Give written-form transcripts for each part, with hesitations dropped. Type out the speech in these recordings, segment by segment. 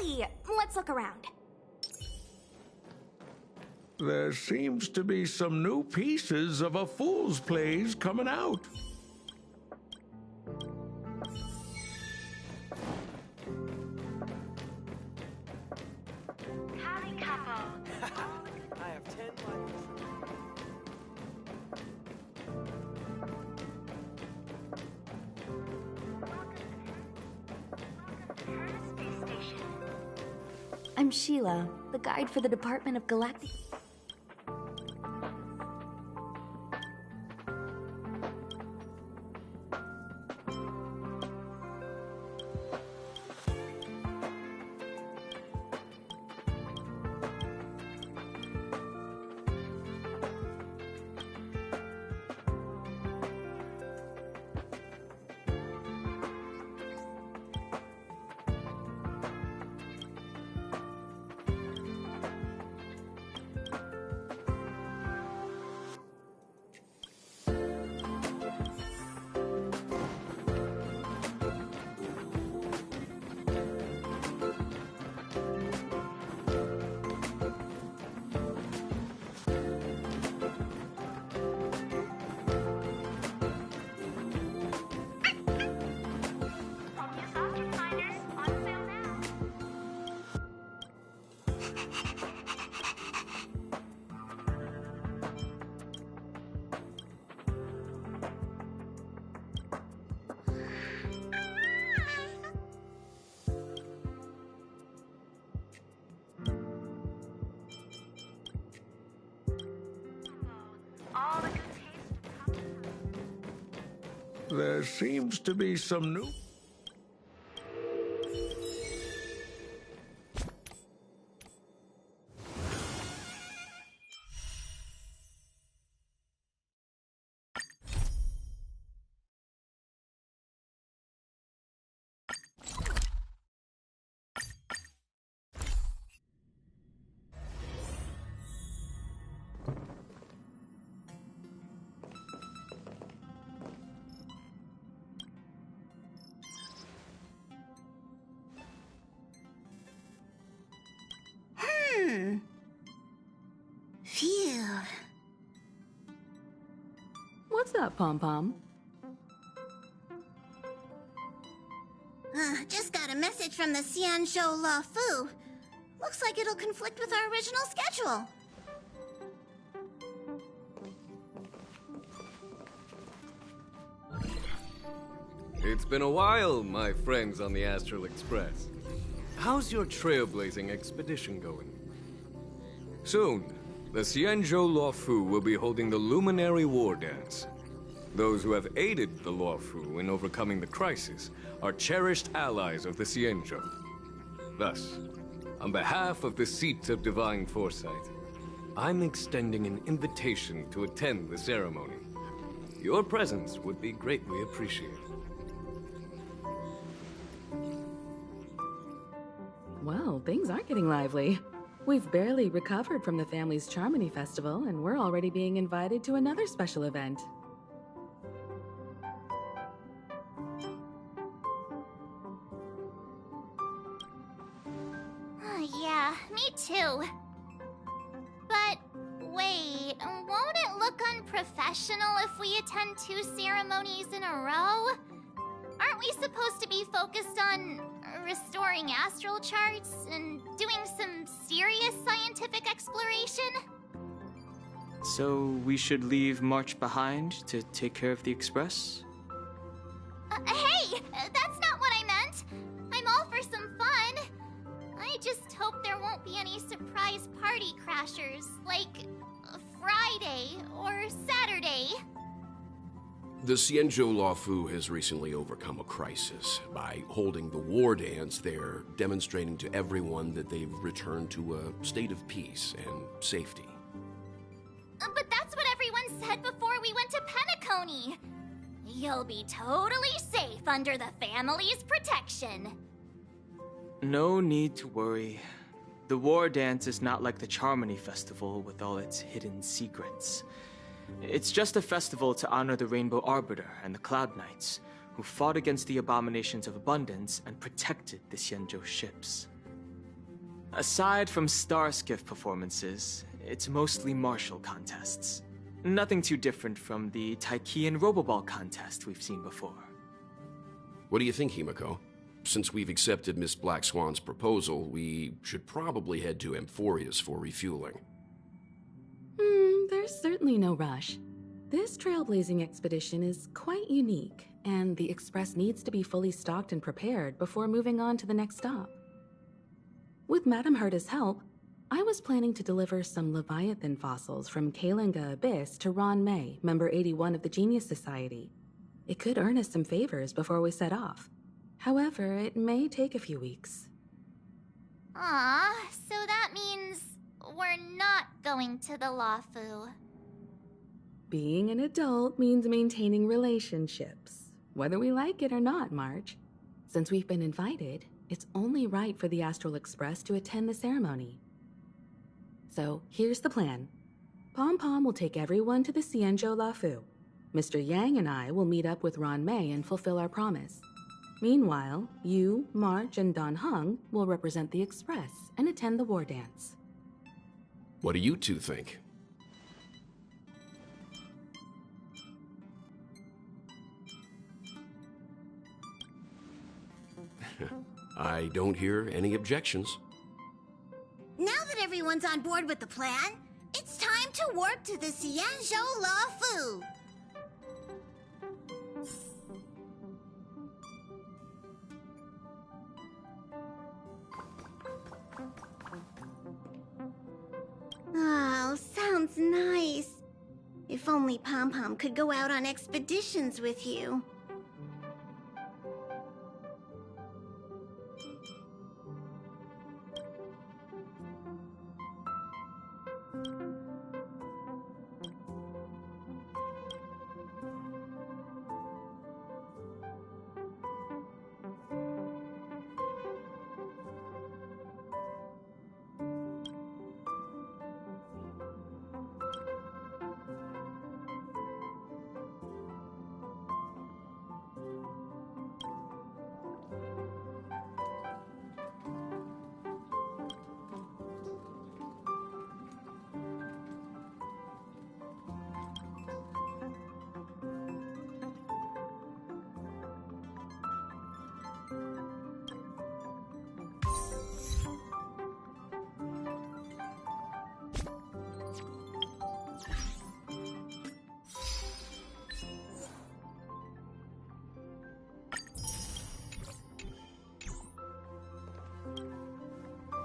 Hey, let's look around. There seems to be some new pieces of a fool's plays coming out. Howdy, couple. I have 10 lives. I'm Sheila, the guide for the Department of Galactic... There seems to be some new... Phew. What's up, Pom-Pom? Just got a message from the Xianzhou Loufu. Looks like it'll conflict with our original schedule. It's been a while, my friends on the Astral Express. How's your trailblazing expedition going? Soon, the Xianzhou Loufu will be holding the Luminary War Dance. Those who have aided the Loufu in overcoming the crisis are cherished allies of the Xianzhou. Thus, on behalf of the Seat of Divine Foresight, I'm extending an invitation to attend the ceremony. Your presence would be greatly appreciated. Well, things are getting lively. We've barely recovered from the family's Charmony Festival, and we're already being invited to another special event. Yeah, me too. But wait, won't it look unprofessional if we attend 2 ceremonies in a row? Aren't we supposed to be focused on restoring astral charts and doing some serious scientific exploration? So we should leave March behind to take care of the Express? Hey! That's not what I meant! I'm all for some fun. I just hope there won't be any surprise party crashers, like Friday or Saturday. The Xianzhou Loufu has recently overcome a crisis. By holding the war dance, they're demonstrating to everyone that they've returned to a state of peace and safety. But that's what everyone said before we went to Penacony. You'll be totally safe under the family's protection. No need to worry. The war dance is not like the Charmony Festival with all its hidden secrets. It's just a festival to honor the Rainbow Arbiter and the Cloud Knights, who fought against the abominations of abundance and protected the Xianzhou ships. Aside from star skiff performances, it's mostly martial contests. Nothing too different from the Taiki and Roboball contest we've seen before. What do you think, Himiko? Since we've accepted Miss Black Swan's proposal, we should probably head to Amphorius for refueling. There's certainly no rush. This trailblazing expedition is quite unique, and the Express needs to be fully stocked and prepared before moving on to the next stop. With Madame Herta's help, I was planning to deliver some Leviathan fossils from Kalinga Abyss to Ron May, member 81 of the Genius Society. It could earn us some favors before we set off. However, it may take a few weeks. Aw, so that means we're not going to the Loufu. Being an adult means maintaining relationships, whether we like it or not, March. Since we've been invited, it's only right for the Astral Express to attend the ceremony. So, here's the plan. Pom Pom will take everyone to the Xianzhou Loufu. Mr. Yang and I will meet up with Ron May and fulfill our promise. Meanwhile, you, March, and Don Hung will represent the Express and attend the war dance. What do you two think? I don't hear any objections. Now that everyone's on board with the plan, it's time to work to the Xianzhou Loufu. Oh, sounds nice. If only Pom Pom could go out on expeditions with you.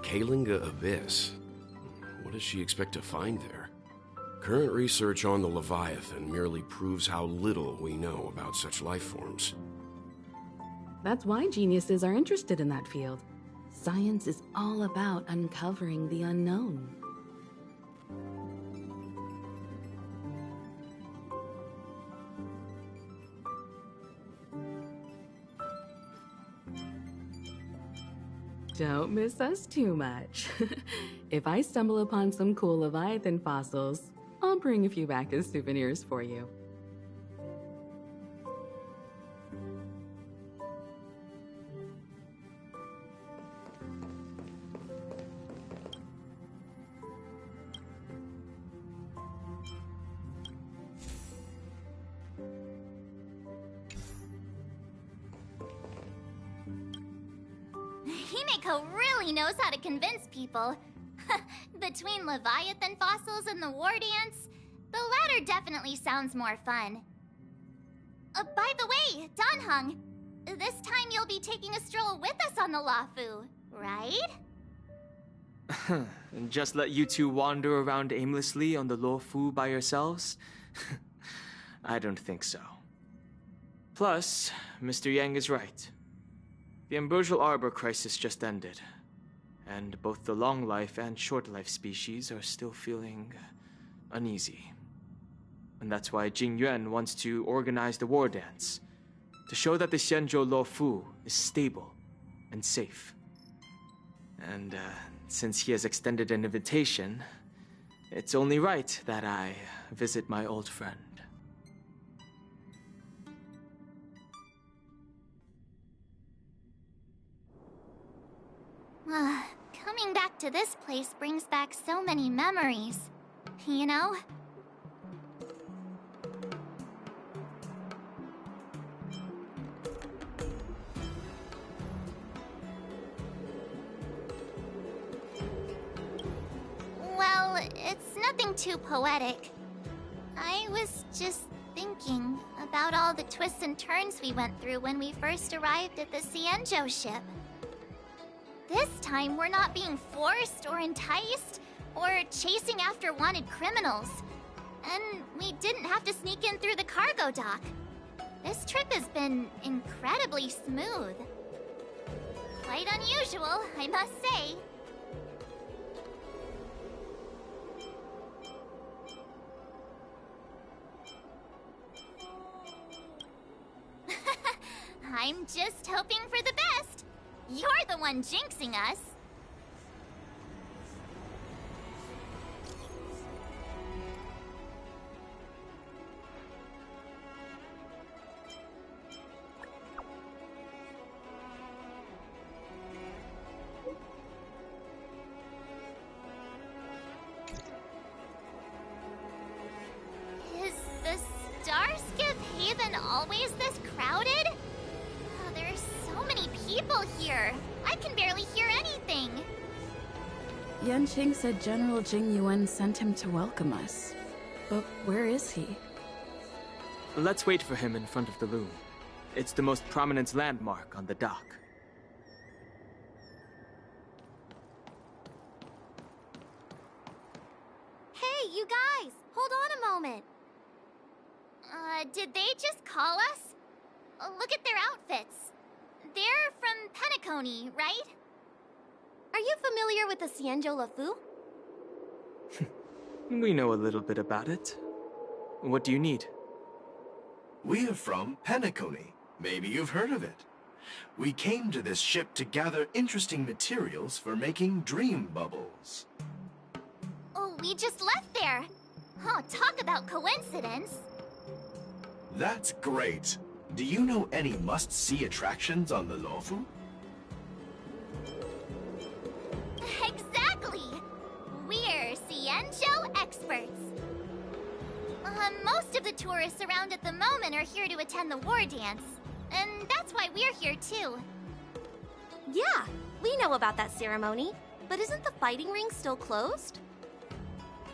Kalinga Abyss. What does she expect to find there? Current research on the Leviathan merely proves how little we know about such life forms. That's why geniuses are interested in that field. Science is all about uncovering the unknown. Don't miss us too much. If I stumble upon some cool Leviathan fossils, I'll bring a few back as souvenirs for you. Himiko really knows how to convince people. Between Leviathan fossils and the war dance, the latter definitely sounds more fun. By the way, Don Hung, this time you'll be taking a stroll with us on the Loufu, right? And just let you two wander around aimlessly on the Loufu by yourselves? I don't think so. Plus, Mr. Yang is right. The Ambrosial Arbor crisis just ended, and both the long life and short life species are still feeling uneasy. And that's why Jing Yuan wants to organize the war dance, to show that the Xianzhou Loufu is stable and safe. And since he has extended an invitation, it's only right that I visit my old friend. Coming Going back to this place brings back so many memories. You know? Well, it's nothing too poetic. I was just thinking about all the twists and turns we went through when we first arrived at the Xianzhou ship. This time, we're not being forced or enticed or chasing after wanted criminals. And we didn't have to sneak in through the cargo dock. This trip has been incredibly smooth. Quite unusual, I must say. I'm just hoping for the best. You're the one jinxing us. Is the Starskip Haven always this crowded? Oh, there's so many people here. I can barely hear anything. Yanqing said General Jing Yuan sent him to welcome us. But where is he? Let's wait for him in front of the loom. It's the most prominent landmark on the dock. Hey, you guys! Hold on a moment. Did they just call us? Look at their outfits. They're from Penacony, right? Are you familiar with the Xianzhou Loufu? We know a little bit about it. What do you need? We are from Penacony. Maybe you've heard of it. We came to this ship to gather interesting materials for making dream bubbles. Oh, we just left there. Oh, talk about coincidence. That's great. Do you know any must-see attractions on the Loufu? Exactly! We're Xianzhou experts. Most of the tourists around at the moment are here to attend the war dance. And that's why we're here too. Yeah, we know about that ceremony. But isn't the fighting ring still closed?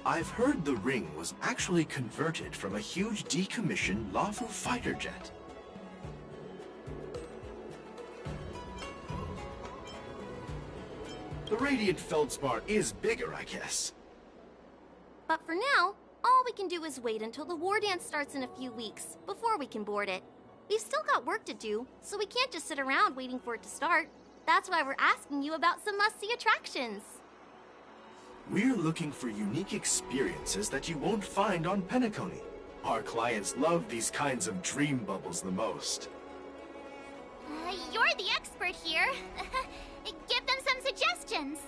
I've heard the ring was actually converted from a huge decommissioned Loufu fighter jet. The radiant feldspar is bigger, I guess. But for now, all we can do is wait until the war dance starts in a few weeks, before we can board it. We've still got work to do, so we can't just sit around waiting for it to start. That's why we're asking you about some must-see attractions. We're looking for unique experiences that you won't find on Penacony. Our clients love these kinds of dream bubbles the most. You're the expert here. Give them some suggestions.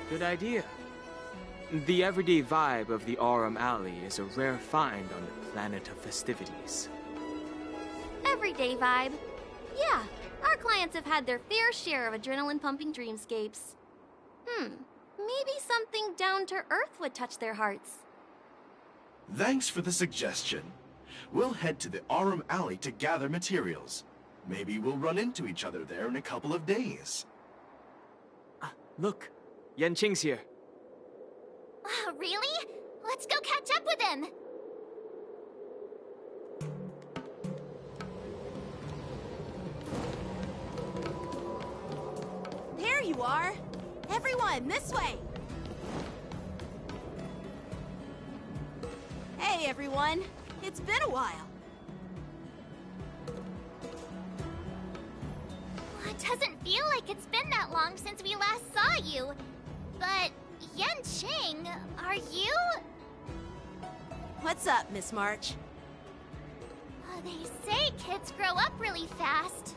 Good idea. The everyday vibe of the Aurum Alley is a rare find on the planet of festivities. Everyday vibe. Yeah, our clients have had their fair share of adrenaline-pumping dreamscapes. Maybe something down to earth would touch their hearts. Thanks for the suggestion. We'll head to the Aurum Alley to gather materials. Maybe we'll run into each other there in a couple of days. Look, Yanqing's here. Really? Let's go catch up with him. There you are! Everyone, this way! Hey, everyone! It's been a while. It doesn't feel like it's been that long since we last saw you. But, Yanqing, are you? What's up, Miss March? They say kids grow up really fast.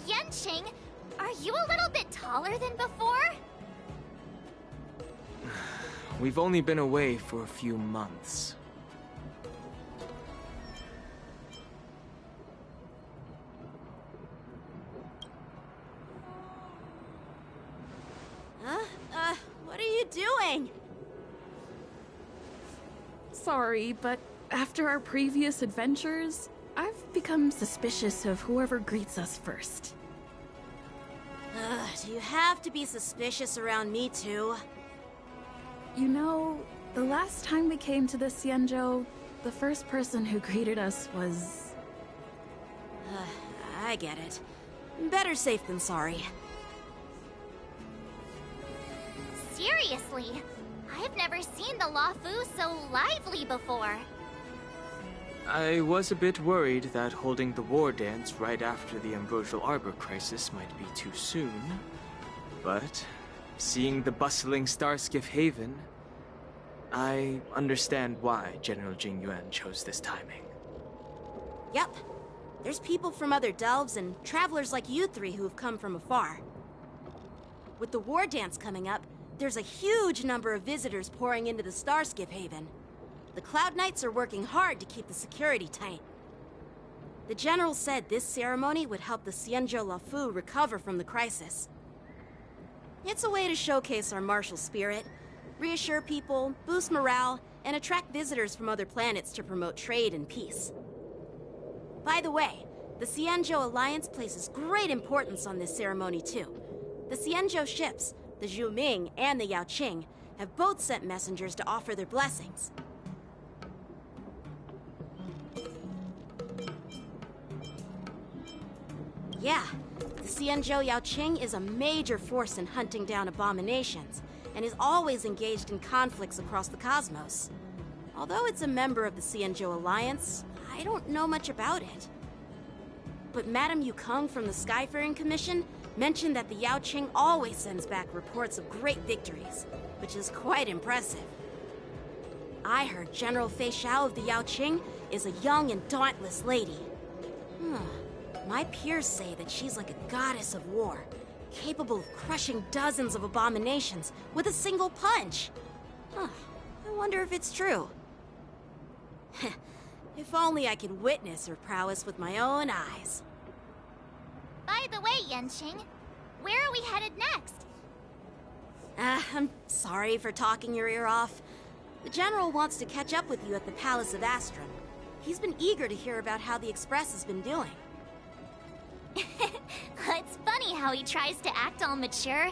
Yanqing, are you a little bit taller than before? We've only been away for a few months. What are you doing? Sorry, but after our previous adventures, I've become suspicious of whoever greets us first. Do you have to be suspicious around me too? You know, the last time we came to the Xianzhou, the first person who greeted us was... I get it. Better safe than sorry. Seriously, I've never seen the Loufu so lively before. I was a bit worried that holding the war dance right after the Ambrosial Arbor crisis might be too soon. But seeing the bustling Starskiff Haven, I understand why General Jing Yuan chose this timing. Yep. There's people from other delves and travelers like you three who've come from afar. With the war dance coming up, there's a huge number of visitors pouring into the Starskiff Haven. The Cloud Knights are working hard to keep the security tight. The General said this ceremony would help the Xianzhou Loufu recover from the crisis. It's a way to showcase our martial spirit, reassure people, boost morale, and attract visitors from other planets to promote trade and peace. By the way, the Xianzhou Alliance places great importance on this ceremony too. The Xianzhou ships, the Zhu Ming and the Yao Qing, have both sent messengers to offer their blessings. Yeah, the Xianzhou Yao Qing is a major force in hunting down abominations, and is always engaged in conflicts across the cosmos. Although it's a member of the Xianzhou Alliance, I don't know much about it. But Madame Yukong from the Skyfaring Commission mentioned that the Yao Qing always sends back reports of great victories, which is quite impressive. I heard General Fei Xiao of the Yao Qing is a young and dauntless lady. My peers say that she's like a goddess of war, capable of crushing dozens of abominations with a single punch. I wonder if it's true. If only I could witness her prowess with my own eyes. By the way, Yanqing, where are we headed next? I'm sorry for talking your ear off. The General wants to catch up with you at the Palace of Astrum. He's been eager to hear about how the Express has been doing. It's funny how he tries to act all mature,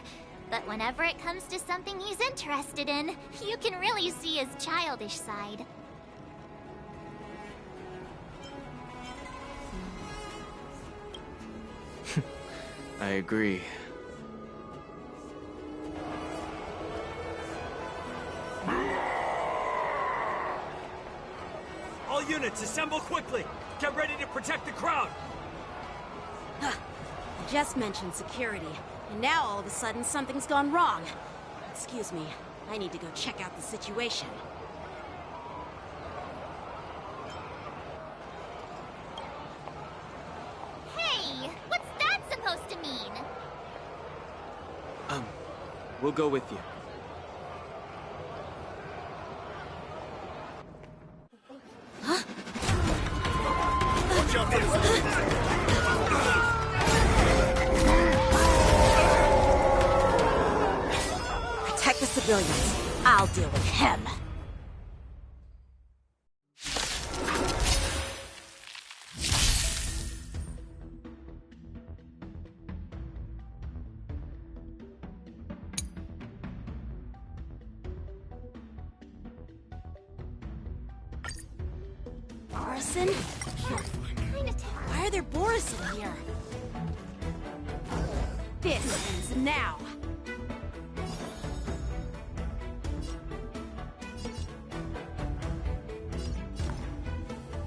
but whenever it comes to something he's interested in, you can really see his childish side. I agree. All units, assemble quickly! Get ready to protect the crowd! I just mentioned security, and now all of a sudden something's gone wrong. Excuse me, I need to go check out the situation. Hey, what's that supposed to mean? We'll go with you. Protect the civilians. I'll deal with him. Borison? Why are there Borison here? This ends now.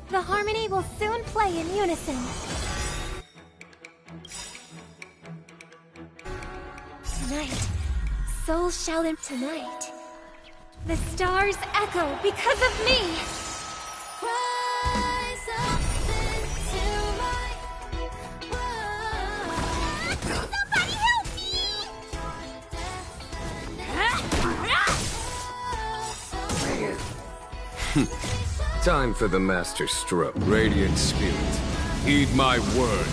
The harmony will soon play in unison. Tonight, souls shall tonight. The stars echo because of me. Rise up into light. Somebody help me! Time for the master stroke. Radiant Spirit, heed my word.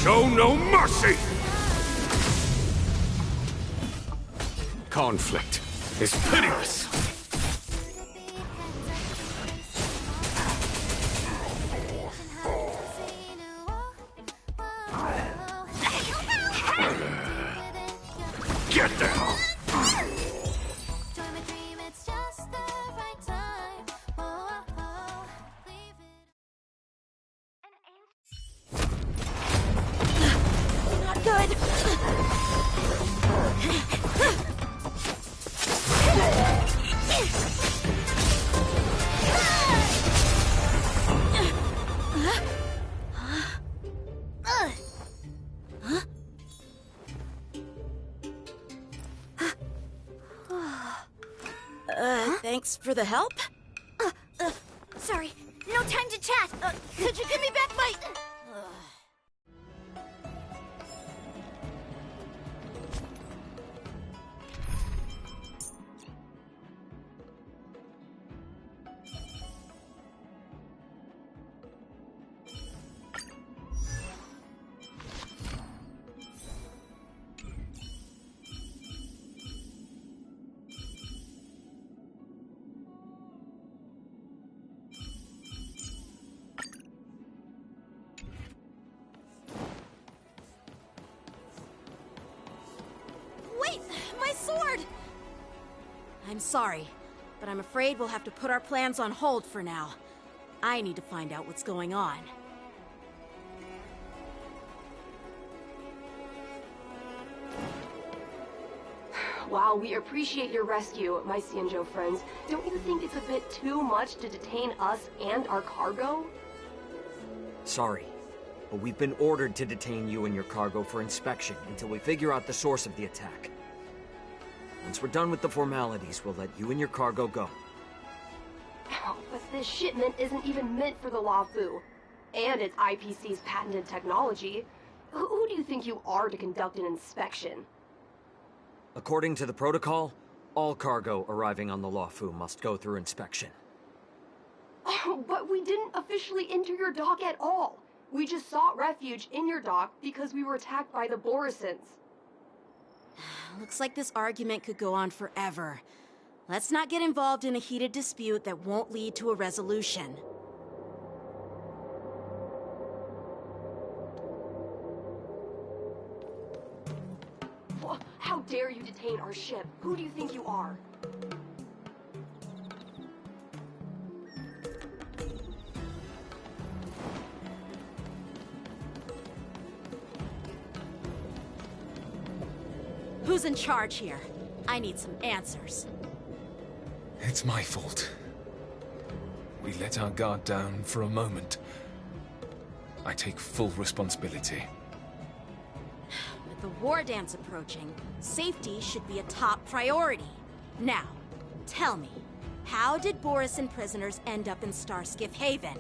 Show no mercy! Conflict is pitiless. Get down! Not good. Thanks for the help. Sorry, no time to chat. Could you give me back my... Wait! My sword! I'm sorry, but I'm afraid we'll have to put our plans on hold for now. I need to find out what's going on. While we appreciate your rescue, my Xianzhou friends, don't you think it's a bit too much to detain us and our cargo? Sorry, but we've been ordered to detain you and your cargo for inspection until we figure out the source of the attack. Once we're done with the formalities, we'll let you and your cargo go. But this shipment isn't even meant for the Loufu, and it's IPC's patented technology. Who do you think you are to conduct an inspection? According to the protocol, all cargo arriving on the Loufu must go through inspection. Oh, but we didn't officially enter your dock at all. We just sought refuge in your dock because we were attacked by the Borisons. Looks like this argument could go on forever. Let's not get involved in a heated dispute that won't lead to a resolution. How dare you detain our ship? Who do you think you are? Who's in charge here? I need some answers. It's my fault. We let our guard down for a moment. I take full responsibility. With the war dance approaching, safety should be a top priority. Now, tell me, how did Borisin prisoners end up in Starskiff Haven?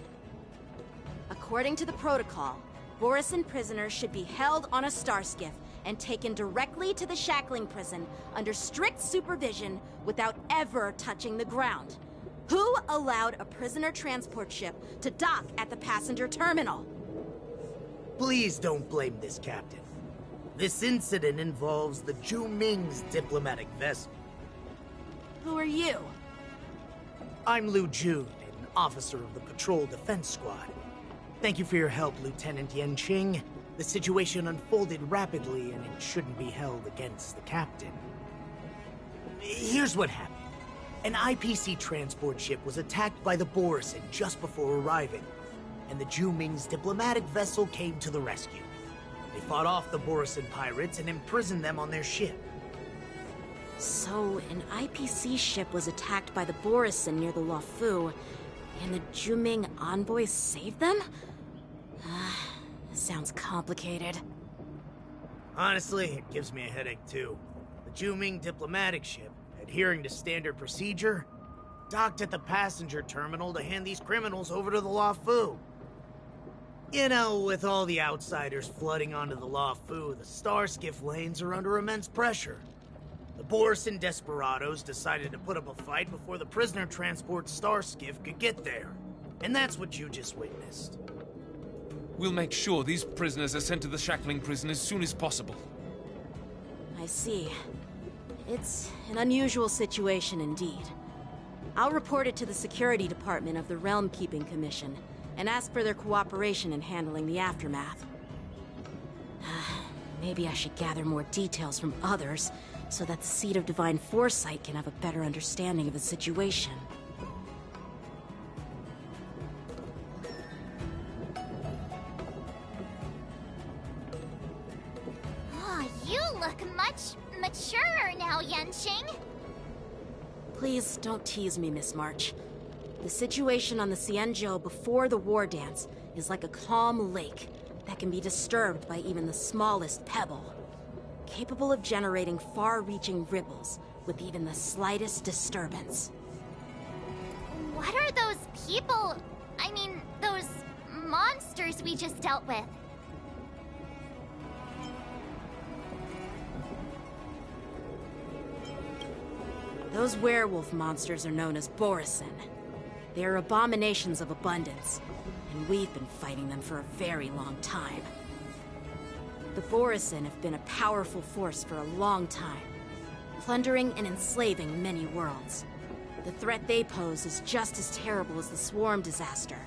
According to the protocol, Borisin prisoners should be held on a Starskiff and taken directly to the shackling prison under strict supervision without ever touching the ground. Who allowed a prisoner transport ship to dock at the passenger terminal? Please don't blame this captain. This incident involves the Zhu Ming's diplomatic vessel. Who are you? I'm Lu Jun, an officer of the Patrol Defense Squad. Thank you for your help, Lieutenant Yanqing. The situation unfolded rapidly, and it shouldn't be held against the captain. Here's what happened. An IPC transport ship was attacked by the Borisin just before arriving, and the Zhu Ming's diplomatic vessel came to the rescue. They fought off the Borisin pirates and imprisoned them on their ship. So, an IPC ship was attacked by the Borisin near the Loufu, and the Zhu Ming envoys saved them? Sounds complicated. Honestly, it gives me a headache too. The Zhu Ming diplomatic ship, adhering to standard procedure, docked at the passenger terminal to hand these criminals over to the Loufu. You know, with all the outsiders flooding onto the Loufu, the Starskiff lanes are under immense pressure. The Borison desperados decided to put up a fight before the prisoner transport star skiff could get there. And that's what you just witnessed. We'll make sure these prisoners are sent to the shackling prison as soon as possible. I see. It's an unusual situation indeed. I'll report it to the security department of the Realm Keeping Commission and ask for their cooperation in handling the aftermath. Maybe I should gather more details from others so that the Seed of Divine Foresight can have a better understanding of the situation. Oh, you look much maturer now, Yanqing. Please don't tease me, Miss March. The situation on the Xianzhou before the war dance is like a calm lake that can be disturbed by even the smallest pebble, capable of generating far-reaching ripples with even the slightest disturbance. What are those people? I mean, those monsters we just dealt with? Those werewolf monsters are known as Borison. They are abominations of abundance, and we've been fighting them for a very long time. The Borison have been a powerful force for a long time, plundering and enslaving many worlds. The threat they pose is just as terrible as the Swarm disaster,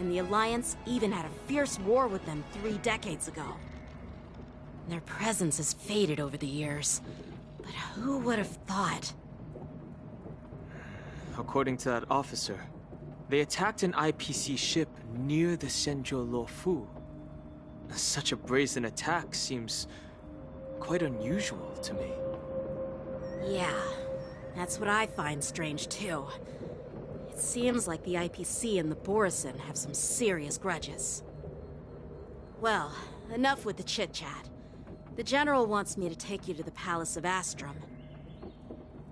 and the Alliance even had a fierce war with them 3 decades ago. Their presence has faded over the years, but who would have thought? According to that officer, they attacked an IPC ship near the Xianzhou Loufu. Such a brazen attack seems quite unusual to me. Yeah, that's what I find strange too. It seems like the IPC and the Borison have some serious grudges. Well, enough with the chit-chat. The General wants me to take you to the Palace of Astrum.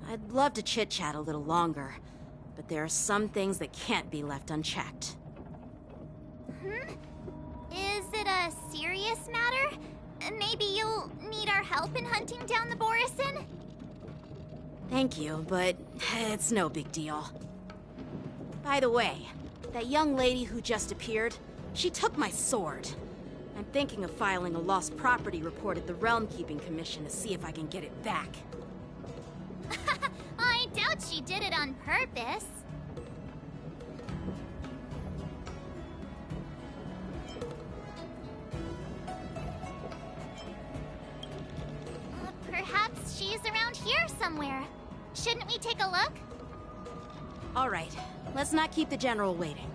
I'd love to chit-chat a little longer, but there are some things that can't be left unchecked. Is it a serious matter? Maybe you'll need our help in hunting down the Borison? Thank you, but it's no big deal. By the way, that young lady who just appeared, she took my sword. I'm thinking of filing a lost property report at the Realm Keeping Commission to see if I can get it back. I doubt she did it on purpose. Perhaps she's around here somewhere. Shouldn't we take a look? All right, let's not keep the General waiting.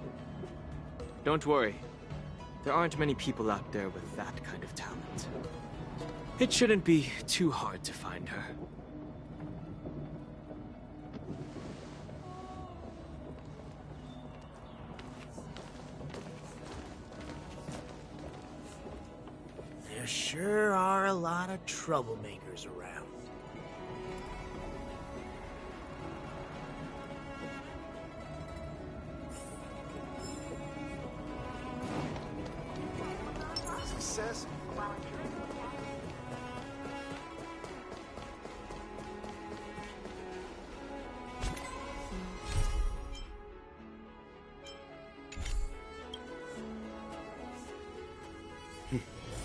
Don't worry. There aren't many people out there with that kind of talent. It shouldn't be too hard to find her. There sure are a lot of troublemakers around. Success.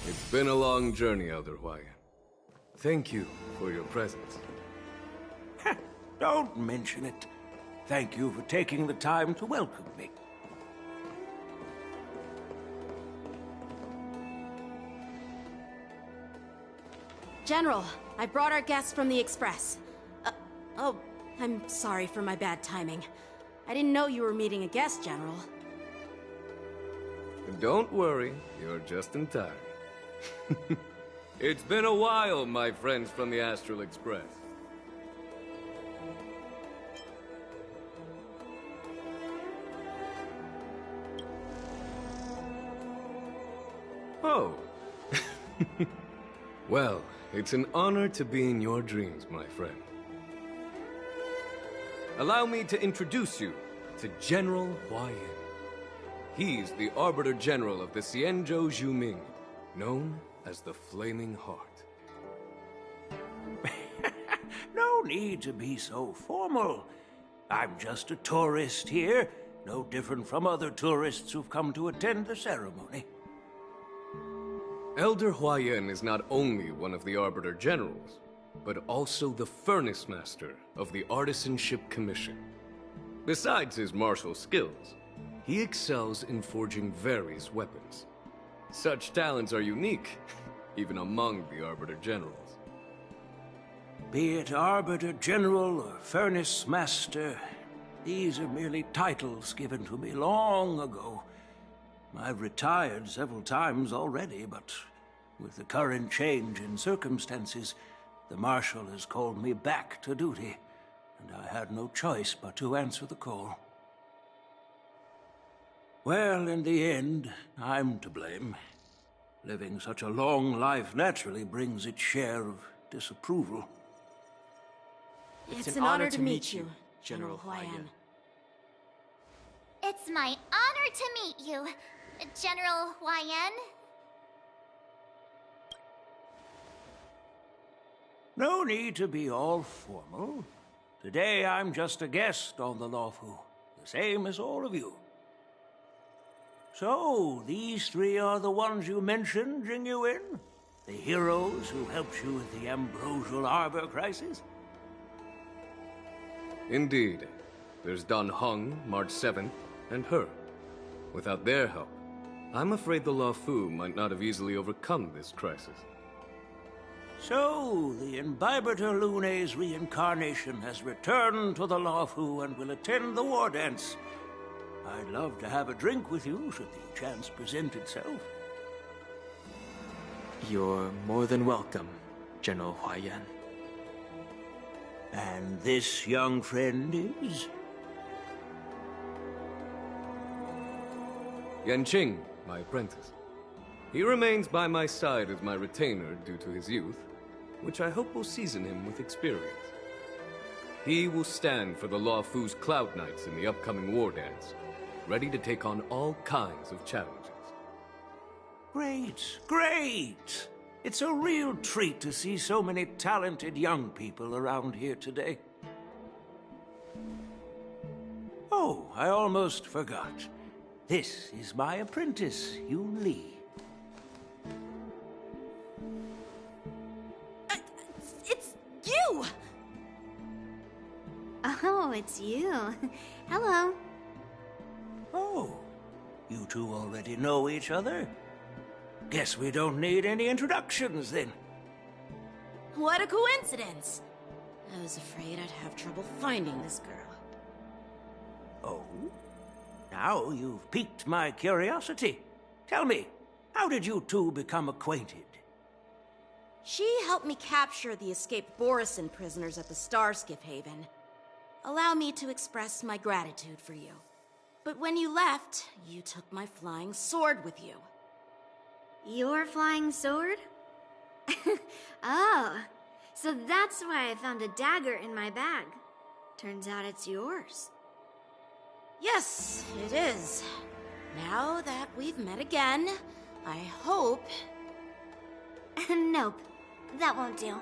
It's been a long journey, Elder Huayan. Thank you for your presence. Don't mention it. Thank you for taking the time to welcome me. General, I brought our guests from the Express. Oh, I'm sorry for my bad timing. I didn't know you were meeting a guest, General. Don't worry, you're just in time. It's been a while, my friends from the Astral Express. Oh. Well, it's an honor to be in your dreams, my friend. Allow me to introduce you to General Huayan. He's the Arbiter General of the Xianzhou Zhuming, known as the Flaming Heart. need to be so formal. I'm just a tourist here, no different from other tourists who've come to attend the ceremony. Elder Huayan is not only one of the Arbiter Generals, but also the Furnace Master of the Artisanship Commission. Besides his martial skills, he excels in forging various weapons. Such talents are unique, even among the Arbiter Generals. Be it Arbiter General or Furnace Master, these are merely titles given to me long ago. I've retired several times already, but with the current change in circumstances, the Marshal has called me back to duty, and I had no choice but to answer the call. Well, in the end, I'm to blame. Living such a long life naturally brings its share of disapproval. It's an honor to meet you, General Huayan. It's my honor to meet you, General Huayan. No need to be all formal. Today I'm just a guest on the Loufu, the same as all of you. So, these three are the ones you mentioned, Jingyuin? The heroes who helped you with the Ambrosial Arbor crisis? Indeed. There's Dan Heng, March 7th, and her. Without their help, I'm afraid the Loufu might not have easily overcome this crisis. So, the Imbibitor Lune's reincarnation has returned to the Loufu and will attend the war dance. I'd love to have a drink with you should the chance present itself. You're more than welcome, General Huayan. And this young friend is? Yanqing, my apprentice. He remains by my side as my retainer due to his youth, which I hope will season him with experience. He will stand for the Loufu's Cloud Knights in the upcoming war dance, ready to take on all kinds of challenges. Great, great! It's a real treat to see so many talented young people around here today. Oh, I almost forgot. This is my apprentice, Yun Li. It's you! Oh, it's you. Hello. Oh, you two already know each other? Guess we don't need any introductions, then. What a coincidence! I was afraid I'd have trouble finding this girl. Oh? Now you've piqued my curiosity. Tell me, how did you two become acquainted? She helped me capture the escaped Borisin prisoners at the Starskiff Haven. Allow me to express my gratitude for you. But when you left, you took my flying sword with you. Your flying sword? Oh, so that's why I found a dagger in my bag. Turns out it's yours. Yes, it is. Now that we've met again, I hope... Nope, that won't do.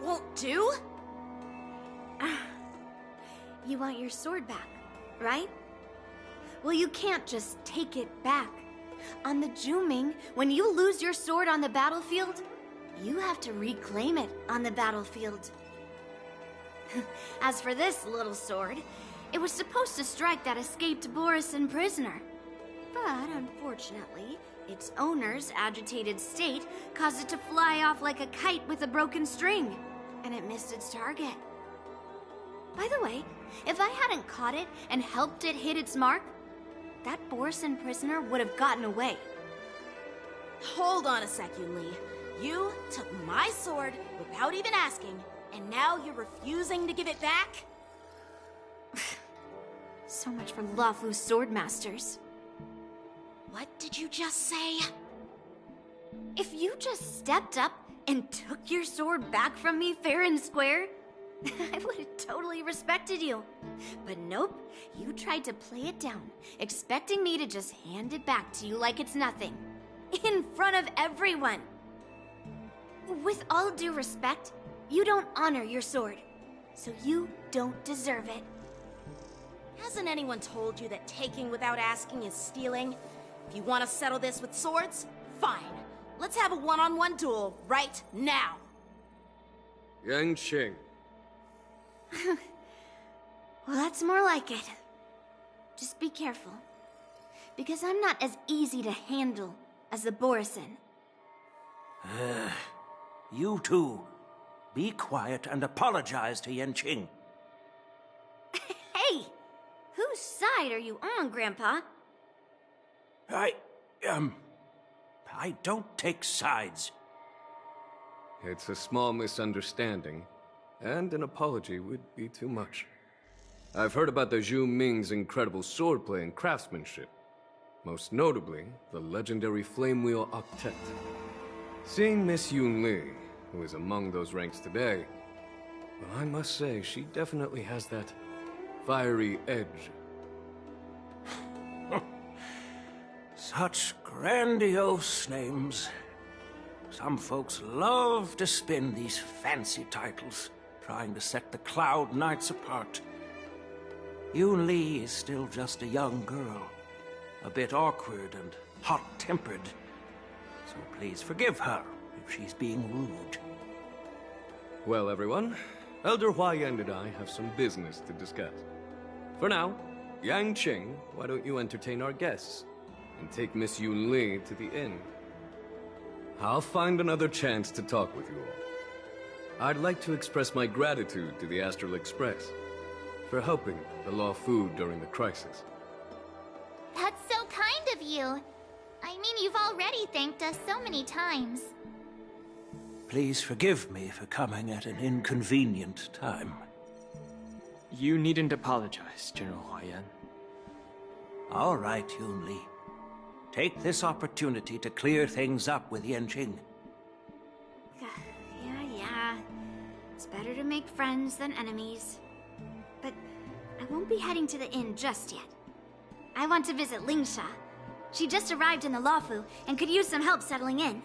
Won't do? You want your sword back, right? Well, you can't just take it back. On the Juming, when you lose your sword on the battlefield, you have to reclaim it on the battlefield. As for this little sword, it was supposed to strike that escaped Borisin prisoner. But unfortunately, its owner's agitated state caused it to fly off like a kite with a broken string, and it missed its target. By the way, if I hadn't caught it and helped it hit its mark, that Borisin prisoner would have gotten away. Hold on a sec, Yun Li. You took my sword without even asking, and now you're refusing to give it back? So much for Loufu sword masters. What did you just say? If you just stepped up and took your sword back from me fair and square, I would have totally respected you. But nope, you tried to play it down, expecting me to just hand it back to you like it's nothing. In front of everyone. With all due respect, You don't honor your sword, so you don't deserve it. Hasn't anyone told you that taking without asking is stealing? If you want to settle this with swords, fine. Let's have a one-on-one duel right now. Yang Qing. Well, that's more like it. Just be careful. Because I'm not as easy to handle as the Borisin. You two, be quiet and apologize to Yanqing. Hey! Whose side are you on, Grandpa? I don't take sides. It's a small misunderstanding, and an apology would be too much. I've heard about the Zhu Ming's incredible swordplay and craftsmanship. Most notably, the legendary Flame Wheel Octet. Seeing Miss Yun Li, who is among those ranks today, well, I must say, she definitely has that fiery edge. Such grandiose names. Some folks love to spin these fancy titles, trying to set the Cloud Knights apart. Yun Li is still just a young girl, a bit awkward and hot-tempered. So please forgive her if she's being rude. Well, everyone, Elder Huayan and I have some business to discuss. For now, Yang Qing, why don't you entertain our guests and take Miss Yun Li to the inn? I'll find another chance to talk with you all. I'd like to express my gratitude to the Astral Express for helping the Loufu during the crisis. That's so kind of you. I mean, you've already thanked us so many times. Please forgive me for coming at an inconvenient time. You needn't apologize, General Huayan. All right, Yun Li. Take this opportunity to clear things up with Yanqing. Yeah. It's better to make friends than enemies. But I won't be heading to the inn just yet. I want to visit Lingsha. She just arrived in the Loufu and could use some help settling in.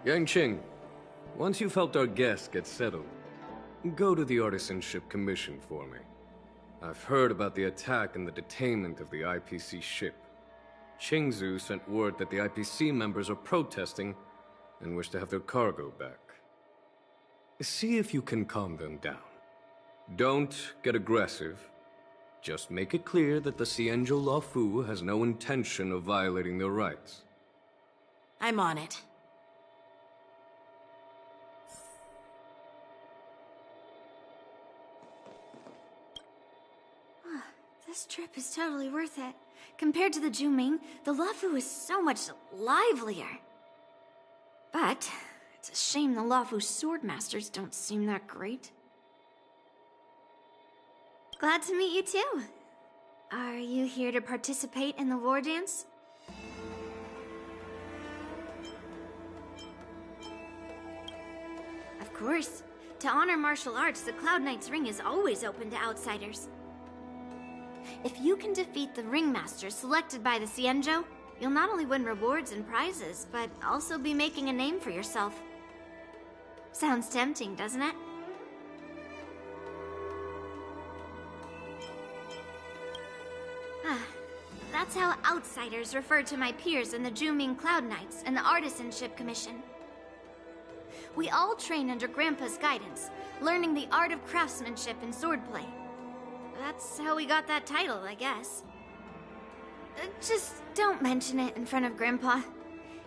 Yang Qing, once you've helped our guests get settled, go to the Artisanship Commission for me. I've heard about the attack and the detainment of the IPC ship. Xianzhou sent word that the IPC members are protesting and wish to have their cargo back. See if you can calm them down. Don't get aggressive. Just make it clear that the Xianzhou Loufu has no intention of violating their rights. I'm on it. This trip is totally worth it. Compared to the Juming, the Loufu is so much livelier. But it's a shame the Loufu swordmasters don't seem that great. Glad to meet you too. Are you here to participate in the war dance? Of course. To honor martial arts, the Cloud Knight's Ring is always open to outsiders. If you can defeat the ringmasters selected by the Xianzhou, you'll not only win rewards and prizes, but also be making a name for yourself. Sounds tempting, doesn't it? That's how outsiders refer to my peers in the Juming Cloud Knights and the Artisanship Commission. We all train under Grandpa's guidance, learning the art of craftsmanship and swordplay. That's how we got that title, I guess. Just don't mention it in front of Grandpa.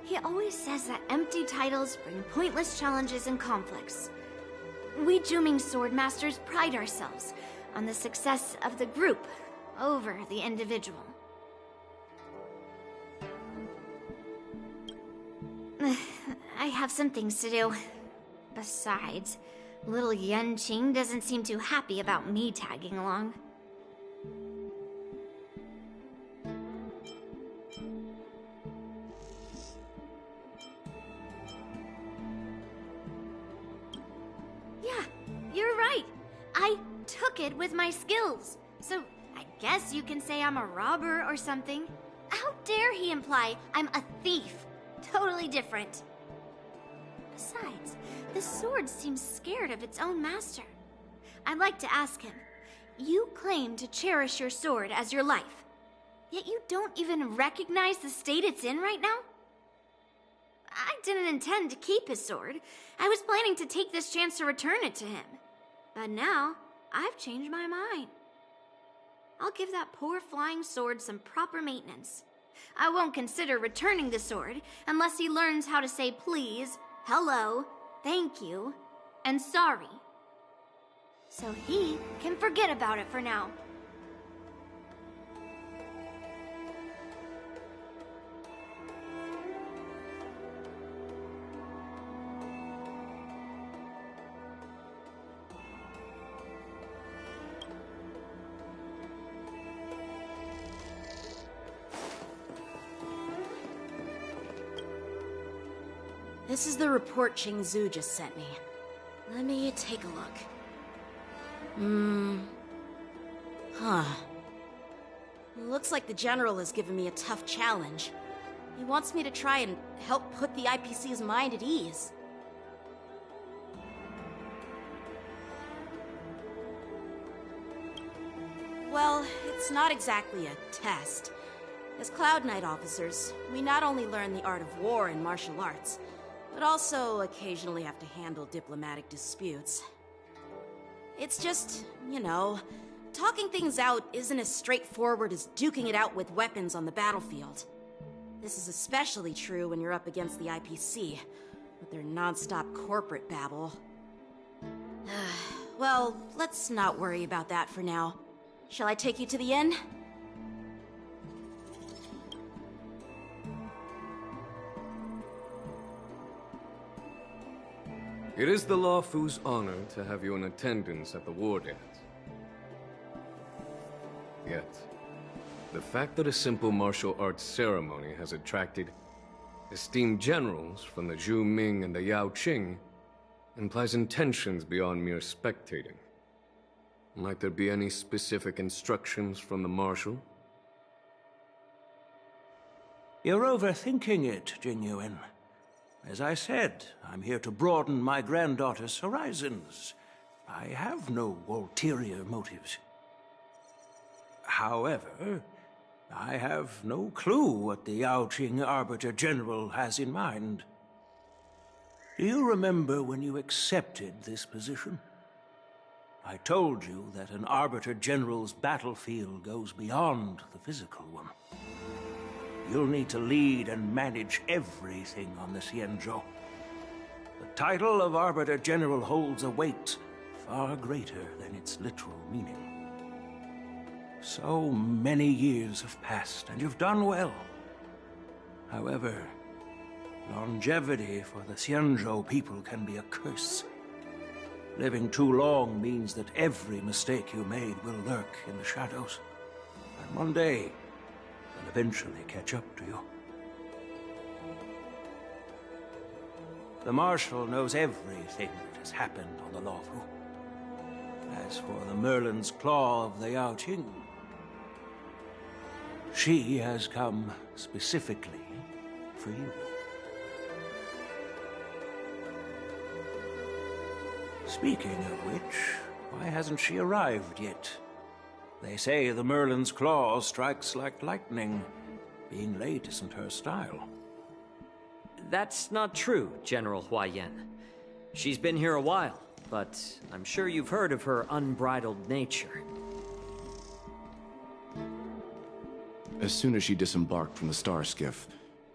He always says that empty titles bring pointless challenges and conflicts. We Juming swordmasters pride ourselves on the success of the group over the individual. I have some things to do. Besides, little Yanqing doesn't seem too happy about me tagging along. Yeah, you're right. I took it with my skills. So I guess you can say I'm a robber or something. How dare he imply I'm a thief? Totally different. Besides, the sword seems scared of its own master. I'd like to ask him, you claim to cherish your sword as your life, yet you don't even recognize the state it's in right now? I didn't intend to keep his sword. I was planning to take this chance to return it to him. But now, I've changed my mind. I'll give that poor flying sword some proper maintenance. I won't consider returning the sword unless he learns how to say please, hello, thank you, and sorry. So he can forget about it for now. This is the report Xianzhou just sent me. Let me take a look. Looks like the General has given me a tough challenge. He wants me to try and help put the IPC's mind at ease. Well, it's not exactly a test. As Cloud Knight officers, we not only learn the art of war and martial arts, but also occasionally have to handle diplomatic disputes. It's just, talking things out isn't as straightforward as duking it out with weapons on the battlefield. This is especially true when you're up against the IPC, with their non-stop corporate babble. Well, let's not worry about that for now. Shall I take you to the inn? It is the Loufu's honor to have you in attendance at the war dance. Yet, the fact that a simple martial arts ceremony has attracted esteemed generals from the Zhu Ming and the Yao Qing implies intentions beyond mere spectating. Might there be any specific instructions from the Marshal? You're overthinking it, Jingyuan. As I said, I'm here to broaden my granddaughter's horizons. I have no ulterior motives. However, I have no clue what the Yaoqing Arbiter General has in mind. Do you remember when you accepted this position? I told you that an Arbiter General's battlefield goes beyond the physical one. You'll need to lead and manage everything on the Xianzhou. The title of Arbiter General holds a weight far greater than its literal meaning. So many years have passed, and you've done well. However, longevity for the Xianzhou people can be a curse. Living too long means that every mistake you made will lurk in the shadows. And one day, they'll eventually catch up to you. The Marshal knows everything that has happened on the Loufu. As for the Merlin's Claw of the Yaoqing, she has come specifically for you. Speaking of which, why hasn't she arrived yet? They say the Merlin's Claw strikes like lightning. Being late isn't her style. That's not true, General Huaiyan. She's been here a while, but I'm sure you've heard of her unbridled nature. As soon as she disembarked from the star skiff,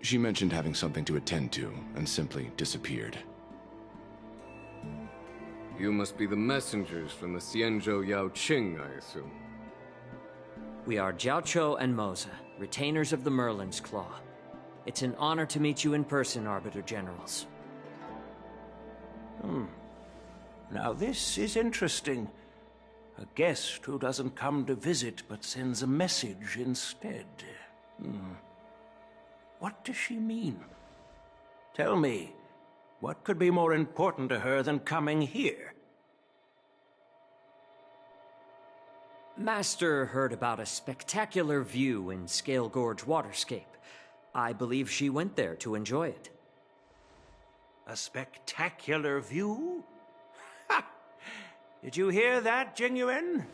she mentioned having something to attend to, and simply disappeared. You must be the messengers from the Xianzhou Yaoqing, I assume. We are Jiaoqiu and Moza, retainers of the Merlin's Claw. It's an honor to meet you in person, Arbiter Generals. Now this is interesting. A guest who doesn't come to visit but sends a message instead. What does she mean? Tell me, what could be more important to her than coming here? Master heard about a spectacular view in Scale Gorge Waterscape. I believe she went there to enjoy it. A spectacular view? Ha! Did you hear that, Jingyuan?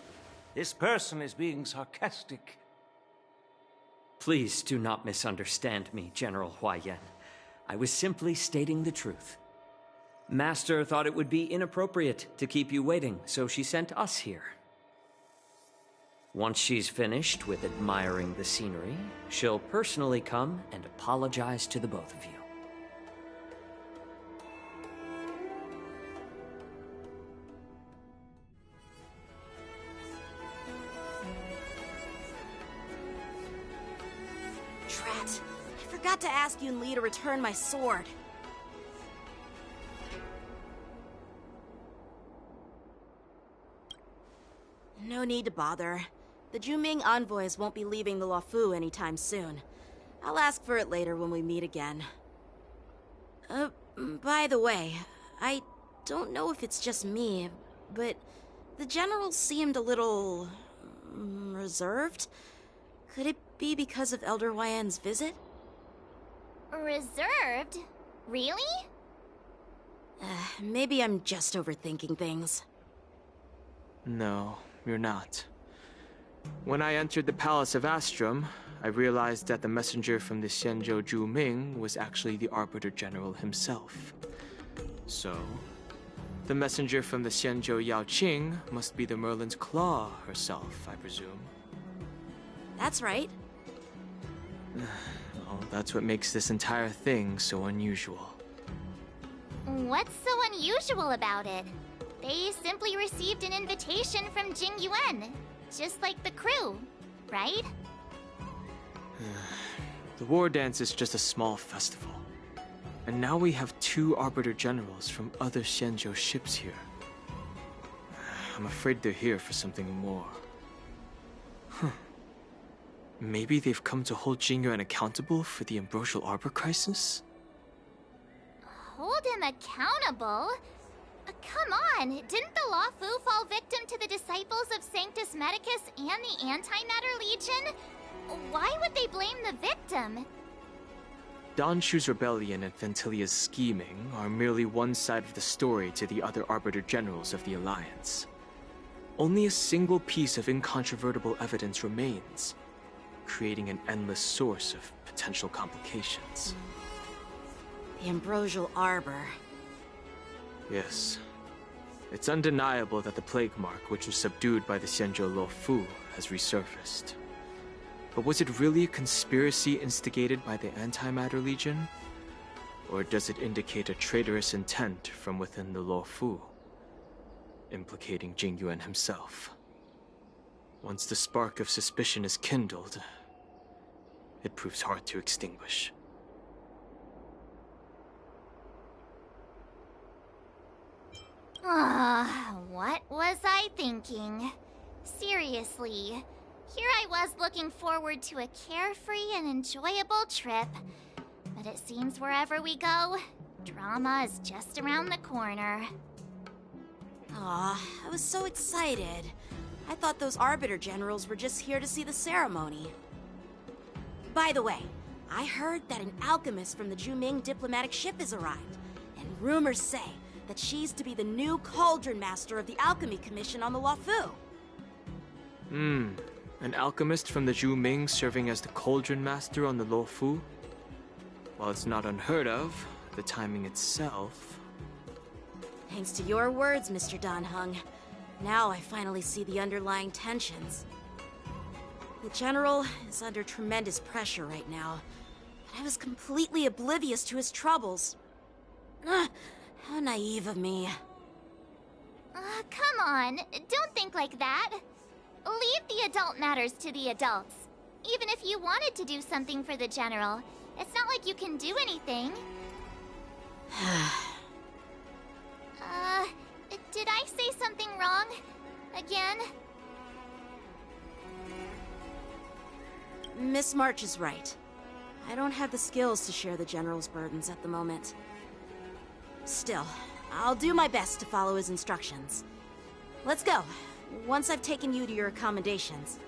This person is being sarcastic. Please do not misunderstand me, General Huaiyan. I was simply stating the truth. Master thought it would be inappropriate to keep you waiting, so she sent us here. Once she's finished with admiring the scenery, she'll personally come and apologize to the both of you. Drat. I forgot to ask Yun Li to return my sword. No need to bother. The Juming envoys won't be leaving the Loufu anytime soon. I'll ask for it later when we meet again. By the way, I don't know if it's just me, but the general seemed a little reserved. Could it be because of Elder Huaiyan's visit? Reserved? Really? Maybe I'm just overthinking things. No, you're not. When I entered the Palace of Astrum, I realized that the messenger from the Xianzhou Juming was actually the Arbiter General himself. So, the messenger from the Xianzhou Yaoqing must be the Merlin's Claw herself, I presume. That's right. Well, that's what makes this entire thing so unusual. What's so unusual about it? They simply received an invitation from Jingyuan, just like the crew, right? The war dance is just a small festival. And now we have 2 Arbiter Generals from other Xianzhou ships here. I'm afraid they're here for something more. Maybe they've come to hold Jingyuan accountable for the Ambrosial Arbor crisis? Hold him accountable? Come on, didn't the Loufu fall victim to the disciples of Sanctus Medicus and the Antimatter Legion? Why would they blame the victim? Donshu's rebellion and Ventilia's scheming are merely one side of the story to the other Arbiter Generals of the Alliance. Only a single piece of incontrovertible evidence remains, creating an endless source of potential complications. The Ambrosial Arbor. Yes. It's undeniable that the plague mark, which was subdued by the Xianzhou Loufu, has resurfaced. But was it really a conspiracy instigated by the Antimatter Legion? Or does it indicate a traitorous intent from within the Loufu, implicating Jingyuan himself? Once the spark of suspicion is kindled, it proves hard to extinguish. What was I thinking? Seriously, here I was looking forward to a carefree and enjoyable trip. But it seems wherever we go, drama is just around the corner. Aw, I was so excited. I thought those Arbiter Generals were just here to see the ceremony. By the way, I heard that an alchemist from the Juming diplomatic ship has arrived, and rumors say that she's to be the new Cauldron Master of the Alchemy Commission on the Loufu. An alchemist from the Juming serving as the Cauldron Master on the Loufu? While it's not unheard of, the timing itself... Thanks to your words, Mr. Danheng. Now I finally see the underlying tensions. The General is under tremendous pressure right now, but I was completely oblivious to his troubles. How naive of me. Come on, don't think like that. Leave the adult matters to the adults. Even if you wanted to do something for the General, it's not like you can do anything. Did I say something wrong? Again? Miss March is right. I don't have the skills to share the General's burdens at the moment. Still, I'll do my best to follow his instructions. Let's go. Once I've taken you to your accommodations,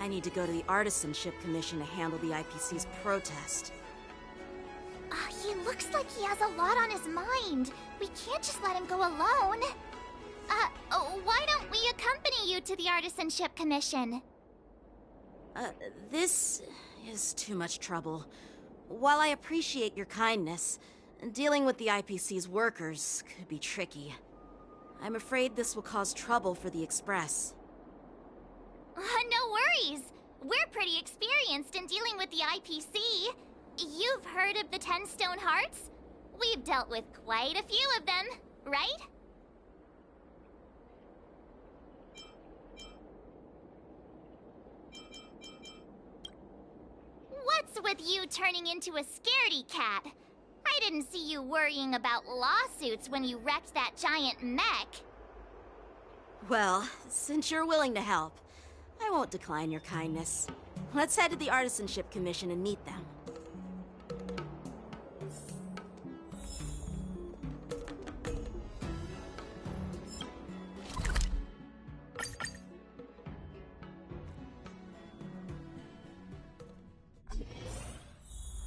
I need to go to the Artisanship Commission to handle the IPC's protest. He looks like he has a lot on his mind. We can't just let him go alone. Why don't we accompany you to the Artisanship Commission? This is too much trouble. While I appreciate your kindness, dealing with the IPC's workers could be tricky. I'm afraid this will cause trouble for the Express. No worries. We're pretty experienced in dealing with the IPC. You've heard of the 10 Stone Hearts? We've dealt with quite a few of them, right? What's with you turning into a scaredy cat? I didn't see you worrying about lawsuits when you wrecked that giant mech. Well, since you're willing to help, I won't decline your kindness. Let's head to the Artisanship Commission and meet them.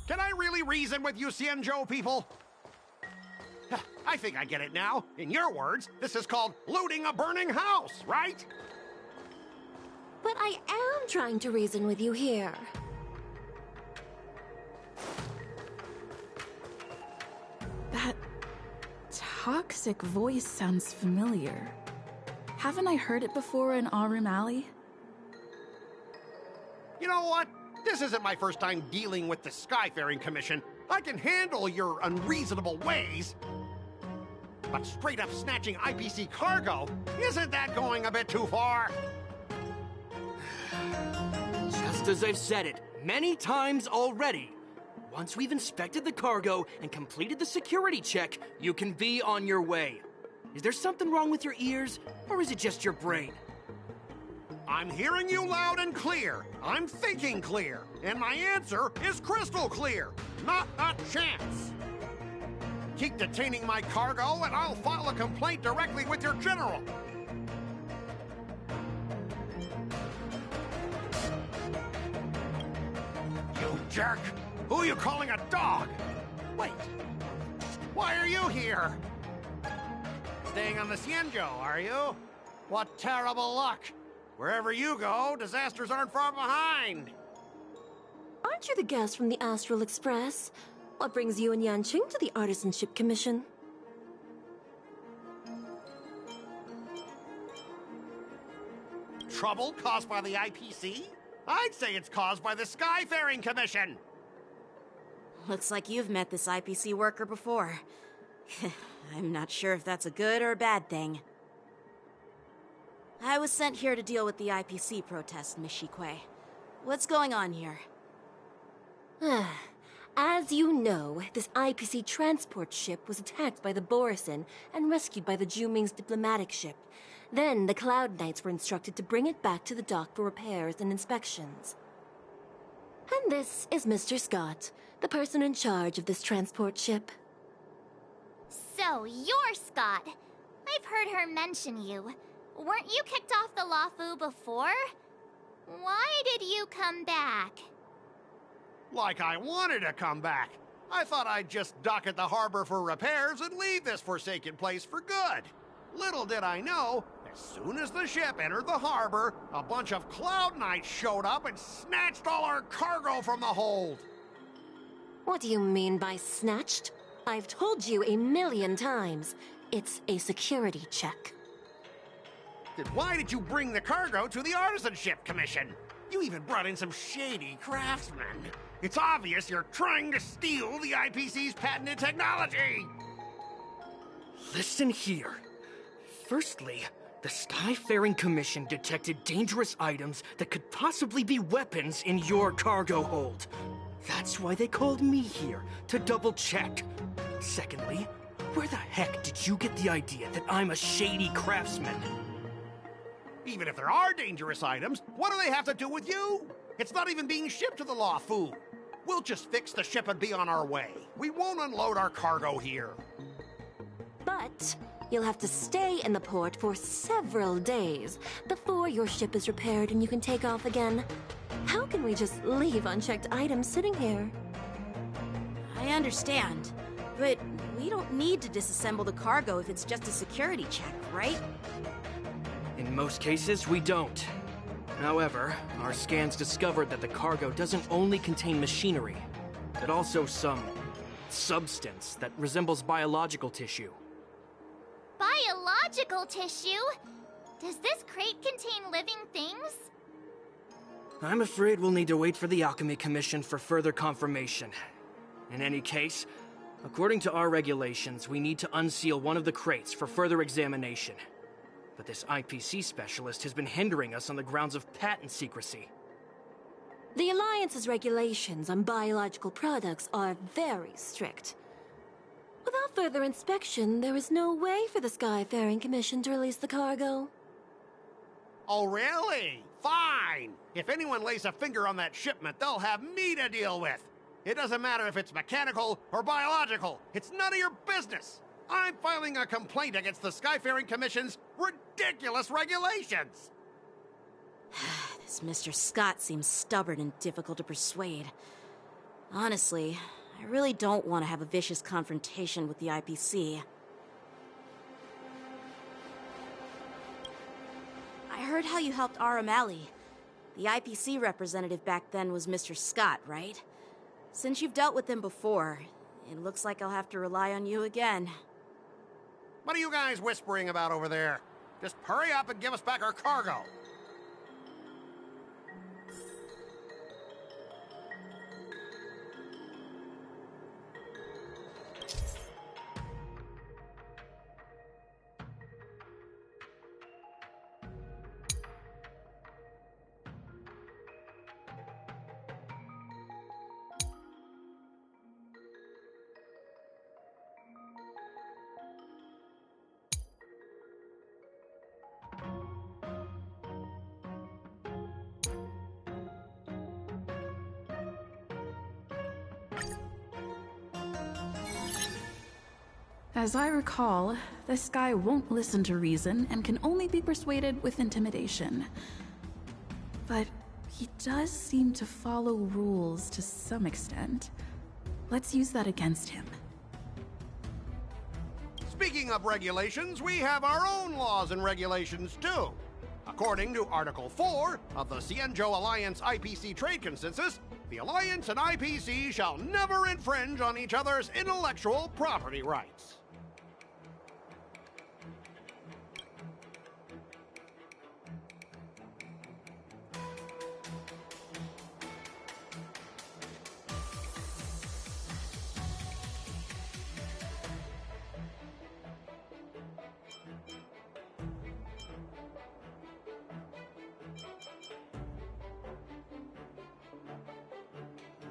Can I really reason with you Xianzhou people? I think I get it now. In your words, this is called looting a burning house, right? But I am trying to reason with you here. That toxic voice sounds familiar. Haven't I heard it before in Aurum Alley? You know what? This isn't my first time dealing with the Skyfaring Commission. I can handle your unreasonable ways. But straight up snatching IPC cargo, isn't that going a bit too far? Just as I've said it many times already. Once we've inspected the cargo and completed the security check, you can be on your way. Is there something wrong with your ears, or is it just your brain? I'm hearing you loud and clear. I'm thinking clear. And my answer is crystal clear. Not a chance. Keep detaining my cargo and I'll file a complaint directly with your general. You jerk! Who are you calling a dog? Wait, why are you here? Staying on the Xianzhou, are you? What terrible luck! Wherever you go, disasters aren't far behind. Aren't you the guest from the Astral Express? What brings you and Yanqing to the Artisanship Commission? Trouble caused by the IPC? I'd say it's caused by the Skyfaring Commission. Looks like you've met this IPC worker before. I'm not sure if that's a good or a bad thing. I was sent here to deal with the IPC protest, Miss Shikui. What's going on here? As you know, this IPC transport ship was attacked by the Borisin and rescued by the Juming's diplomatic ship. Then the Cloud Knights were instructed to bring it back to the dock for repairs and inspections. And this is Mr. Scott, the person in charge of this transport ship. So, you're Scott. I've heard her mention you. Weren't you kicked off the Loufu before? Why did you come back? Like I wanted to come back. I thought I'd just dock at the harbor for repairs and leave this forsaken place for good. Little did I know, as soon as the ship entered the harbor, a bunch of Cloud Knights showed up and snatched all our cargo from the hold. What do you mean by snatched? I've told you 1,000,000 times. It's a security check. Then why did you bring the cargo to the Artisanship Commission? You even brought in some shady craftsmen. It's obvious you're trying to steal the IPC's patented technology! Listen here. Firstly, the Skyfaring Commission detected dangerous items that could possibly be weapons in your cargo hold. That's why they called me here, to double-check. Secondly, where the heck did you get the idea that I'm a shady craftsman? Even if there are dangerous items, what do they have to do with you? It's not even being shipped to the Loufu. We'll just fix the ship and be on our way. We won't unload our cargo here. But you'll have to stay in the port for several days before your ship is repaired and you can take off again. How can we just leave unchecked items sitting here? I understand, but we don't need to disassemble the cargo if it's just a security check, right? In most cases, we don't. However, our scans discovered that the cargo doesn't only contain machinery, but also some substance that resembles biological tissue. Biological tissue? Does this crate contain living things? I'm afraid we'll need to wait for the Alchemy Commission for further confirmation. In any case, according to our regulations, we need to unseal one of the crates for further examination. But this IPC specialist has been hindering us on the grounds of patent secrecy. The Alliance's regulations on biological products are very strict. Without further inspection, there is no way for the Skyfaring Commission to release the cargo. Oh, really? Fine! If anyone lays a finger on that shipment, they'll have me to deal with. It doesn't matter if it's mechanical or biological. It's none of your business. I'm filing a complaint against the Skyfaring Commission's ridiculous regulations. This Mr. Scott seems stubborn and difficult to persuade. Honestly, I really don't want to have a vicious confrontation with the IPC. I heard how you helped Aramali. The IPC representative back then was Mr. Scott, right? Since you've dealt with him before, it looks like I'll have to rely on you again. What are you guys whispering about over there? Just hurry up and give us back our cargo. As I recall, this guy won't listen to reason and can only be persuaded with intimidation. But he does seem to follow rules to some extent. Let's use that against him. Speaking of regulations, we have our own laws and regulations too. According to Article 4 of the Xianzhou Alliance IPC Trade Consensus, the Alliance and IPC shall never infringe on each other's intellectual property rights.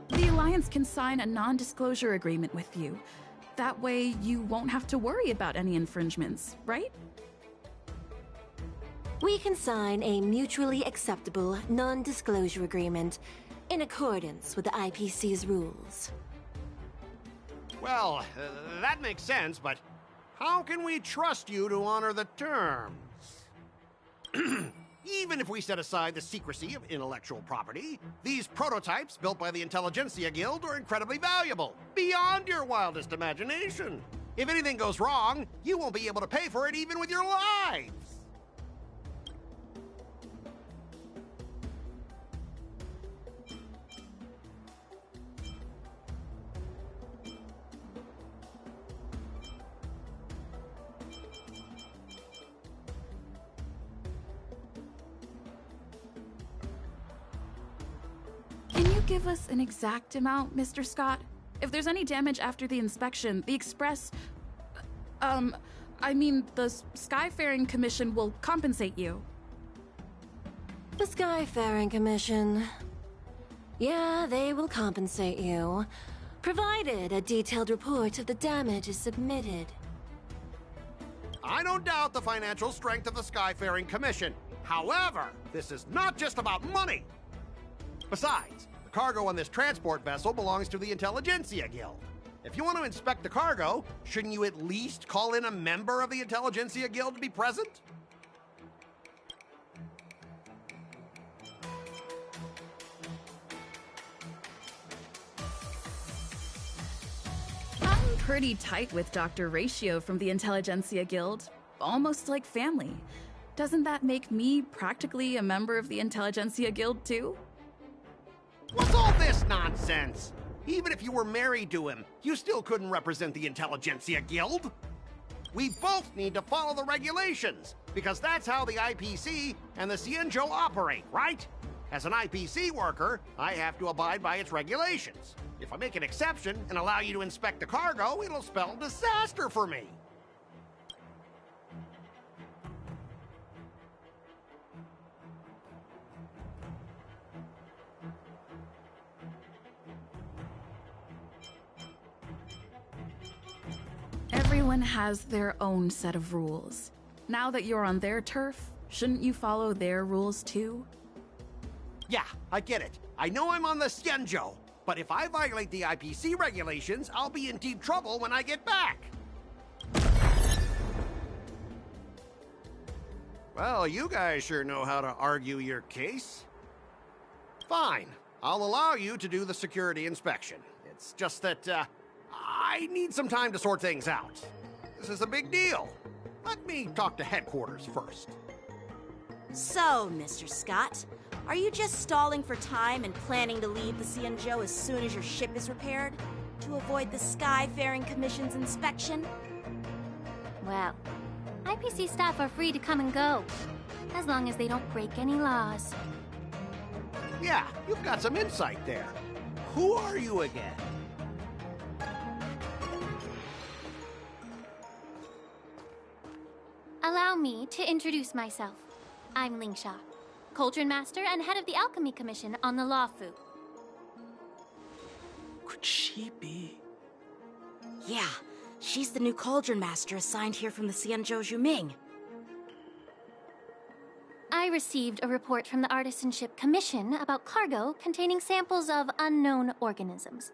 The Alliance can sign a non-disclosure agreement with you. That way, you won't have to worry about any infringements, right? We can sign a mutually acceptable non-disclosure agreement in accordance with the IPC's rules. Well, that makes sense, but how can we trust you to honor the terms? Even if we set aside the secrecy of intellectual property, these prototypes built by the Intelligentsia Guild are incredibly valuable, beyond your wildest imagination. If anything goes wrong, you won't be able to pay for it even with your lives. Can you give us an exact amount, Mr. Scott? If there's any damage after the inspection, the Express... the Skyfaring Commission will compensate you. The Skyfaring Commission... Yeah, they will compensate you, provided a detailed report of the damage is submitted. I don't doubt the financial strength of the Skyfaring Commission. However, this is not just about money. Besides, the cargo on this transport vessel belongs to the Intelligentsia Guild. If you want to inspect the cargo, shouldn't you at least call in a member of the Intelligentsia Guild to be present? pretty tight with Dr. Ratio from the Intelligentsia Guild. Almost like family. Doesn't that make me practically a member of the Intelligentsia Guild too? What's all this nonsense? Even if you were married to him, you still couldn't represent the Intelligentsia Guild. We both need to follow the regulations, because that's how the IPC and the Xianzhou operate, right? As an IPC worker, I have to abide by its regulations. If I make an exception and allow you to inspect the cargo, it'll spell disaster for me. Everyone has their own set of rules. Now that you're on their turf, shouldn't you follow their rules too? Yeah, I get it. I know I'm on the Xianzhou, but if I violate the IPC regulations, I'll be in deep trouble when I get back. Well, you guys sure know how to argue your case. Fine, I'll allow you to do the security inspection. It's just that, I need some time to sort things out. This is a big deal. Let me talk to headquarters first. So, Mr. Scott, are you just stalling for time and planning to leave the Xianzhou as soon as your ship is repaired? To avoid the Skyfaring Commission's inspection? Well, IPC staff are free to come and go, as long as they don't break any laws. Yeah, you've got some insight there. Who are you again? Allow me to introduce myself. I'm Lingsha, Cauldron Master and head of the Alchemy Commission on the Loufu. Could she be? Yeah, she's the new Cauldron Master assigned here from the Xianzhou Zhuming. I received a report from the Artisanship Commission about cargo containing samples of unknown organisms.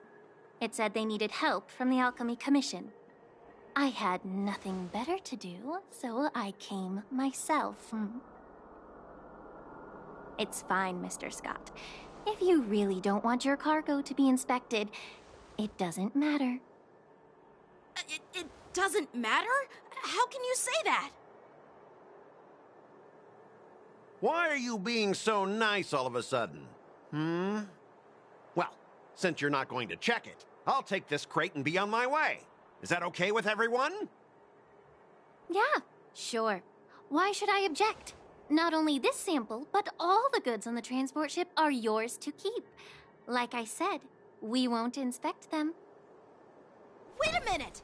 It said they needed help from the Alchemy Commission. I had nothing better to do, so I came myself. It's fine, Mr. Scott. If you really don't want your cargo to be inspected, it doesn't matter. It doesn't matter? How can you say that? Why are you being so nice all of a sudden? Well, since you're not going to check it, I'll take this crate and be on my way. Is that okay with everyone? Yeah, sure. Why should I object? Not only this sample, but all the goods on the transport ship are yours to keep. Like I said, we won't inspect them. Wait a minute!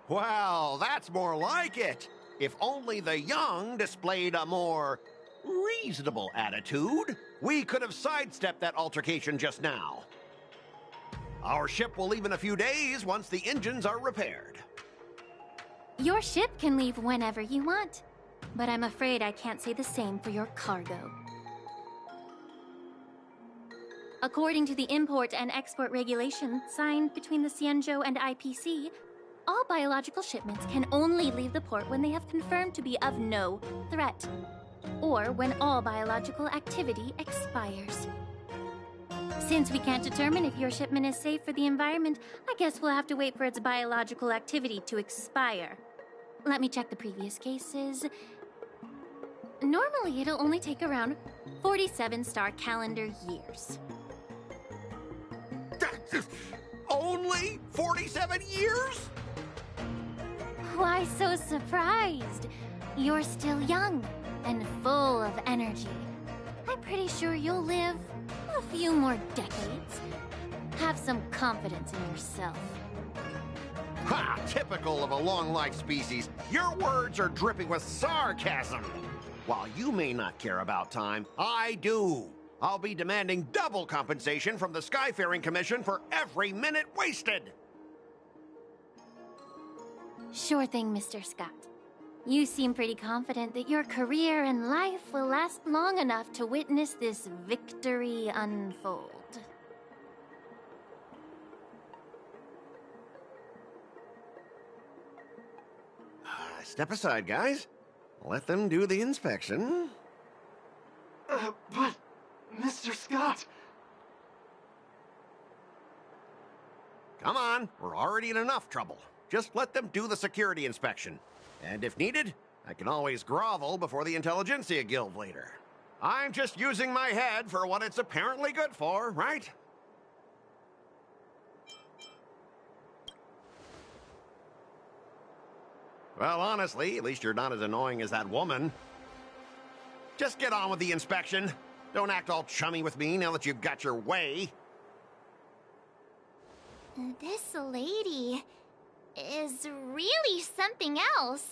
Well, that's more like it. If only the young displayed a more reasonable attitude, we could have sidestepped that altercation just now. Our ship will leave in a few days once the engines are repaired. Your ship can leave whenever you want, but I'm afraid I can't say the same for your cargo. According to the import and export regulations signed between the Xianzhou and IPC, all biological shipments can only leave the port when they have confirmed to be of no threat, or when all biological activity expires. Since we can't determine if your shipment is safe for the environment, I guess we'll have to wait for its biological activity to expire. Let me check the previous cases. Normally, it'll only take around 47 star calendar years. Only 47 years? Why so surprised? You're still young and full of energy. I'm pretty sure you'll live a few more decades. Have some confidence in yourself. Ha! Typical of a long-life species. Your words are dripping with sarcasm. While you may not care about time, I do. I'll be demanding double compensation from the Skyfaring Commission for every minute wasted. Sure thing, Mr. Scott. You seem pretty confident that your career and life will last long enough to witness this victory unfold. Step aside, guys. Let them do the inspection. But, Mr. Scott, on, we're already in enough trouble. Just let them do the security inspection. And if needed, I can always grovel before the Intelligentsia Guild later. I'm just using my head for what it's apparently good for, right? Well, honestly, at least you're not as annoying as that woman. Just get on with the inspection. Don't act all chummy with me now that you've got your way. This lady is really something else.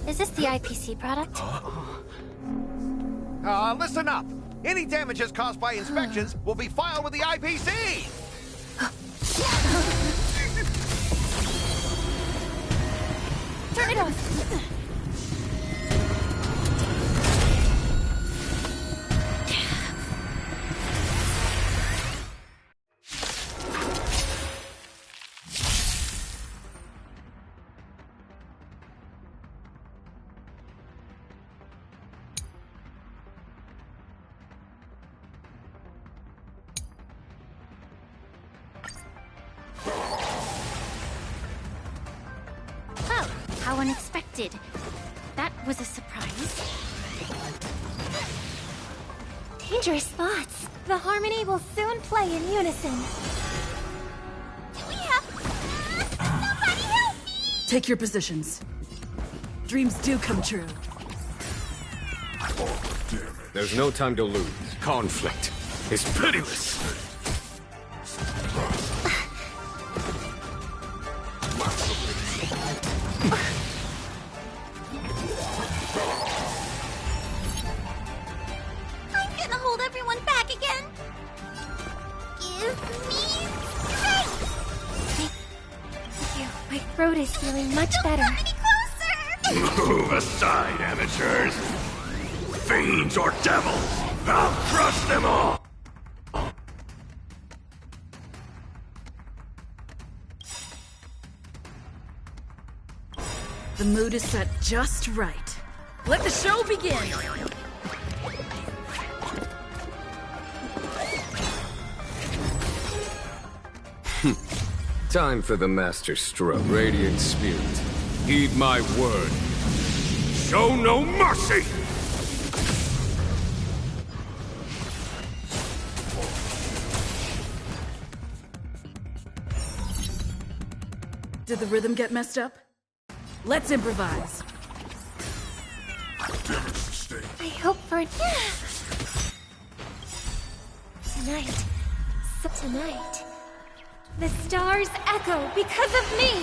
Is this the IPC product? Listen up. Any damages caused by inspections will be filed with the IPC. Turn it off. How unexpected. That was a surprise. Dangerous thoughts. The harmony will soon play in unison. We have... Somebody help me! Take your positions. Dreams do come true. There's no time to lose. Conflict is pitiless. I'm gonna hold everyone back again. Give me strength! Thank you. My throat is feeling much better. Move aside, amateurs! Fiends or devils! I'll crush them all! The mood is set just right. Let the show begin! Time for the master stroke. Radiant spirit, heed my word. Show no mercy! Did the rhythm get messed up? Let's improvise. I hope for tonight. So tonight, the stars echo because of me.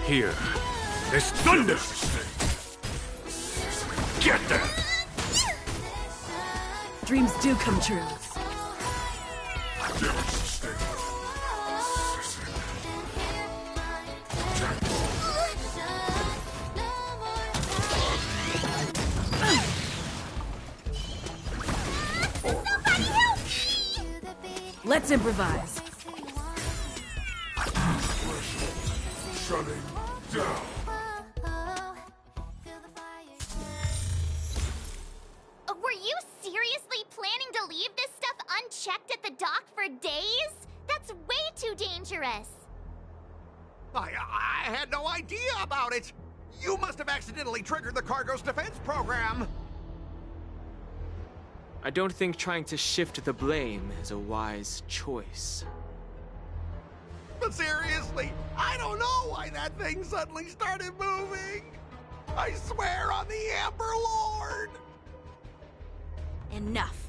Here, there's thunder! Get them! Dreams do come true. Let's improvise. Shutting down. Were you seriously planning to leave this stuff unchecked at the dock for days? That's way too dangerous. I had no idea about it. You must have accidentally triggered the cargo's defense program. I don't think trying to shift the blame is a wise choice. But seriously, I don't know why that thing suddenly started moving. I swear on the Amber Lord. Enough.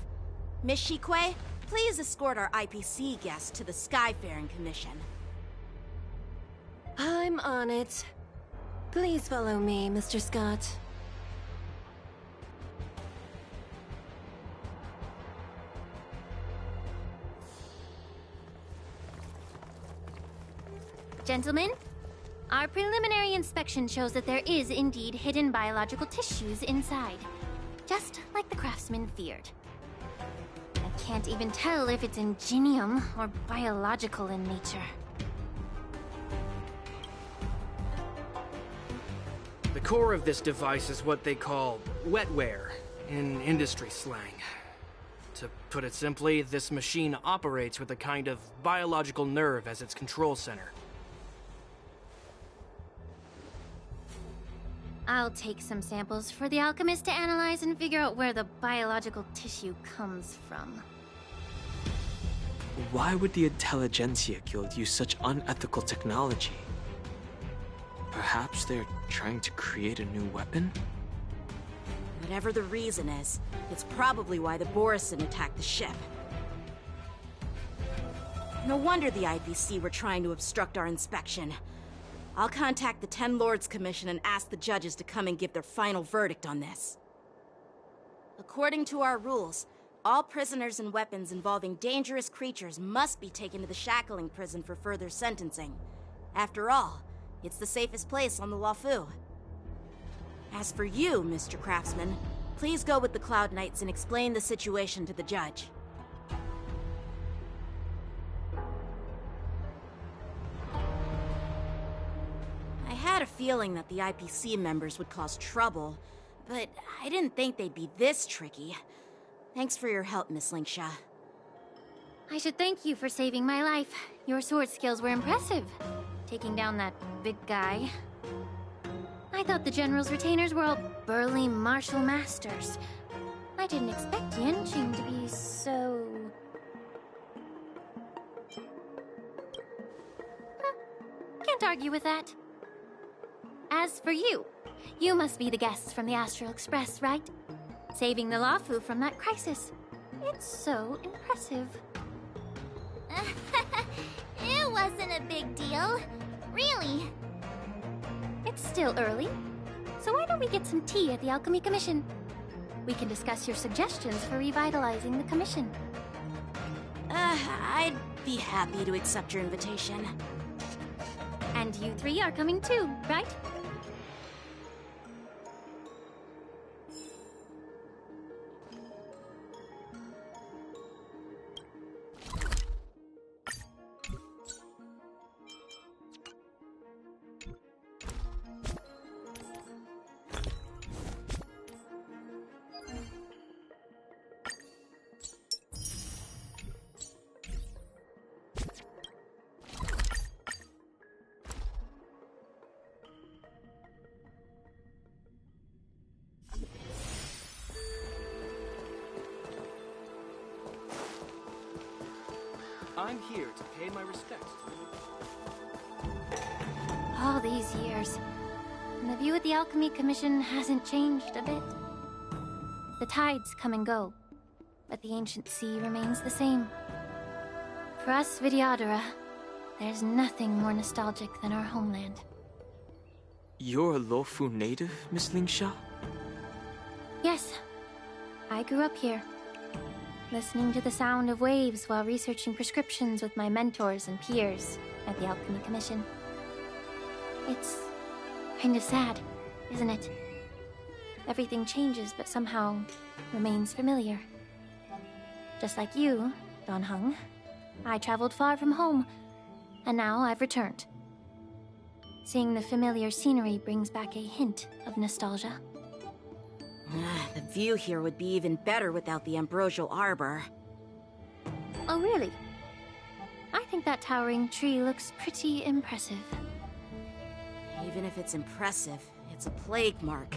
Miss Shikwe, please escort our IPC guest to the Skyfaring Commission. I'm on it. Please follow me, Mr. Scott. Gentlemen, our preliminary inspection shows that there is indeed hidden biological tissues inside. Just like the craftsman feared. I can't even tell if it's ingenium or biological in nature. The core of this device is what they call wetware in industry slang. To put it simply, this machine operates with a kind of biological nerve as its control center. I'll take some samples for the alchemist to analyze and figure out where the biological tissue comes from. Why would the Intelligentsia Guild use such unethical technology? Perhaps they're trying to create a new weapon? Whatever the reason is, it's probably why the Borisin attacked the ship. No wonder the IPC were trying to obstruct our inspection. I'll contact the Ten Lords Commission and ask the judges to come and give their final verdict on this. According to our rules, all prisoners and weapons involving dangerous creatures must be taken to the shackling prison for further sentencing. After all, it's the safest place on the Loufu. As for you, Mr. Craftsman, please go with the Cloud Knights and explain the situation to the judge. I had a feeling that the IPC members would cause trouble, but I didn't think they'd be this tricky. Thanks for your help, Miss Linksha. I should thank you for saving my life. Your sword skills were impressive. Taking down that big guy. I thought the General's retainers were all burly martial masters. I didn't expect Yanqing to be so... Can't argue with that. As for you, you must be the guests from the Astral Express, right? Saving the Loufu from that crisis. It's so impressive. It wasn't a big deal. Really. It's still early, so why don't we get some tea at the Alchemy Commission? We can discuss your suggestions for revitalizing the commission. I'd be happy to accept your invitation. And you three are coming too, right? I'm here to pay my respects. All these years, and the view at the Alchemy Commission hasn't changed a bit. The tides come and go, but the ancient sea remains the same. For us Vidyadhara, there's nothing more nostalgic than our homeland. You're a Loufu native, Miss Linksha? Yes, I grew up here, listening to the sound of waves while researching prescriptions with my mentors and peers at the Alchemy Commission. It's kind of sad, isn't it? Everything changes but somehow remains familiar. Just like you, Don Hung, I traveled far from home, and now I've returned. Seeing the familiar scenery brings back a hint of nostalgia. The view here would be even better without the Ambrosial Arbor. Oh, really? I think that towering tree looks pretty impressive. Even if it's impressive, it's a plague mark.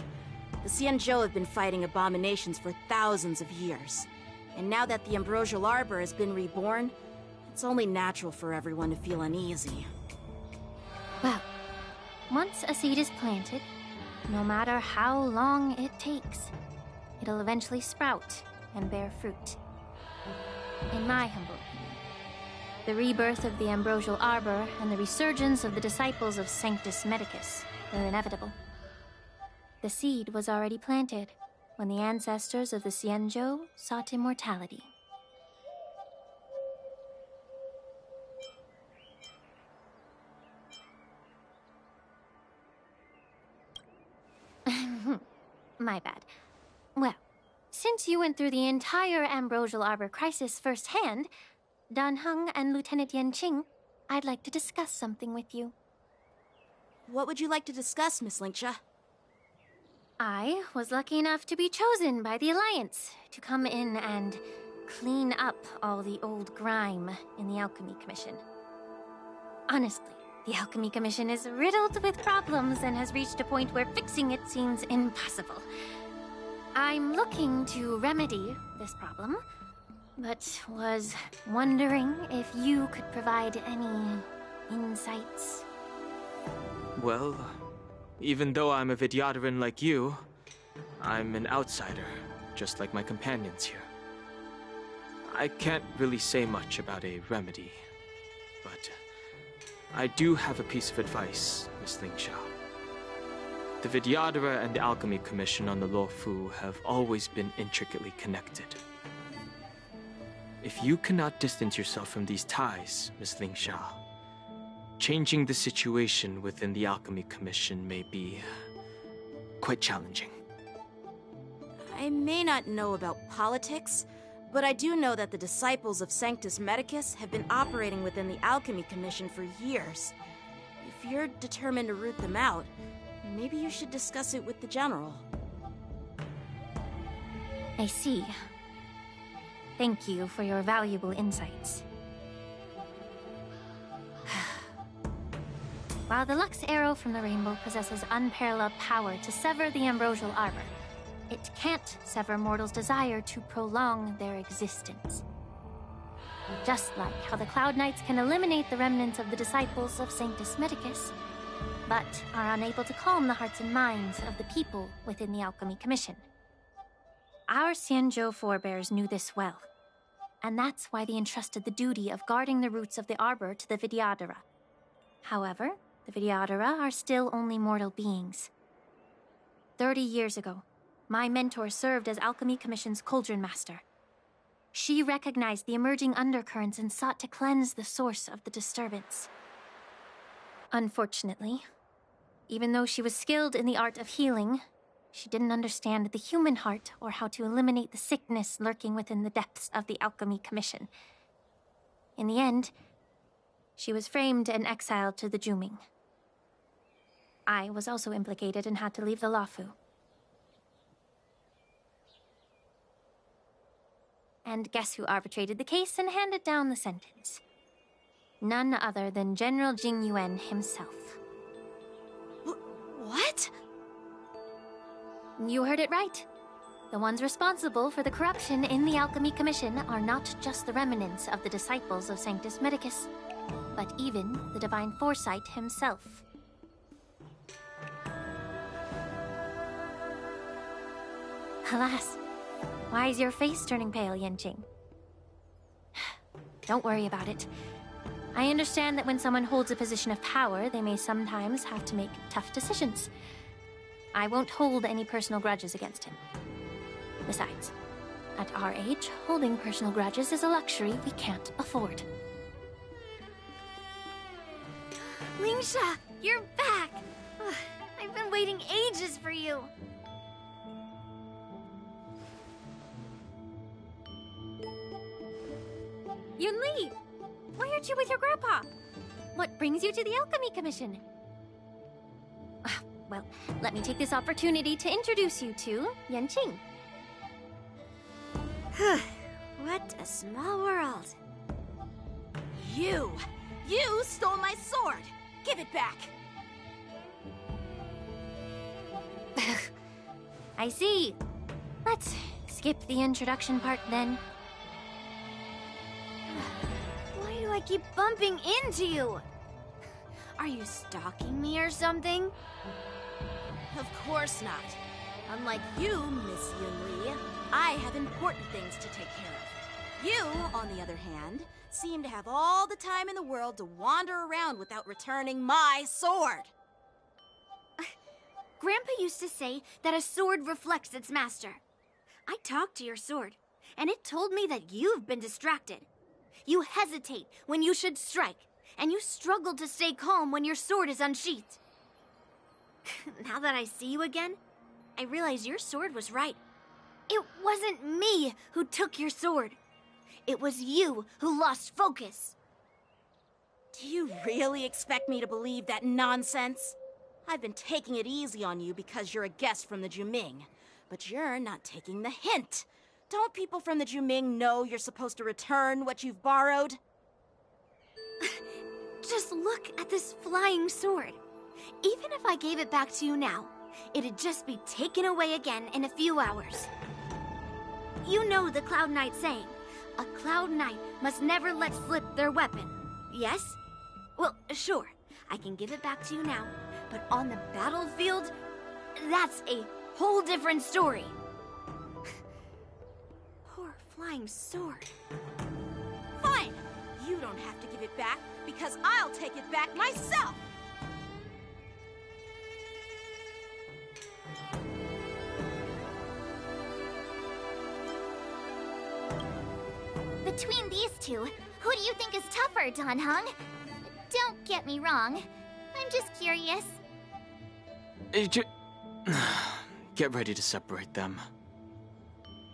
The Xianzhou have been fighting abominations for thousands of years. And now that the Ambrosial Arbor has been reborn, it's only natural for everyone to feel uneasy. Well, once a seed is planted, no matter how long it takes, it'll eventually sprout and bear fruit. In my humble opinion, the rebirth of the Ambrosial Arbor and the resurgence of the disciples of Sanctus Medicus were inevitable. The seed was already planted when the ancestors of the Xianzhou sought immortality. My bad. Well, since you went through the entire Ambrosial Arbor crisis firsthand, Dan Heng and Lieutenant Yanqing, I'd like to discuss something with you. What would you like to discuss, Miss Linksha? I was lucky enough to be chosen by the Alliance to come in and clean up all the old grime in the Alchemy Commission. Honestly, the Alchemy Commission is riddled with problems and has reached a point where fixing it seems impossible. I'm looking to remedy this problem, but was wondering if you could provide any insights. Well, even though I'm a Vidyadharan like you, I'm an outsider, just like my companions here. I can't really say much about a remedy, but I do have a piece of advice, Miss Lingsha. The Vidyadhara and the Alchemy Commission on the Loufu have always been intricately connected. If you cannot distance yourself from these ties, Miss Lingsha, changing the situation within the Alchemy Commission may be quite challenging. I may not know about politics, but I do know that the disciples of Sanctus Medicus have been operating within the Alchemy Commission for years. If you're determined to root them out, maybe you should discuss it with the General. I see. Thank you for your valuable insights. While the Lux Arrow from the Rainbow possesses unparalleled power to sever the ambrosial arbor, it can't sever mortals' desire to prolong their existence. Just like how the Cloud Knights can eliminate the remnants of the disciples of Sanctus Medicus, but are unable to calm the hearts and minds of the people within the Alchemy Commission. Our Xianzhou forebears knew this well, and that's why they entrusted the duty of guarding the roots of the arbor to the Vidyadhara. However, the Vidyadhara are still only mortal beings. 30 years ago, my mentor served as Alchemy Commission's Cauldron Master. She recognized the emerging undercurrents and sought to cleanse the source of the disturbance. Unfortunately, even though she was skilled in the art of healing, she didn't understand the human heart or how to eliminate the sickness lurking within the depths of the Alchemy Commission. In the end, she was framed and exiled to the Juming. I was also implicated and had to leave the Loufu. And guess who arbitrated the case and handed down the sentence? None other than General Jing Yuan himself. What? You heard it right. The ones responsible for the corruption in the Alchemy Commission are not just the remnants of the disciples of Sanctus Medicus, but even the Divine Foresight himself. Alas, why is your face turning pale, Yanqing? Don't worry about it. I understand that when someone holds a position of power, they may sometimes have to make tough decisions. I won't hold any personal grudges against him. Besides, at our age, holding personal grudges is a luxury we can't afford. Lingsha, you're back! I've been waiting ages for you. Yunli! Why aren't you with your grandpa? What brings you to the Alchemy Commission? Well, let me take this opportunity to introduce you to Yanqing. What a small world. You stole my sword! Give it back! I see. Let's skip the introduction part then. Why do I keep bumping into you? Are you stalking me or something? Of course not. Unlike you, Miss Yunli, I have important things to take care of. You, on the other hand, seem to have all the time in the world to wander around without returning my sword. Grandpa used to say that a sword reflects its master. I talked to your sword, and it told me that you've been distracted. You hesitate when you should strike, and you struggle to stay calm when your sword is unsheathed. Now that I see you again, I realize your sword was right. It wasn't me who took your sword. It was you who lost focus. Do you really expect me to believe that nonsense? I've been taking it easy on you because you're a guest from the Juming. But you're not taking the hint. Don't people from the Juming know you're supposed to return what you've borrowed? Just look at this flying sword. Even if I gave it back to you now, it'd just be taken away again in a few hours. You know the Cloud Knight saying, a Cloud Knight must never let slip their weapon. Yes? Well, sure, I can give it back to you now, but on the battlefield, that's a whole different story. Poor flying sword. Fine! You don't have to give it back, because I'll take it back myself! Between these two, who do you think is tougher, Dan Heng? Don't get me wrong. I'm just curious. Get ready to separate them.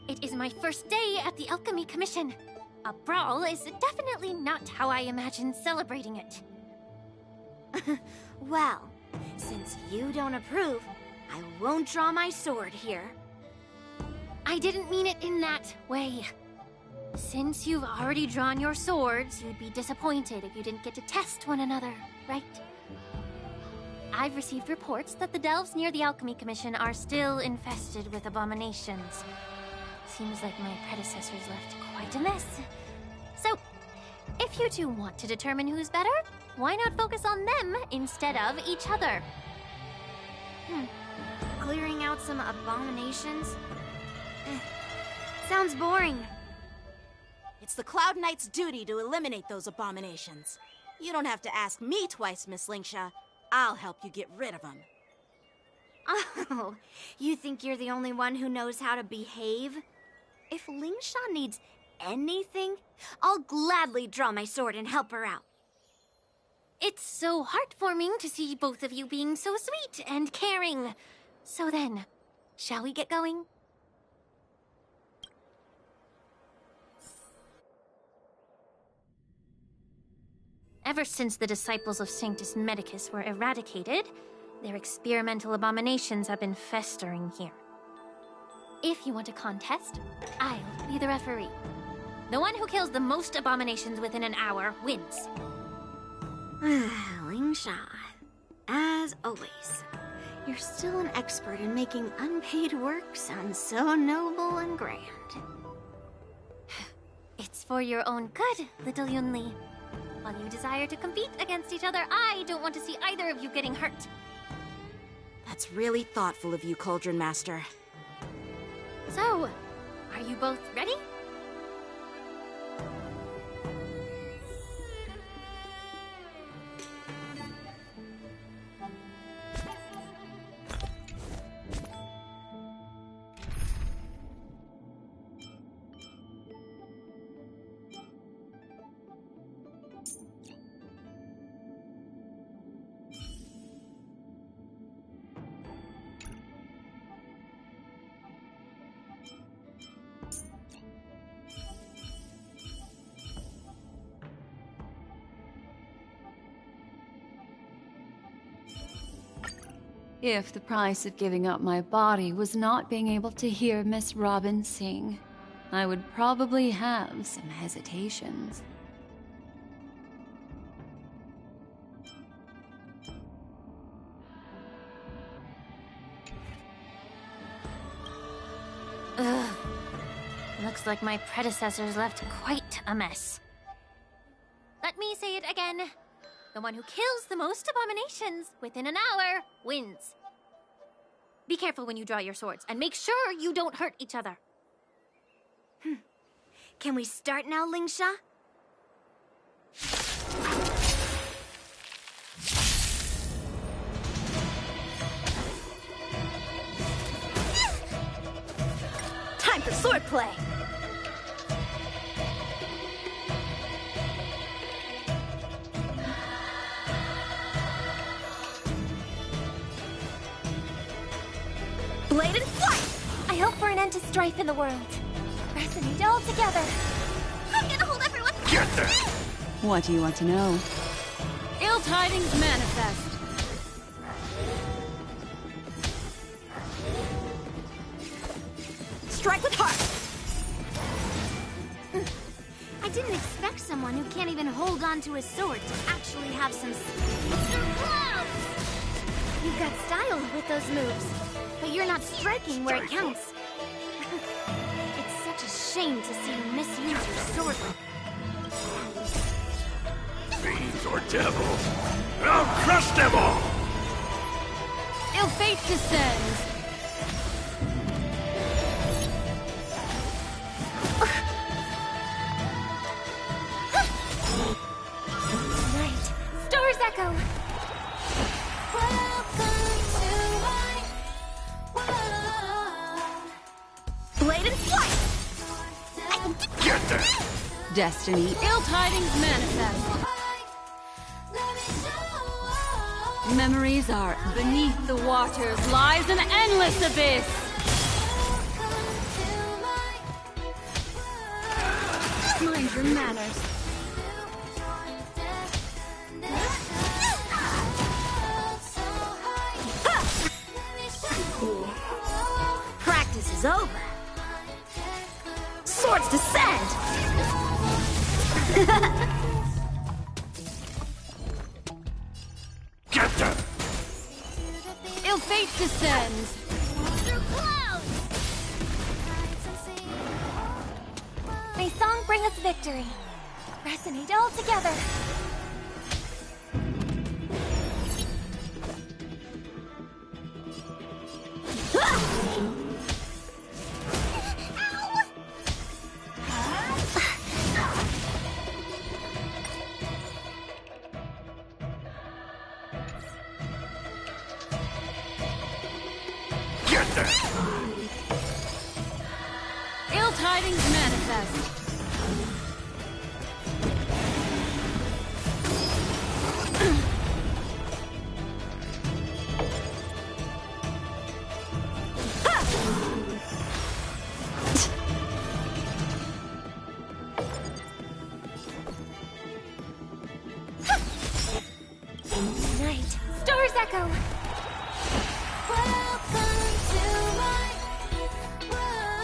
It is my first day at the Alchemy Commission. A brawl is definitely not how I imagine celebrating it. Well, since you don't approve, I won't draw my sword here. I didn't mean it in that way. Since you've already drawn your swords, you'd be disappointed if you didn't get to test one another, right? I've received reports that the delves near the Alchemy Commission are still infested with abominations. Seems like my predecessors left quite a mess. So, if you two want to determine who's better, why not focus on them instead of each other? Clearing out some abominations? Sounds boring. It's the Cloud Knight's duty to eliminate those abominations. You don't have to ask me twice, Miss Lingsha. I'll help you get rid of them. Oh, you think you're the only one who knows how to behave? If Lingsha needs anything, I'll gladly draw my sword and help her out. It's so heartwarming to see both of you being so sweet and caring. So then, shall we get going? Ever since the disciples of Sanctus Medicus were eradicated, their experimental abominations have been festering here. If you want a contest, I'll be the referee. The one who kills the most abominations within an hour wins. Lingsha, as always, you're still an expert in making unpaid work sound so noble and grand. It's for your own good, little Yunli. While you desire to compete against each other, I don't want to see either of you getting hurt. That's really thoughtful of you, Cauldron Master. So, are you both ready? If the price of giving up my body was not being able to hear Miss Robin sing, I would probably have some hesitations. Ugh. Looks like my predecessors left quite a mess. Let me say it again. The one who kills the most abominations within an hour wins. Be careful when you draw your swords, and make sure you don't hurt each other. Can we start now, Lingsha? Time for swordplay! Blade and flight! I hope for an end to strife in the world. Resonate all together. I'm gonna hold everyone. Get there! What do you want to know? Ill tidings manifest. Strike with heart! I didn't expect someone who can't even hold on to his sword to actually have some... You've got style with those moves, but you're not striking where it counts. It's such a shame to see you misuse your sword. Fiends or devils, I'll crush them all! Ill fate descends! Right. Stars echo! Blade and flight! Get them! Destiny, ill tidings manifest. Memories are beneath the waters lies an endless abyss. Mind your manners. Practice is over. Swords descend! Get them! Ill fate descends. May song bring us victory. Resonate all together. Get them! Ill tidings manifest. Night. Stars echo!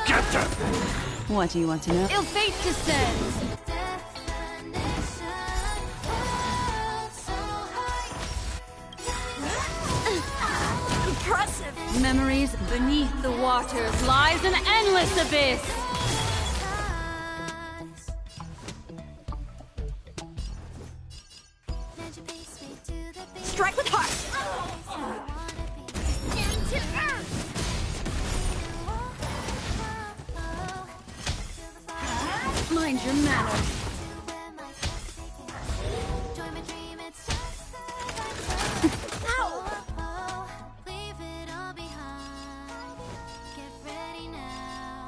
Get them! What do you want to know? Ill fate descends. Impressive! Memories beneath the waters lies an endless abyss. Strike with heart! Mind your manners.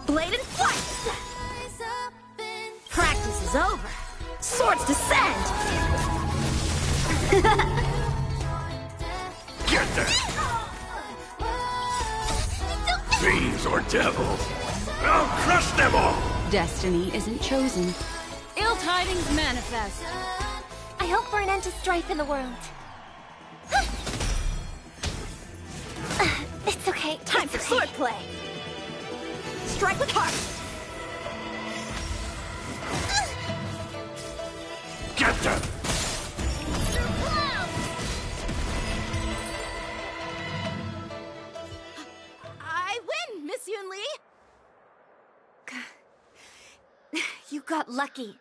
Blade and flight! Practice is over. Swords descend! Get them! Fiends or devils, I'll crush them all! Destiny isn't chosen. Ill tidings manifest. I hope for an end to strife in the world. It's okay. Time for swordplay! Strike with heart! Get them! I win, Miss Yun Li! You got lucky.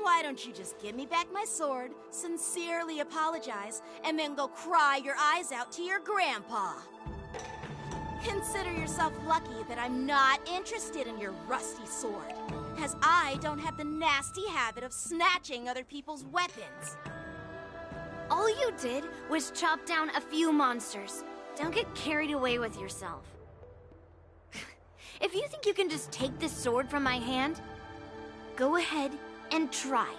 Why don't you just give me back my sword, sincerely apologize, and then go cry your eyes out to your grandpa? Consider yourself lucky that I'm not interested in your rusty sword, as I don't have the nasty habit of snatching other people's weapons. All you did was chop down a few monsters. Don't get carried away with yourself. If you think you can just take this sword from my hand, go ahead and try.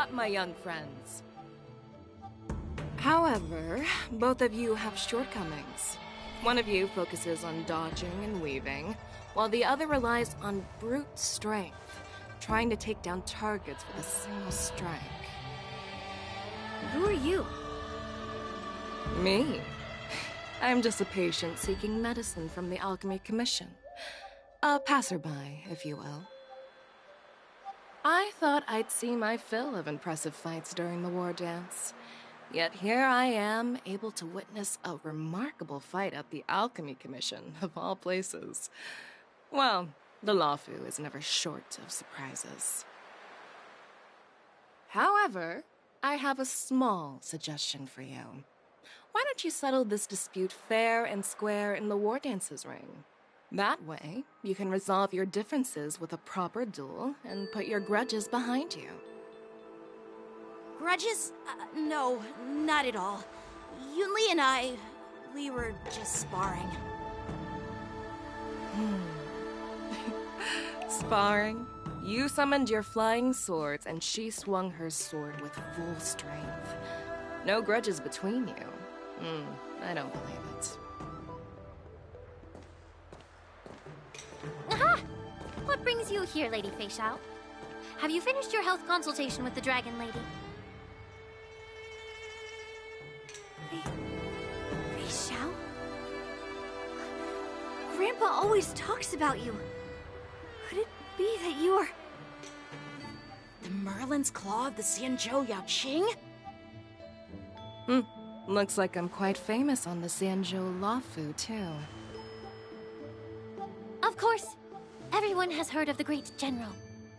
lot, my young friends. However, both of you have shortcomings. One of you focuses on dodging and weaving, while the other relies on brute strength, trying to take down targets with a single strike. Who are you? Me? I'm just a patient seeking medicine from the Alchemy Commission. A passerby, if you will. I thought I'd see my fill of impressive fights during the war dance. Yet here I am, able to witness a remarkable fight at the Alchemy Commission, of all places. Well, the Loufu is never short of surprises. However, I have a small suggestion for you. Why don't you settle this dispute fair and square in the war dance's ring? That way, you can resolve your differences with a proper duel and put your grudges behind you. Grudges? No, not at all. Yunli and we were just sparring. Sparring? You summoned your flying swords, and she swung her sword with full strength. No grudges between you. I don't believe it. Aha! What brings you here, Lady Fei Xiao? Have you finished your health consultation with the Dragon Lady? Fei Xiao? Grandpa always talks about you. Could it be that you are... The Merlin's Claw of the Xianzhou Yaoqing? Looks like I'm quite famous on the Xianzhou Loufu, too. Of course. Everyone has heard of the great general.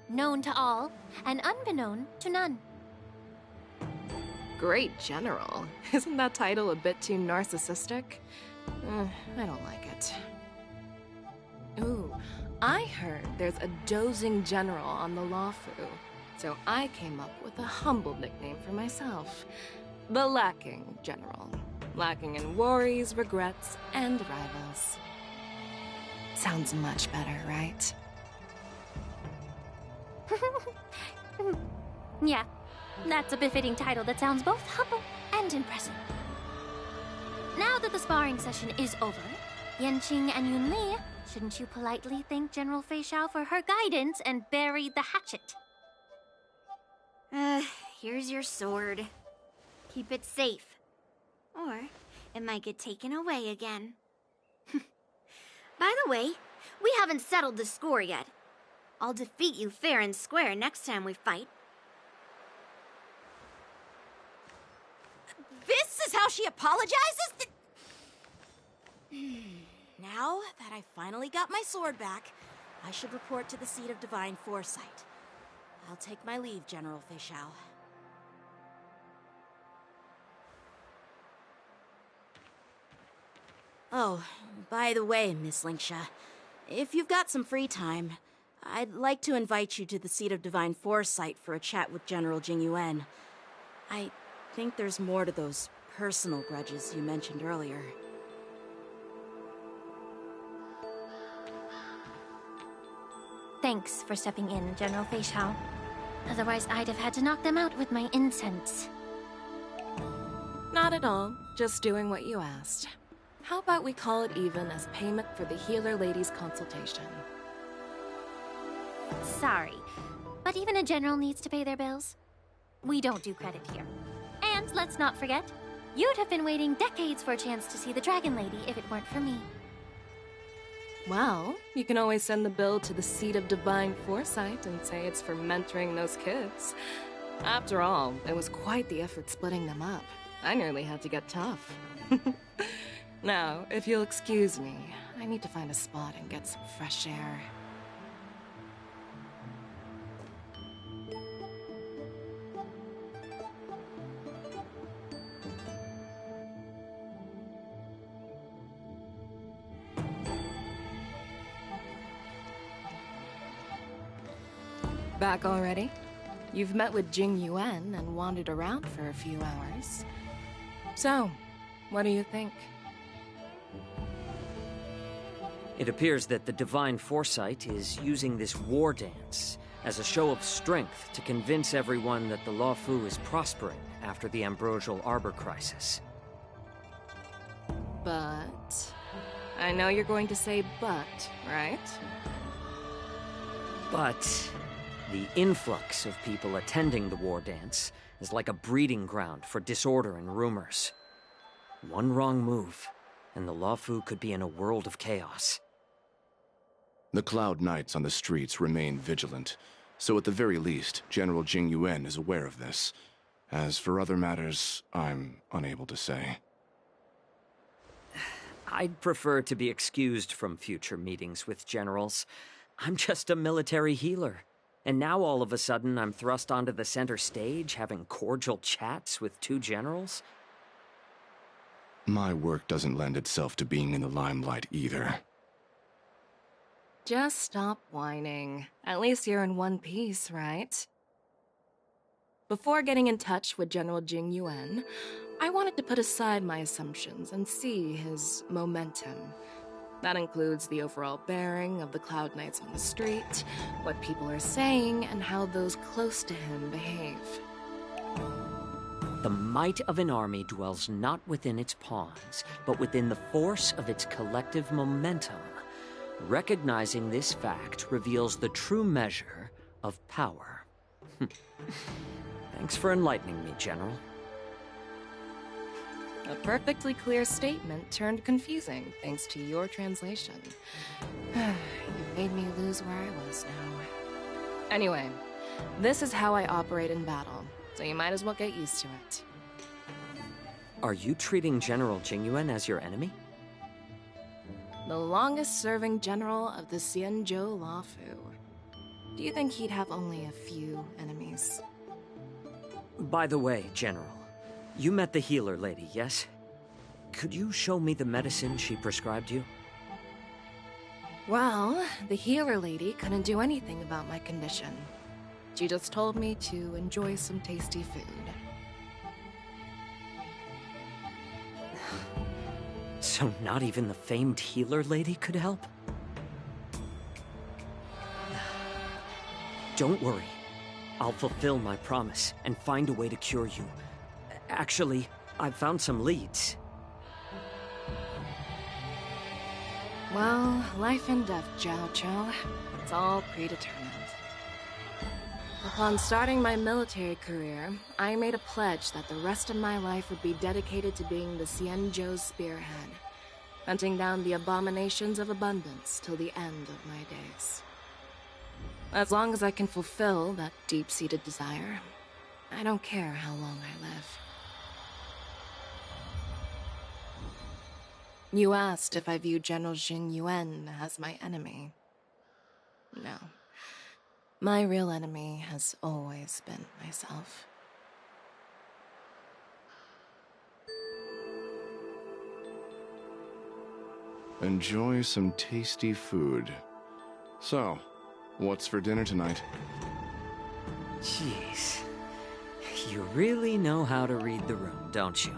Known to all, and unbeknown to none. Great General? Isn't that title a bit too narcissistic? I don't like it. Ooh, I heard there's a dozing general on the Loufu, so I came up with a humble nickname for myself. The Lacking General. Lacking in worries, regrets, and rivals. Sounds much better, right? Yeah, that's a befitting title that sounds both humble and impressive. Now that the sparring session is over, Yanqing and Yunli, shouldn't you politely thank General Fei Xiao for her guidance and bury the hatchet? Here's your sword. Keep it safe. Or it might get taken away again. By the way, we haven't settled the score yet. I'll defeat you fair and square next time we fight. This is how she apologizes? Now that I finally got my sword back, I should report to the seat of divine foresight. I'll take my leave, General Fei Xiao. Oh, by the way, Miss Linksha, if you've got some free time, I'd like to invite you to the seat of divine foresight for a chat with General Jingyuan. I think there's more to those personal grudges you mentioned earlier. Thanks for stepping in, General Fei Xiao. Otherwise, I'd have had to knock them out with my incense. Not at all. Just doing what you asked. How about we call it even as payment for the healer lady's consultation? Sorry, but even a general needs to pay their bills. We don't do credit here. And let's not forget, you'd have been waiting decades for a chance to see the Dragon Lady if it weren't for me. Well, you can always send the bill to the seat of divine foresight and say it's for mentoring those kids. After all, it was quite the effort splitting them up. I nearly had to get tough. Now, if you'll excuse me, I need to find a spot and get some fresh air. Back already? You've met with Jingyuan and wandered around for a few hours. So, what do you think? It appears that the Divine Foresight is using this war dance as a show of strength to convince everyone that the Loufu is prospering after the Ambrosial Arbor crisis. But... I know you're going to say but, right? But the influx of people attending the war dance is like a breeding ground for disorder and rumors. One wrong move, and the Loufu could be in a world of chaos. The Cloud Knights on the streets remain vigilant, so at the very least, General Jing Yuan is aware of this. As for other matters, I'm unable to say. I'd prefer to be excused from future meetings with generals. I'm just a military healer. And now all of a sudden I'm thrust onto the center stage having cordial chats with two generals? My work doesn't lend itself to being in the limelight either. Just stop whining. At least you're in one piece, right? Before getting in touch with General Jing Yuan, I wanted to put aside my assumptions and see his momentum. That includes the overall bearing of the Cloud Knights on the street, what people are saying, and how those close to him behave. The might of an army dwells not within its pawns, but within the force of its collective momentum. Recognizing this fact reveals the true measure of power. Thanks for enlightening me, General. A perfectly clear statement turned confusing thanks to your translation. You made me lose where I was now. Anyway, this is how I operate in battle, so you might as well get used to it. Are you treating General Jing Yuan as your enemy? The longest-serving general of the Xianzhou Loufu. Do you think he'd have only a few enemies? By the way, General, you met the healer lady, yes? Could you show me the medicine she prescribed you? Well, the healer lady couldn't do anything about my condition. She just told me to enjoy some tasty food. So not even the famed healer lady could help? Don't worry. I'll fulfill my promise and find a way to cure you. Actually, I've found some leads. Well, life and death, Zhao Chou. It's all predetermined. Upon starting my military career, I made a pledge that the rest of my life would be dedicated to being the Xianzhou's spearhead, hunting down the abominations of abundance till the end of my days. As long as I can fulfill that deep-seated desire, I don't care how long I live. You asked if I view General Jing Yuan as my enemy. No. My real enemy has always been myself. Enjoy some tasty food. So, what's for dinner tonight? Jeez. You really know how to read the room, don't you?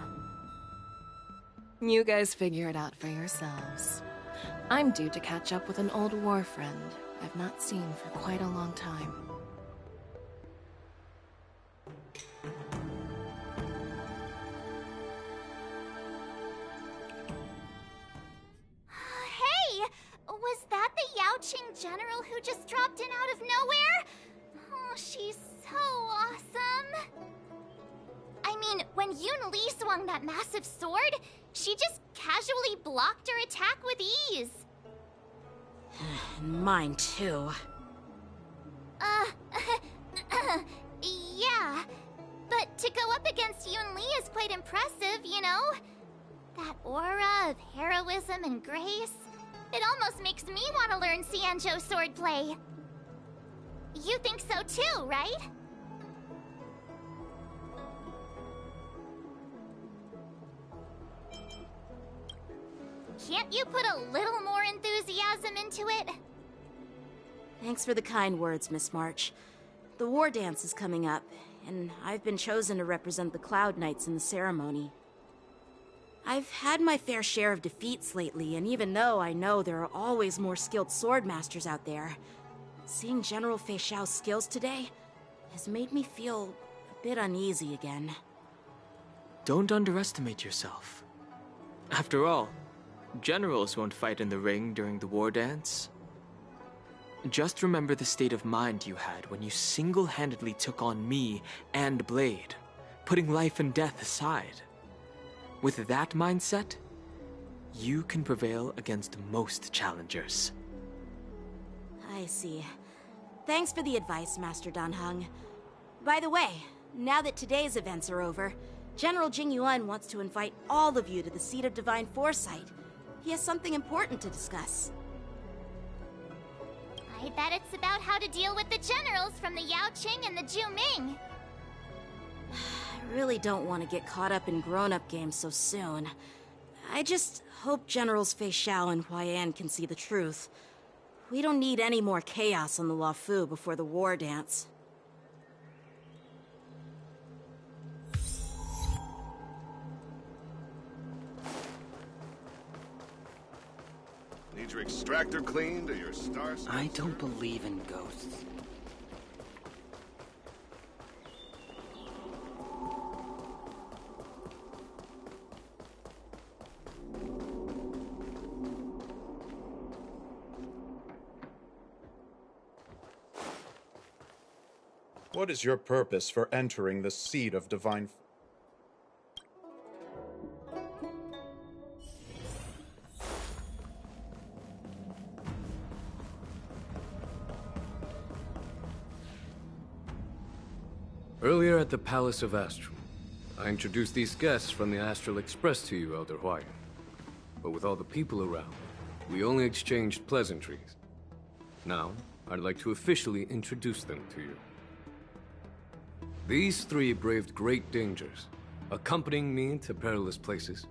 You guys figure it out for yourselves. I'm due to catch up with an old war friend I've not seen for quite a long time. Hey! Was that the Yaoqing general who just dropped in out of nowhere? Oh, she's so awesome! I mean, when Yun Li swung that massive sword, she just casually blocked her attack with ease. Mine too. Yeah. But to go up against Yun Li is quite impressive, you know? That aura of heroism and grace. It almost makes me want to learn Xianzhou swordplay. You think so too, right? Can't you put a little more enthusiasm into it? Thanks for the kind words, Miss March. The war dance is coming up, and I've been chosen to represent the Cloud Knights in the ceremony. I've had my fair share of defeats lately, and even though I know there are always more skilled sword masters out there, Seeing General Fei Xiao's skills today has made me feel a bit uneasy again. Don't underestimate yourself. After all, generals won't fight in the ring during the war dance. Just remember the state of mind you had when you single-handedly took on me and Blade, putting life and death aside. With that mindset, you can prevail against most challengers. I see. Thanks for the advice, Master Dan Heng. By the way, now that today's events are over, General Jing Yuan wants to invite all of you to the Seat of Divine Foresight. He has something important to discuss. I bet it's about how to deal with the generals from the Yao Qing and the Ju Ming. I really don't want to get caught up in grown-up games so soon. I just hope Generals Fei Xiao and Huaiyan can see the truth. We don't need any more chaos on the Loufu before the war dance. Need your extractor cleaned or your stars? I don't believe in ghosts. What is your purpose for entering the Seat of Divine... Earlier at the Palace of Astral, I introduced these guests from the Astral Express to you, Elder Huaiyan. But with all the people around, we only exchanged pleasantries. Now, I'd like to officially introduce them to you. These three braved great dangers, accompanying me to perilous places,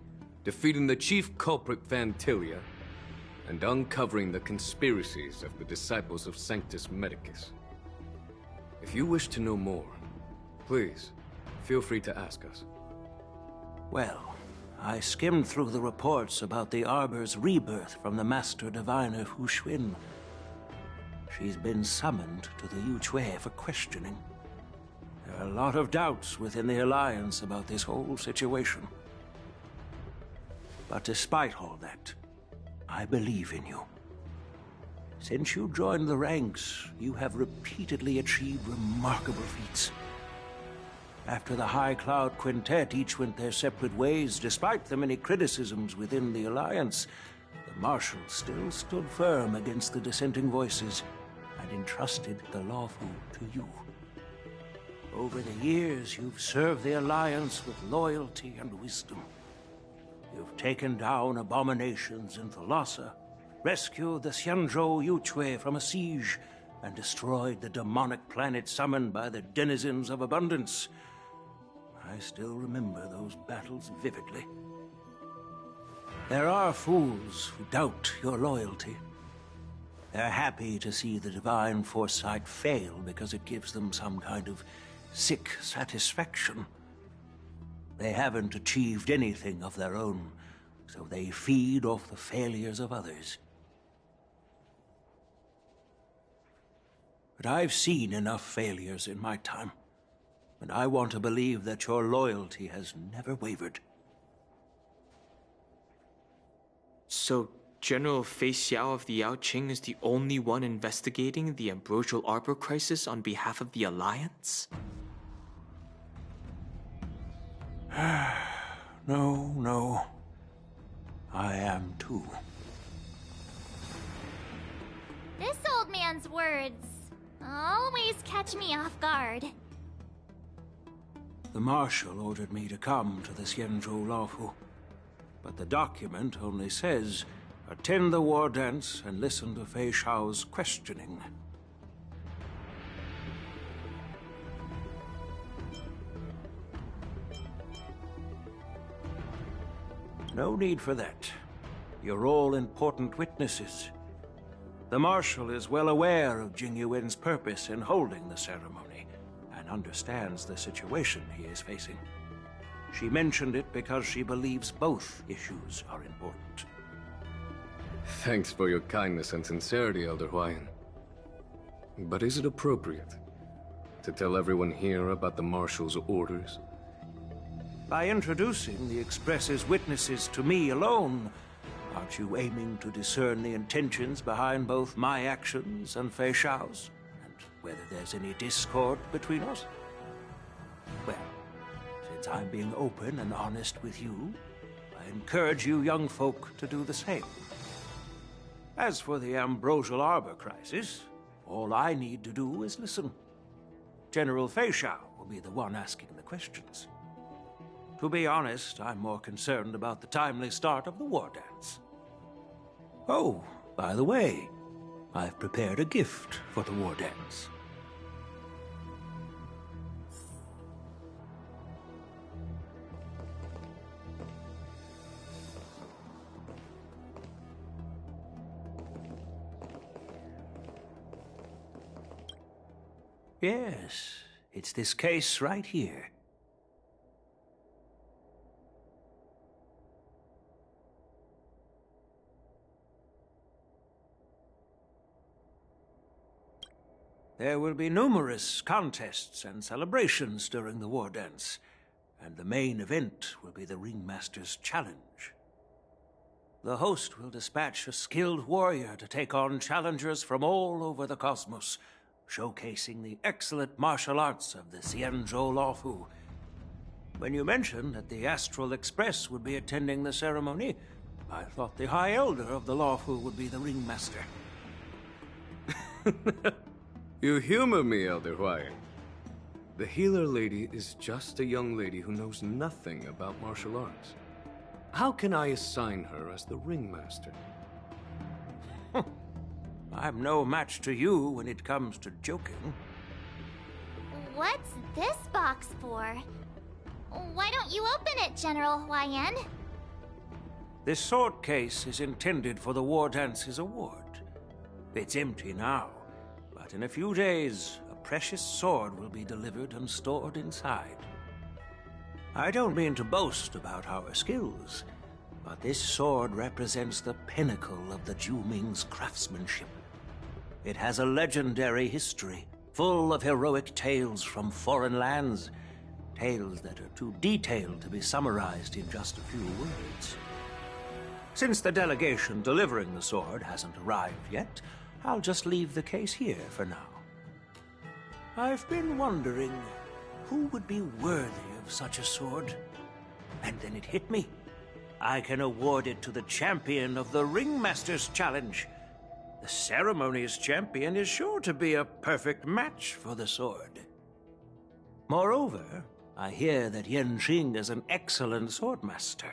defeating the chief culprit Fantilia, and uncovering the conspiracies of the disciples of Sanctus Medicus. If you wish to know more, please, feel free to ask us. Well, I skimmed through the reports about the Arbor's rebirth from the Master Diviner Hu Xuan. She's been summoned to the Yu Chui for questioning. There are a lot of doubts within the Alliance about this whole situation. But despite all that, I believe in you. Since you joined the ranks, you have repeatedly achieved remarkable feats. After the High Cloud Quintet each went their separate ways, despite the many criticisms within the Alliance, the Marshal still stood firm against the dissenting voices and entrusted the Loufu to you. Over the years, you've served the Alliance with loyalty and wisdom. You've taken down abominations in Thalassa, rescued the Xianzhou Yu Chui from a siege, and destroyed the demonic planet summoned by the denizens of abundance. I still remember those battles vividly. There are fools who doubt your loyalty. They're happy to see the divine foresight fail because it gives them some kind of sick satisfaction. They haven't achieved anything of their own, so they feed off the failures of others. But I've seen enough failures in my time, and I want to believe that your loyalty has never wavered. So, General Fei Xiao of the Yao Qing is the only one investigating the Ambrosial Arbor crisis on behalf of the Alliance? No. I am too. This old man's words always catch me off guard. The Marshal ordered me to come to the Xianzhou Loufu, but the document only says, attend the war dance and listen to Fei Xiao's questioning. No need for that. You're all important witnesses. The Marshal is well aware of Jing Yuan's purpose in holding the ceremony, and understands the situation he is facing. She mentioned it because she believes both issues are important. Thanks for your kindness and sincerity, Elder Huaiyan. But is it appropriate to tell everyone here about the Marshal's orders? By introducing the Express's witnesses to me alone, aren't you aiming to discern the intentions behind both my actions and Fei Xiao's? And whether there's any discord between us? Well, since I'm being open and honest with you, I encourage you young folk to do the same. As for the Ambrosial Arbor crisis, all I need to do is listen. General Fei Xiao will be the one asking the questions. To be honest, I'm more concerned about the timely start of the war dance. Oh, by the way, I've prepared a gift for the war dance. Yes, it's this case right here. There will be numerous contests and celebrations during the war dance, and the main event will be the Ringmaster's Challenge. The host will dispatch a skilled warrior to take on challengers from all over the cosmos, showcasing the excellent martial arts of the Xianzhou Loufu. When you mentioned that the Astral Express would be attending the ceremony, I thought the High Elder of the Loufu would be the Ringmaster. You humor me, Elder Huayan. The healer lady is just a young lady who knows nothing about martial arts. How can I assign her as the ringmaster? I'm no match to you when it comes to joking. What's this box for? Why don't you open it, General Huayan? This sword case is intended for the War Dance's award. It's empty now, but in a few days, a precious sword will be delivered and stored inside. I don't mean to boast about our skills, but this sword represents the pinnacle of the Zhuming's craftsmanship. It has a legendary history, full of heroic tales from foreign lands, tales that are too detailed to be summarized in just a few words. Since the delegation delivering the sword hasn't arrived yet, I'll just leave the case here for now. I've been wondering who would be worthy of such a sword. And then it hit me. I can award it to the champion of the Ringmaster's Challenge. The ceremony's champion is sure to be a perfect match for the sword. Moreover, I hear that Yanqing is an excellent swordmaster,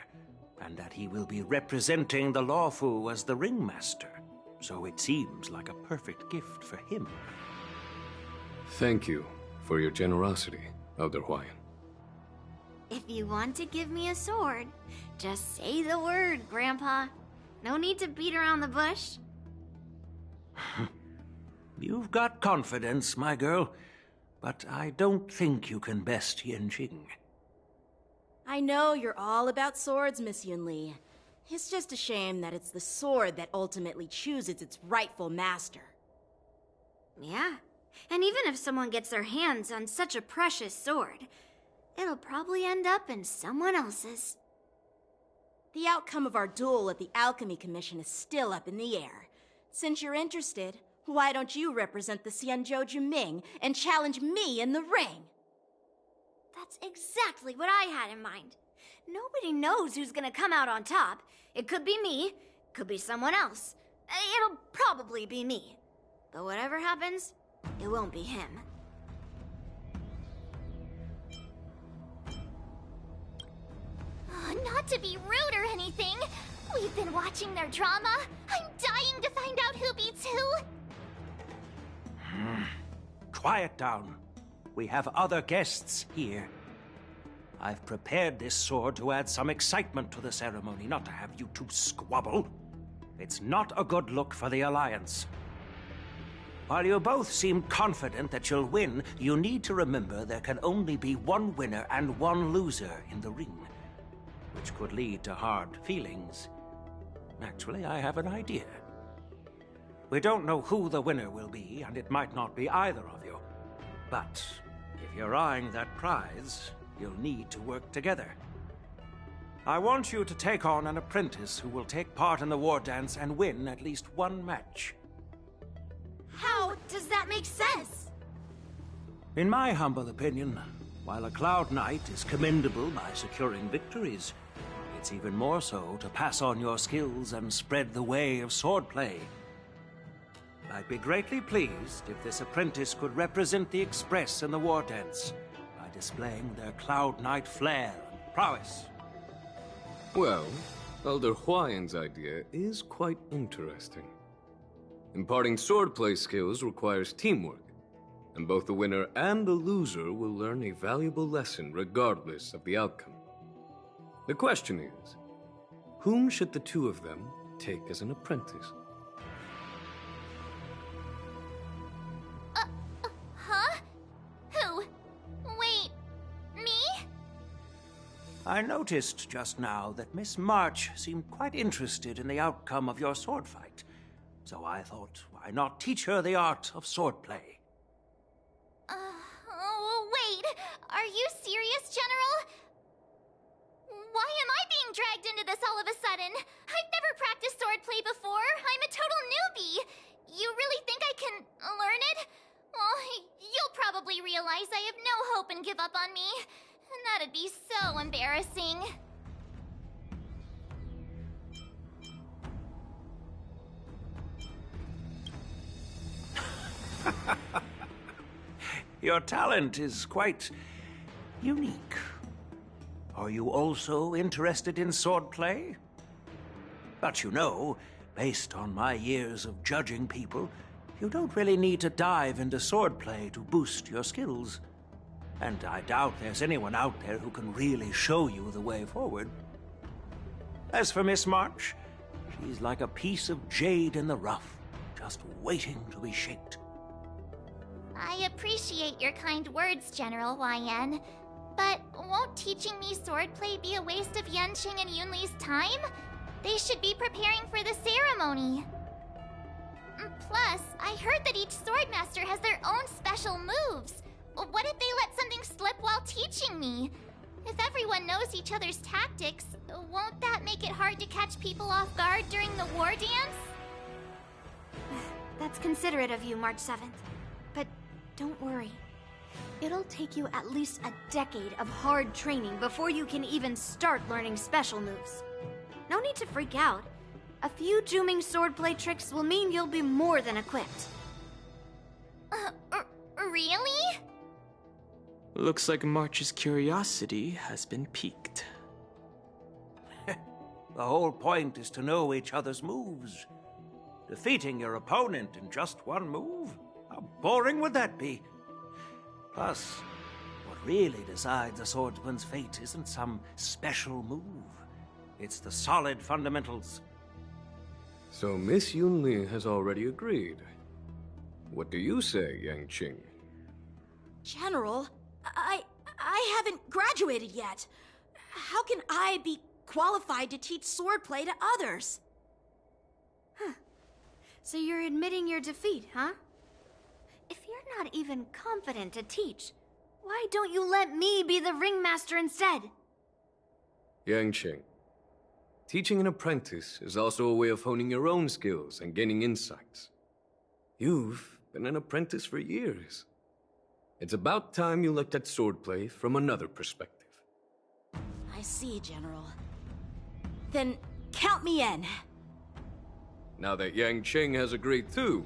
and that he will be representing the Loufu as the Ringmaster. So it seems like a perfect gift for him. Thank you for your generosity, Elder Huayan. If you want to give me a sword, just say the word, Grandpa. No need to beat around the bush. You've got confidence, my girl, but I don't think you can best Yanqing. I know you're all about swords, Miss Yunli. It's just a shame that it's the sword that ultimately chooses its rightful master. Yeah, and even if someone gets their hands on such a precious sword, it'll probably end up in someone else's. The outcome of our duel at the Alchemy Commission is still up in the air. Since you're interested, why don't you represent the Xianzhou Juming and challenge me in the ring? That's exactly what I had in mind. Nobody knows who's gonna come out on top. It could be me, could be someone else. It'll probably be me. But whatever happens, it won't be him. Not to be rude or anything. We've been watching their drama. I'm dying to find out who beats who. Quiet down. We have other guests here. I've prepared this sword to add some excitement to the ceremony, not to have you two squabble. It's not a good look for the Alliance. While you both seem confident that you'll win, you need to remember there can only be one winner and one loser in the ring, which could lead to hard feelings. Actually, I have an idea. We don't know who the winner will be, and it might not be either of you. But if you're eyeing that prize, you'll need to work together. I want you to take on an apprentice who will take part in the war dance and win at least one match. How does that make sense? In my humble opinion, while a Cloud Knight is commendable by securing victories, it's even more so to pass on your skills and spread the way of swordplay. I'd be greatly pleased if this apprentice could represent the Express in the war dance by displaying their Cloud Knight flair and prowess. Well, Elder Huayan's idea is quite interesting. Imparting swordplay skills requires teamwork, and both the winner and the loser will learn a valuable lesson regardless of the outcome. The question is, whom should the two of them take as an apprentice? Huh? Who? Wait, me? I noticed just now that Miss March seemed quite interested in the outcome of your sword fight. So I thought, why not teach her the art of swordplay? Oh, wait. Are you serious, General? Why am I being dragged into this all of a sudden? I've never practiced swordplay before. I'm a total newbie. You really think I can learn it? Well, you'll probably realize I have no hope and give up on me. And that'd be so embarrassing. Your talent is quite unique. Are you also interested in swordplay? But you know, based on my years of judging people, you don't really need to dive into swordplay to boost your skills. And I doubt there's anyone out there who can really show you the way forward. As for Miss March, she's like a piece of jade in the rough, just waiting to be shaped. I appreciate your kind words, General Huayan. But won't teaching me swordplay be a waste of Yanqing and Yunli's time? They should be preparing for the ceremony. Plus, I heard that each swordmaster has their own special moves. What if they let something slip while teaching me? If everyone knows each other's tactics, won't that make it hard to catch people off guard during the war dance? That's considerate of you, March 7th. But don't worry. It'll take you at least a decade of hard training before you can even start learning special moves. No need to freak out. A few Juming swordplay tricks will mean you'll be more than equipped. Really? Looks like March's curiosity has been piqued. The whole point is to know each other's moves. Defeating your opponent in just one move? How boring would that be? Plus, what really decides a swordsman's fate isn't some special move. It's the solid fundamentals. So Miss Yunli has already agreed. What do you say, Yanqing? General, I haven't graduated yet. How can I be qualified to teach swordplay to others? So you're admitting your defeat, huh? If you're not even confident to teach, why don't you let me be the ringmaster instead? Yanqing, teaching an apprentice is also a way of honing your own skills and gaining insights. You've been an apprentice for years. It's about time you looked at swordplay from another perspective. I see, General. Then count me in. Now that Yanqing has agreed too,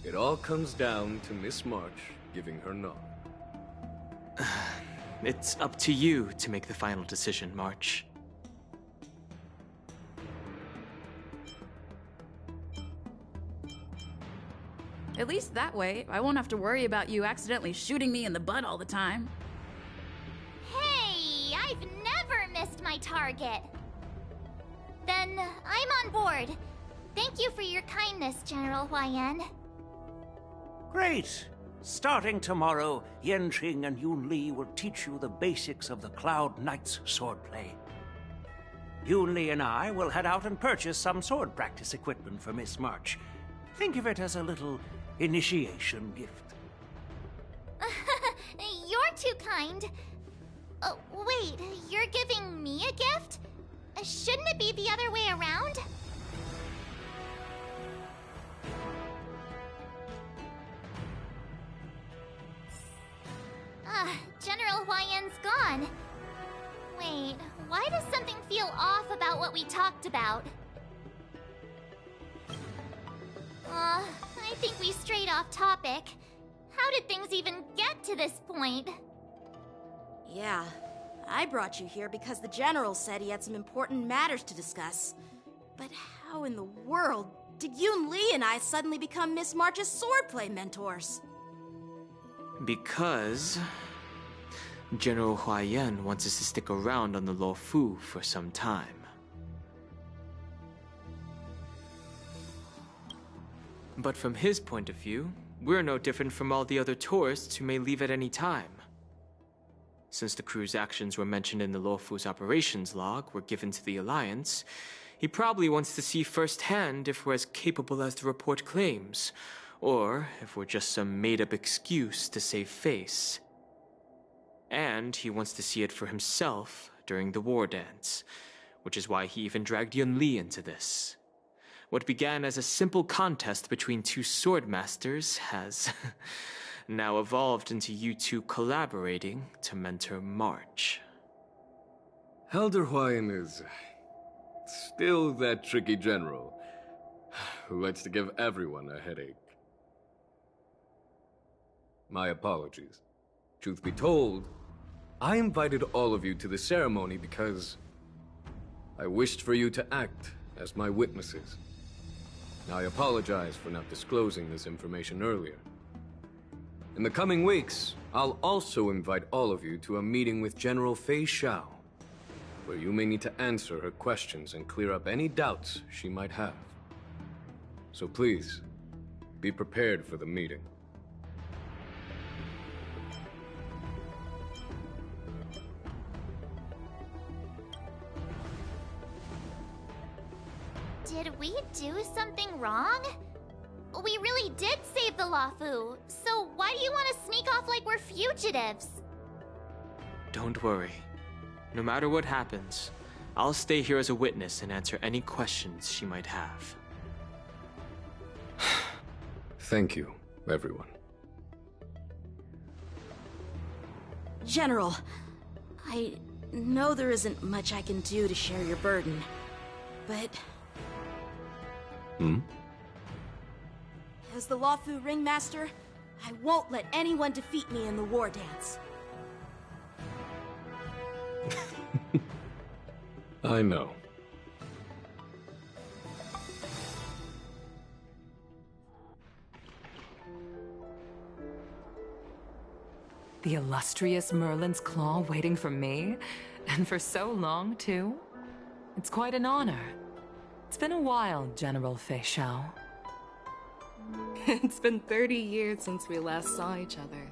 it all comes down to Miss March giving her nod. It's up to you to make the final decision, March. At least that way, I won't have to worry about you accidentally shooting me in the butt all the time. Hey, I've never missed my target. Then I'm on board. Thank you for your kindness, General Huayan. Great! Starting tomorrow, Yanqing and Yunli will teach you the basics of the Cloud Knight's swordplay. Yunli and I will head out and purchase some sword practice equipment for Miss March. Think of it as a little initiation gift. You're too kind. Wait, you're giving me a gift? Shouldn't it be the other way around? General Huayan's gone. Wait, why does something feel off about what we talked about? I think we strayed off topic. How did things even get to this point? Yeah, I brought you here because the General said he had some important matters to discuss. But how in the world did Yun Li and I suddenly become Miss March's swordplay mentors? Because General Huayan wants us to stick around on the Loufu for some time. But from his point of view, we're no different from all the other tourists who may leave at any time. Since the crew's actions were mentioned in the Loufu's operations log were given to the Alliance, he probably wants to see firsthand if we're as capable as the report claims, or if we're just some made-up excuse to save face. And he wants to see it for himself during the war dance, which is why he even dragged Yun Li into this. What began as a simple contest between two sword masters has now evolved into you two collaborating to mentor March. Elder Huayan is still that tricky general who likes to give everyone a headache. My apologies. Truth be told, I invited all of you to the ceremony because I wished for you to act as my witnesses. I apologize for not disclosing this information earlier. In the coming weeks, I'll also invite all of you to a meeting with General Fei Xiao, where you may need to answer her questions and clear up any doubts she might have. So please, be prepared for the meeting. Did we do something wrong? We really did save the Loufu, so why do you want to sneak off like we're fugitives? Don't worry. No matter what happens, I'll stay here as a witness and answer any questions she might have. Thank you, everyone. General, I know there isn't much I can do to share your burden, but... As the Loufu Ringmaster, I won't let anyone defeat me in the war dance. I know. The illustrious Merlin's Claw waiting for me? And for so long, too? It's quite an honor. It's been a while, General Fei Xiao. It's been 30 years since we last saw each other.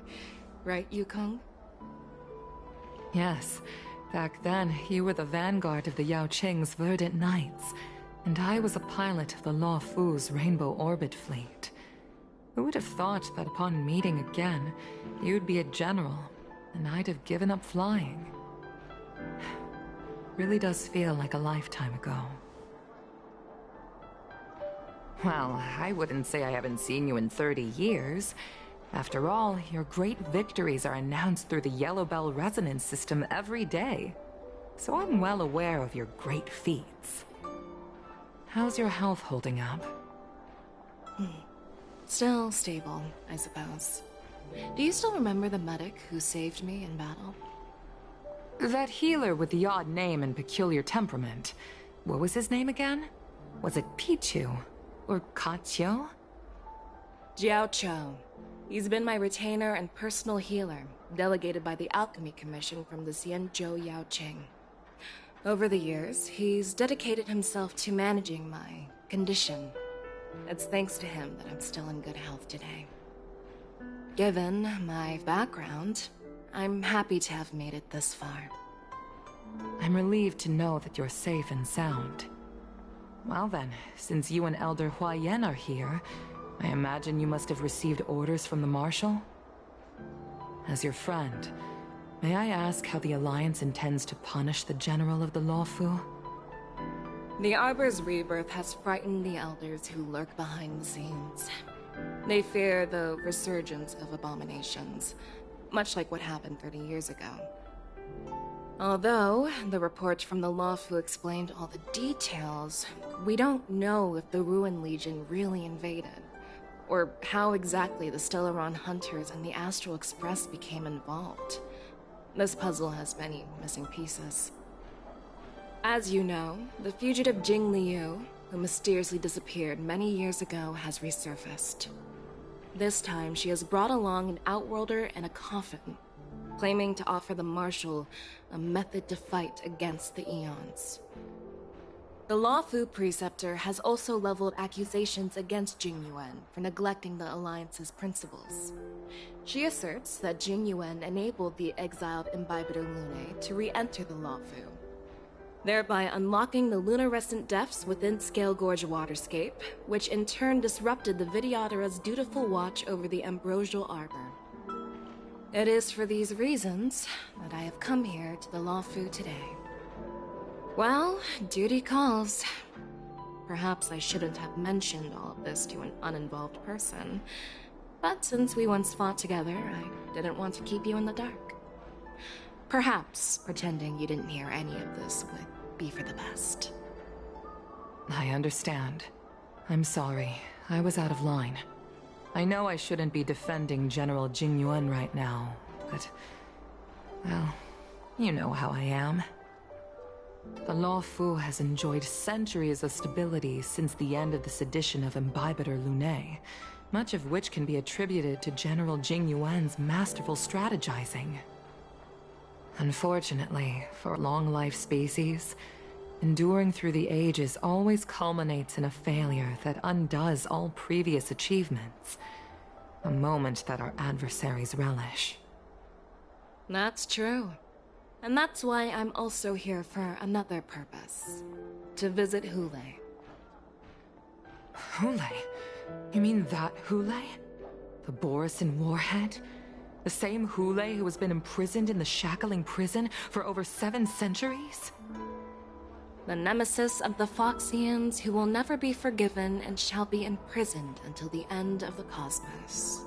Right, Yukong? Yes. Back then, you were the vanguard of the Yao Qing's Verdant Knights, and I was a pilot of the Luofu's Rainbow Orbit Fleet. Who would have thought that upon meeting again, you'd be a general, and I'd have given up flying? Really does feel like a lifetime ago. Well, I wouldn't say I haven't seen you in 30 years. After all, your great victories are announced through the Yellow Bell resonance system every day. So I'm well aware of your great feats. How's your health holding up? Still stable, I suppose. Do you still remember the medic who saved me in battle? That healer with the odd name and peculiar temperament. What was his name again? Was it Pichu? Or Kachio? Jiao Chou. He's been my retainer and personal healer, delegated by the Alchemy Commission from the Xianzhou Yao Qing. Over the years, he's dedicated himself to managing my condition. It's thanks to him that I'm still in good health today. Given my background, I'm happy to have made it this far. I'm relieved to know that you're safe and sound. Well then, since you and Elder Huayan are here, I imagine you must have received orders from the Marshal? As your friend, may I ask how the Alliance intends to punish the General of the Loufu? The Arbor's rebirth has frightened the elders who lurk behind the scenes. They fear the resurgence of abominations, much like what happened 30 years ago. Although the report from the Loufu explained all the details, we don't know if the Ruin Legion really invaded, or how exactly the Stellaron Hunters and the Astral Express became involved. This puzzle has many missing pieces. As you know, the fugitive Jing Liu, who mysteriously disappeared many years ago, has resurfaced. This time, she has brought along an Outworlder and a coffin, claiming to offer the Marshal a method to fight against the Eons. The Loufu Preceptor has also leveled accusations against Jing Yuan for neglecting the Alliance's principles. She asserts that Jing Yuan enabled the exiled Imbibitor Lunae to re-enter the Loufu, thereby unlocking the lunarescent depths within Scale Gorge Waterscape, which in turn disrupted the Vidyadhara's dutiful watch over the Ambrosial Arbor. It is for these reasons that I have come here to the Loufu today. Well, duty calls. Perhaps I shouldn't have mentioned all of this to an uninvolved person, but since we once fought together, I didn't want to keep you in the dark. Perhaps pretending you didn't hear any of this would be for the best. I understand. I'm sorry. I was out of line. I know I shouldn't be defending General Jing Yuan right now, but... well, you know how I am. The Loufu has enjoyed centuries of stability since the end of the sedition of Imbibitor Lunae, much of which can be attributed to General Jing Yuan's masterful strategizing. Unfortunately, for long-life species, enduring through the ages always culminates in a failure that undoes all previous achievements. A moment that our adversaries relish. That's true. And that's why I'm also here for another purpose. To visit Hulei. Hulei? You mean that Hulei? The Borisin warhead? The same Hulei who has been imprisoned in the Shackling prison for over 7 centuries? The nemesis of the Foxians who will never be forgiven and shall be imprisoned until the end of the cosmos.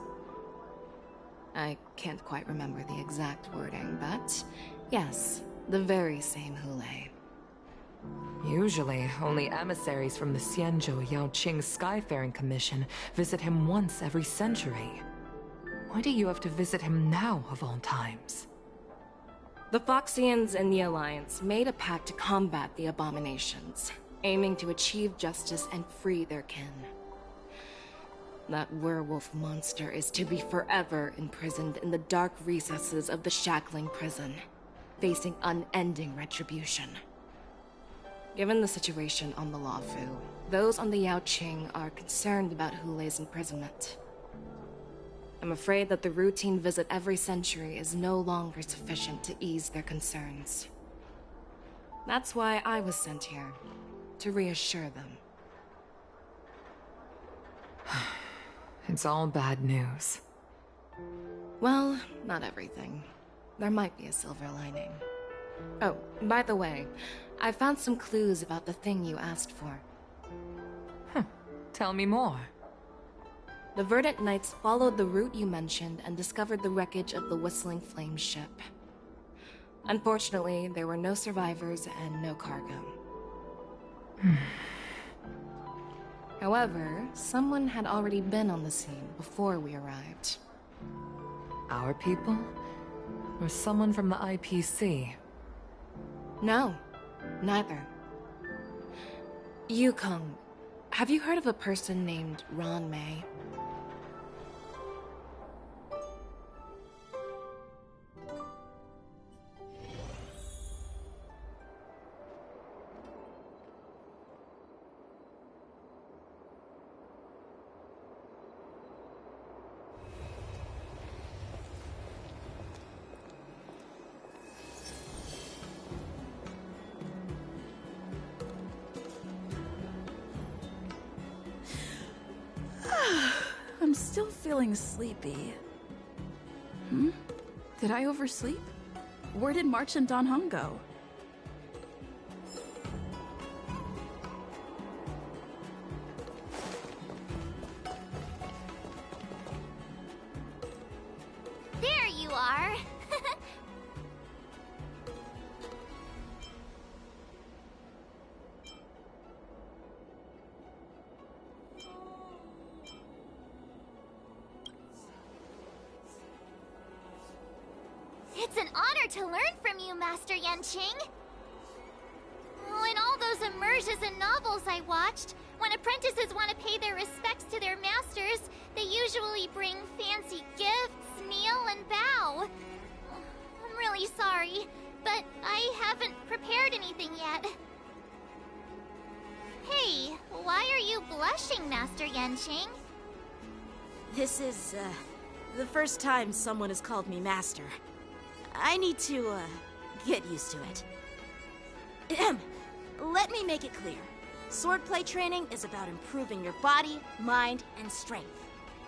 I can't quite remember the exact wording, but yes, the very same Hulei. Usually, only emissaries from the Xianzhou Yaoqing Skyfaring Commission visit him once every century. Why do you have to visit him now, of all times? The Foxians and the Alliance made a pact to combat the abominations, aiming to achieve justice and free their kin. That werewolf monster is to be forever imprisoned in the dark recesses of the Shackling prison, facing unending retribution. Given the situation on the Loufu, those on the Yaoqing are concerned about Hulei's imprisonment. I'm afraid that the routine visit every century is no longer sufficient to ease their concerns. That's why I was sent here, to reassure them. It's all bad news. Well, not everything. There might be a silver lining. Oh, by the way, I found some clues about the thing you asked for. Tell me more. The Verdant Knights followed the route you mentioned and discovered the wreckage of the Whistling Flame ship. Unfortunately, there were no survivors and no cargo. However, someone had already been on the scene before we arrived. Our people? Or someone from the IPC? No, neither. Yukong, have you heard of a person named Ron May? still feeling sleepy. Did I oversleep? Where did March and Don Hong go? There you are. It's an honor to learn from you, Master Yanqing. In all those immersions and novels I watched, when apprentices want to pay their respects to their masters, they usually bring fancy gifts, kneel, and bow. I'm really sorry, but I haven't prepared anything yet. Hey, why are you blushing, Master Yanqing? This is, the first time someone has called me Master. I need to, get used to it. Let me make it clear. Swordplay training is about improving your body, mind, and strength.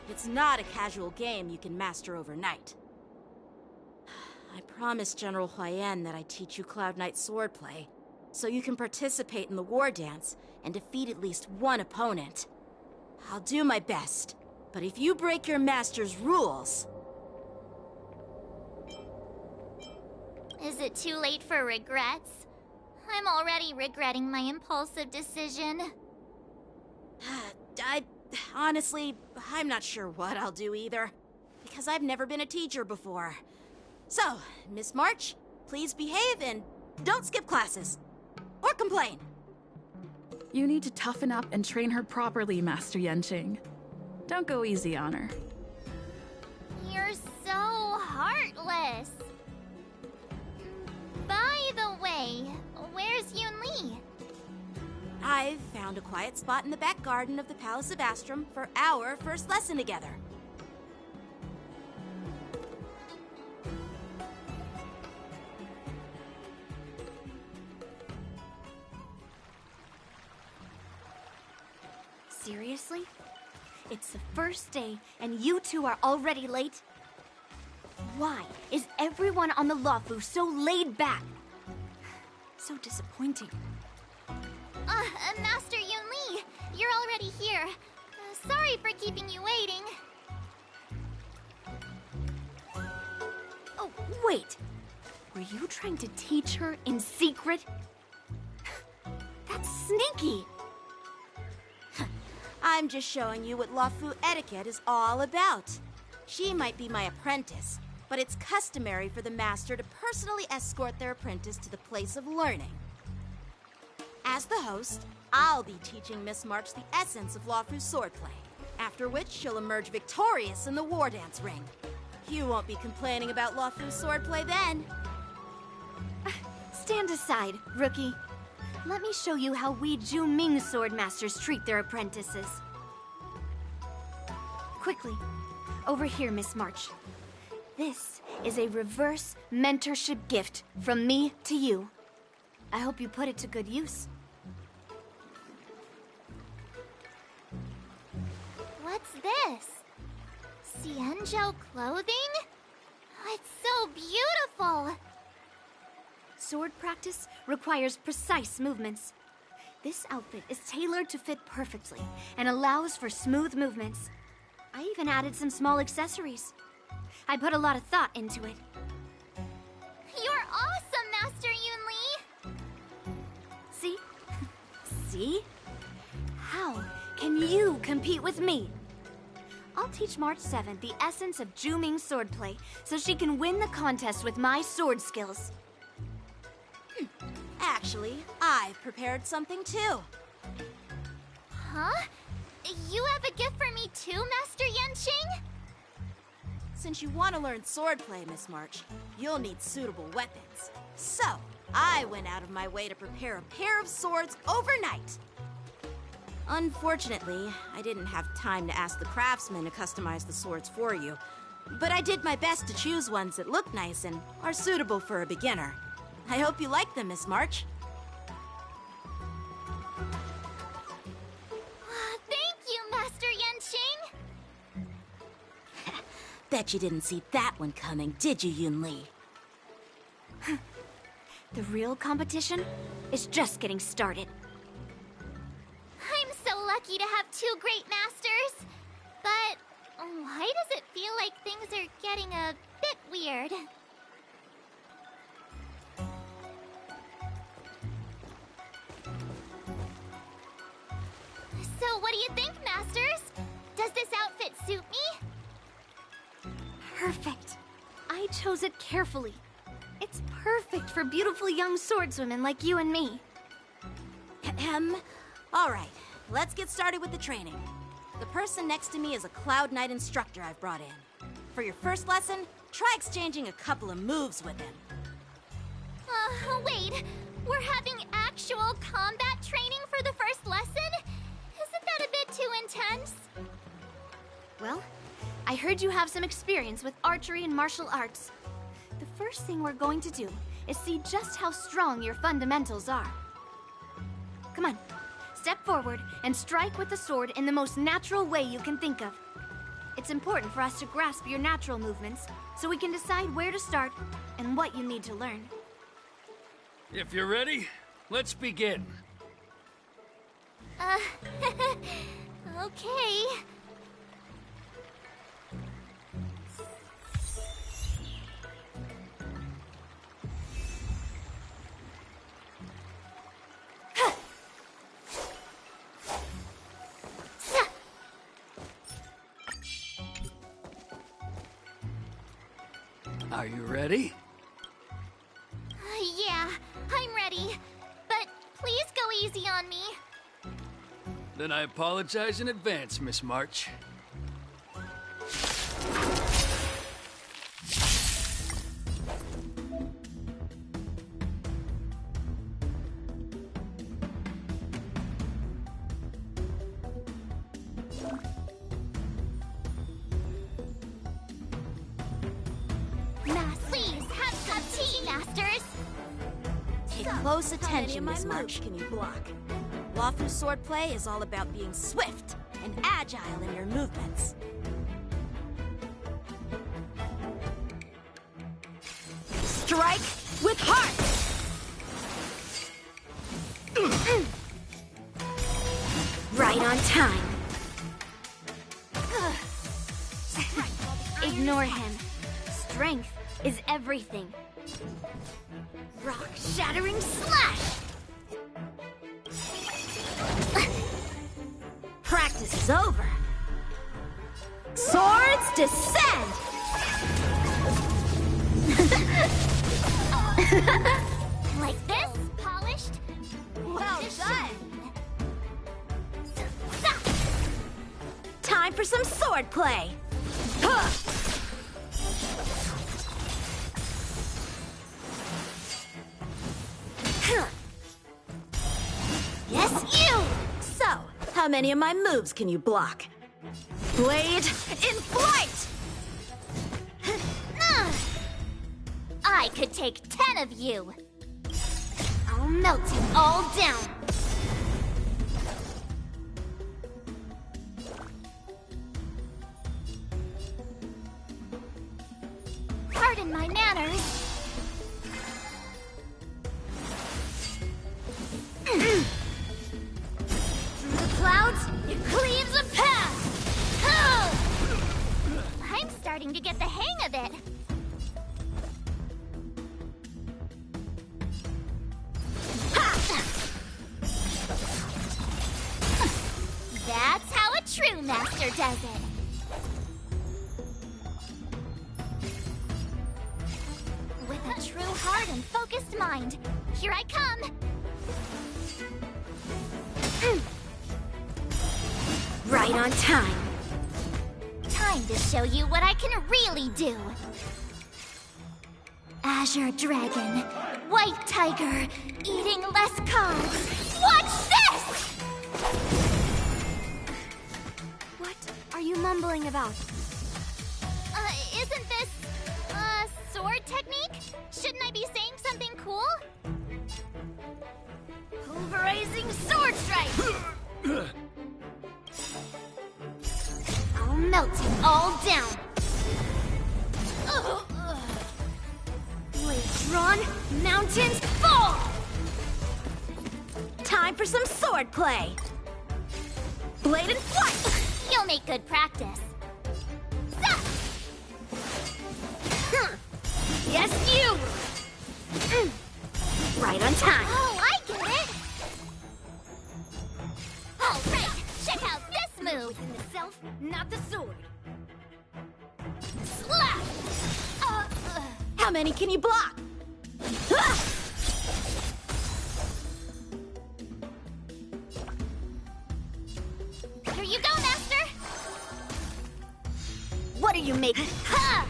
It's not a casual game you can master overnight. I promised General Huayan that I'd teach you Cloud Knight swordplay, so you can participate in the war dance and defeat at least one opponent. I'll do my best, but if you break your master's rules... Is it too late for regrets? I'm already regretting my impulsive decision. Honestly, I'm not sure what I'll do either, because I've never been a teacher before. So, Miss March, please behave and don't skip classes. Or complain. You need to toughen up and train her properly, Master Yanqing. Don't go easy on her. You're so heartless. By the way, where's Yunli? I've found a quiet spot in the back garden of the Palace of Astrum for our first lesson together. Seriously? It's the first day, and you two are already late? Why is everyone on the Loufu so laid back? So disappointing. Master Yunli, you're already here. Sorry for keeping you waiting. Oh, wait. Were you trying to teach her in secret? That's sneaky. I'm just showing you what Loufu etiquette is all about. She might be my apprentice, but it's customary for the master to personally escort their apprentice to the place of learning. As the host, I'll be teaching Miss March the essence of Loufu's swordplay, after which she'll emerge victorious in the war dance ring. You won't be complaining about Loufu's swordplay then. Stand aside, rookie. Let me show you how we Zhu-Ming swordmasters treat their apprentices. Quickly, over here, Miss March. This is a reverse mentorship gift from me to you. I hope you put it to good use. What's this? Xianzhou clothing? It's so beautiful! Sword practice requires precise movements. This outfit is tailored to fit perfectly and allows for smooth movements. I even added some small accessories. I put a lot of thought into it. You're awesome, Master Yunli! See? See? How can you compete with me? I'll teach March 7th the essence of Zhu-Ming swordplay so she can win the contest with my sword skills. Actually, I've prepared something too. Huh? You have a gift for me too, Master Yanqing? Since you want to learn swordplay, Miss March, you'll need suitable weapons. So, I went out of my way to prepare a pair of swords overnight. Unfortunately, I didn't have time to ask the craftsman to customize the swords for you, but I did my best to choose ones that look nice and are suitable for a beginner. I hope you like them, Miss March. Thank you, Master Yanqing! Bet you didn't see that one coming, did you, Yun Li? The real competition is just getting started. I'm so lucky to have two great masters. But why does it feel like things are getting a bit weird? So what do you think, masters? Does this outfit suit me? Perfect. I chose it carefully. It's perfect for beautiful young swordswomen like you and me. All right, let's get started with the training. The person next to me is a Cloud Knight instructor I've brought in. For your first lesson, try exchanging a couple of moves with him. Wait. We're having actual combat training for the first lesson? Isn't that a bit too intense? Well, I heard you have some experience with archery and martial arts. The first thing we're going to do is see just how strong your fundamentals are. Come on, step forward and strike with the sword in the most natural way you can think of. It's important for us to grasp your natural movements so we can decide where to start and what you need to learn. If you're ready, let's begin. Okay. Are you ready? Yeah, I'm ready. But please go easy on me. Then I apologize in advance, Miss March. Please have some tea, masters. Pay close attention, Miss March. Can you block? Loufu's swordplay is all about being swift and agile in your movements. Strike with heart! Right on time. Ignore him. Strength is everything. Rock-shattering slash! Practice is over. Swords descend! Like this? Polished? Well done! Time for some swordplay! Yes, you! So, how many of my moves can you block? Blade in flight! I could take 10 of you. I'll melt you all down. Pardon my manners. Through the clouds, it cleaves a path! I'm starting to get the hang of it. That's how a true master does it. With a true heart and focused mind, here I come. Right on time. Time to show you what I can really do. Azure Dragon, White Tiger, eating less carbs. Watch this! What are you mumbling about? Isn't this, sword technique? Shouldn't I be saying something cool? Pulverizing sword strike! I'll melt you all down. Blade drawn, mountains fall! Time for some sword play! Blade and flight! You'll make good practice. Yes, you! Right on time. Oh, I get it! All right, check out this move! Within the self, not the sword. Slap! How many can you block? Here you go, Master! What are you making? Ha!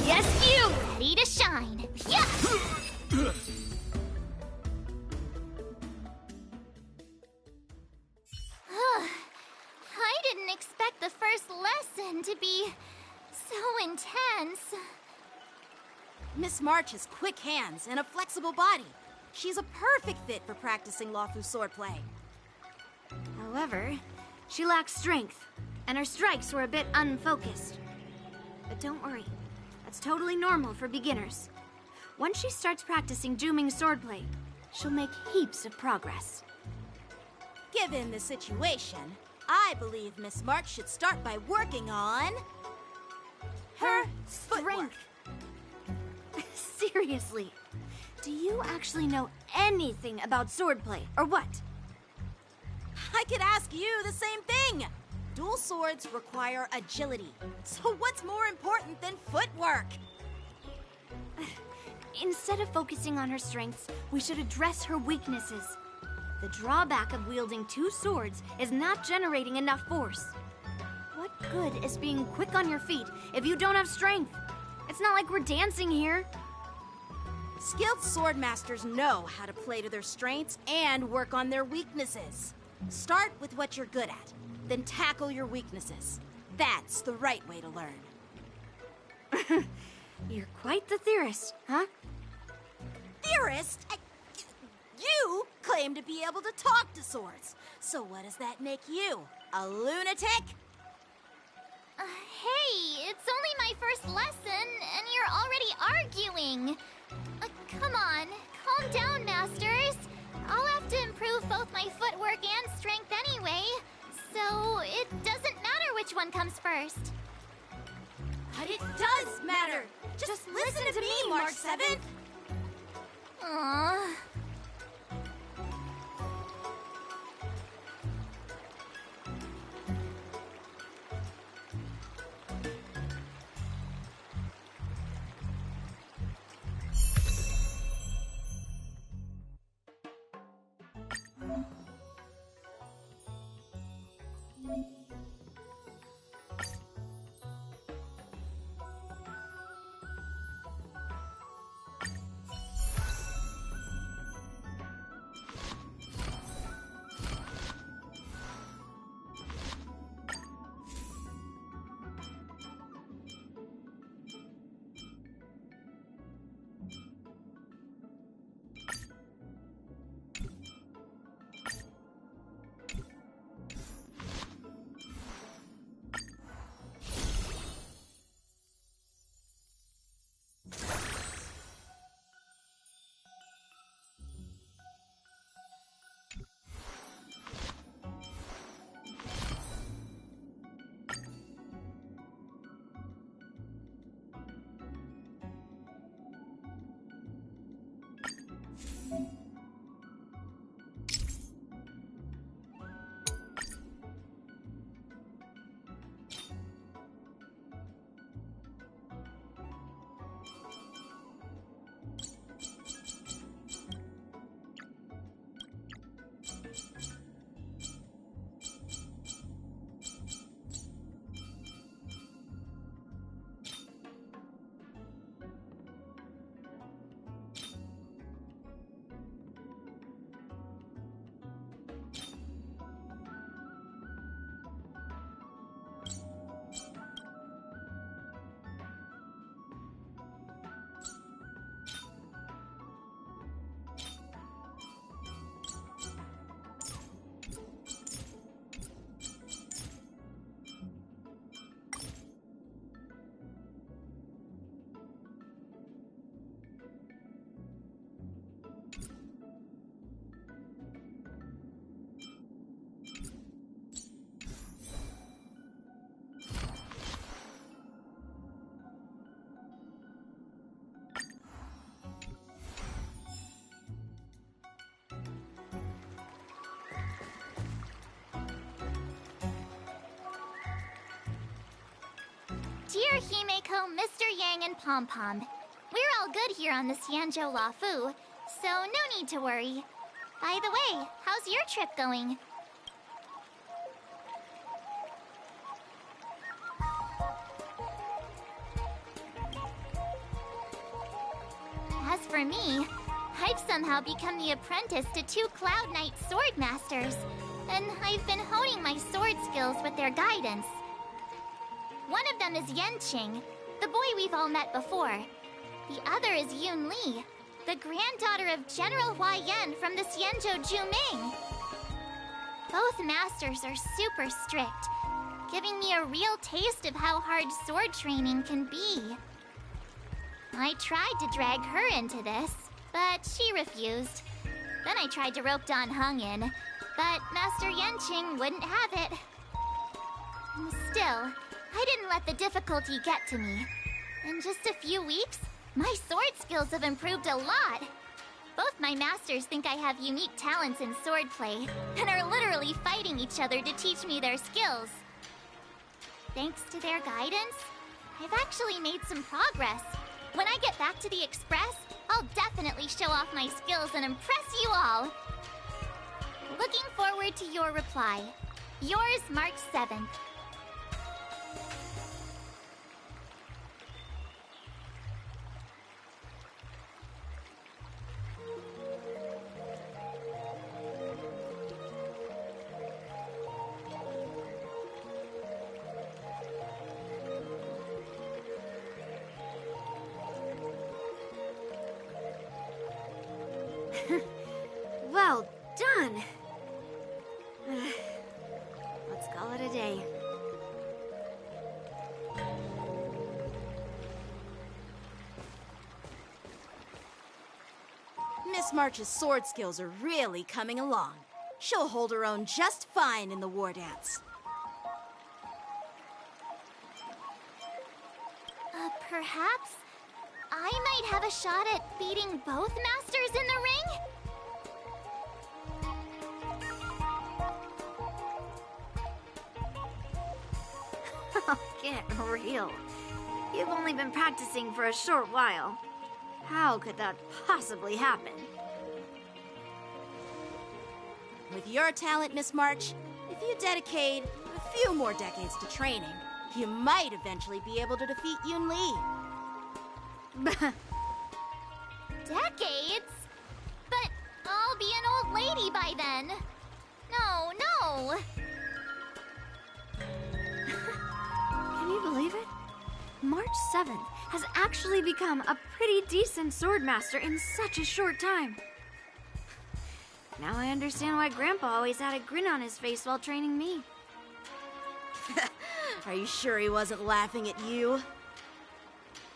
Yes, you! Ready to shine. Yeah! I didn't expect the first lesson to be so intense. Miss March has quick hands and a flexible body. She's a perfect fit for practicing Loufu swordplay. However, she lacks strength, and her strikes were a bit unfocused. But don't worry, that's totally normal for beginners. Once she starts practicing Juming swordplay, she'll make heaps of progress. Given the situation, I believe Miss March should start by working on her strength. Seriously, do you actually know anything about swordplay, or what? I could ask you the same thing. Dual swords require agility, so what's more important than footwork? Instead of focusing on her strengths, we should address her weaknesses. The drawback of wielding two swords is not generating enough force. What good is being quick on your feet if you don't have strength? It's not like we're dancing here. Skilled sword masters know how to play to their strengths and work on their weaknesses. Start with what you're good at, then tackle your weaknesses. That's the right way to learn. You're quite the theorist, huh? Theorist? You claim to be able to talk to swords. So what does that make you? A lunatic? Hey, it's only my first lesson, and you're already arguing. Come on, calm down, Masters. I'll have to improve both my footwork and strength anyway, so it doesn't matter which one comes first. But it does matter. Just listen to me, March 7th. Aww. Dear Himeko, Mr. Yang, and Pom Pom, we're all good here on the Xianzhou Loufu, so no need to worry. By the way, how's your trip going? As for me, I've somehow become the apprentice to 2 Cloud Knight sword masters, and I've been honing my sword skills with their guidance. One of them is Yanqing, the boy we've all met before. The other is Yun Li, the granddaughter of General Hua Yan from the Xianzhou Juming. Both masters are super strict, giving me a real taste of how hard sword training can be. I tried to drag her into this, but she refused. Then I tried to rope Dan Heng in, but Master Yanqing wouldn't have it. Still, I didn't let the difficulty get to me. In just a few weeks, my sword skills have improved a lot. Both my masters think I have unique talents in swordplay, and are literally fighting each other to teach me their skills. Thanks to their guidance, I've actually made some progress. When I get back to the Express, I'll definitely show off my skills and impress you all. Looking forward to your reply. Yours, March 7th. Well done. Let's call it a day. Miss March's sword skills are really coming along. She'll hold her own just fine in the war dance. Perhaps I might have a shot at beating both masters in the ring? Get real. You've only been practicing for a short while. How could that possibly happen? With your talent, Miss March, if you dedicate a few more decades to training, you might eventually be able to defeat Yun Li. Decades? But I'll be an old lady by then. No. Can you believe it? March 7th has actually become a pretty decent swordmaster in such a short time. Now I understand why Grandpa always had a grin on his face while training me. Are you sure he wasn't laughing at you?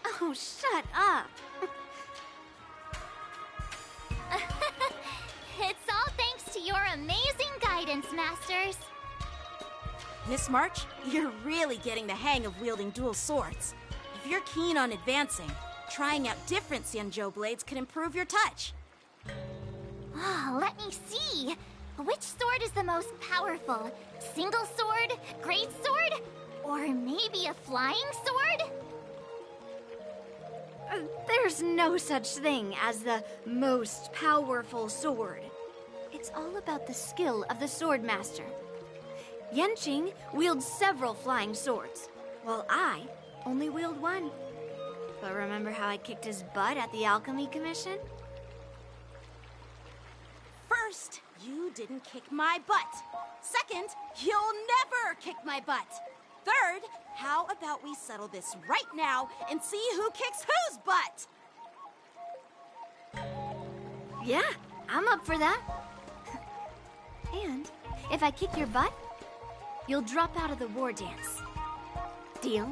Oh, shut up! It's all thanks to your amazing guidance, Masters. Miss March, you're really getting the hang of wielding dual swords. If you're keen on advancing, trying out different Xianzhou blades could improve your touch. Let me see. Which sword is the most powerful? Single sword? Great sword? Or maybe a flying sword? There's no such thing as the most powerful sword. It's all about the skill of the swordmaster. Yanqing wields several flying swords, while I only wield one. But remember how I kicked his butt at the Alchemy Commission? First, you didn't kick my butt. Second, you'll never kick my butt. Third, how about we settle this right now and see who kicks whose butt? Yeah, I'm up for that. And if I kick your butt, you'll drop out of the war dance. Deal?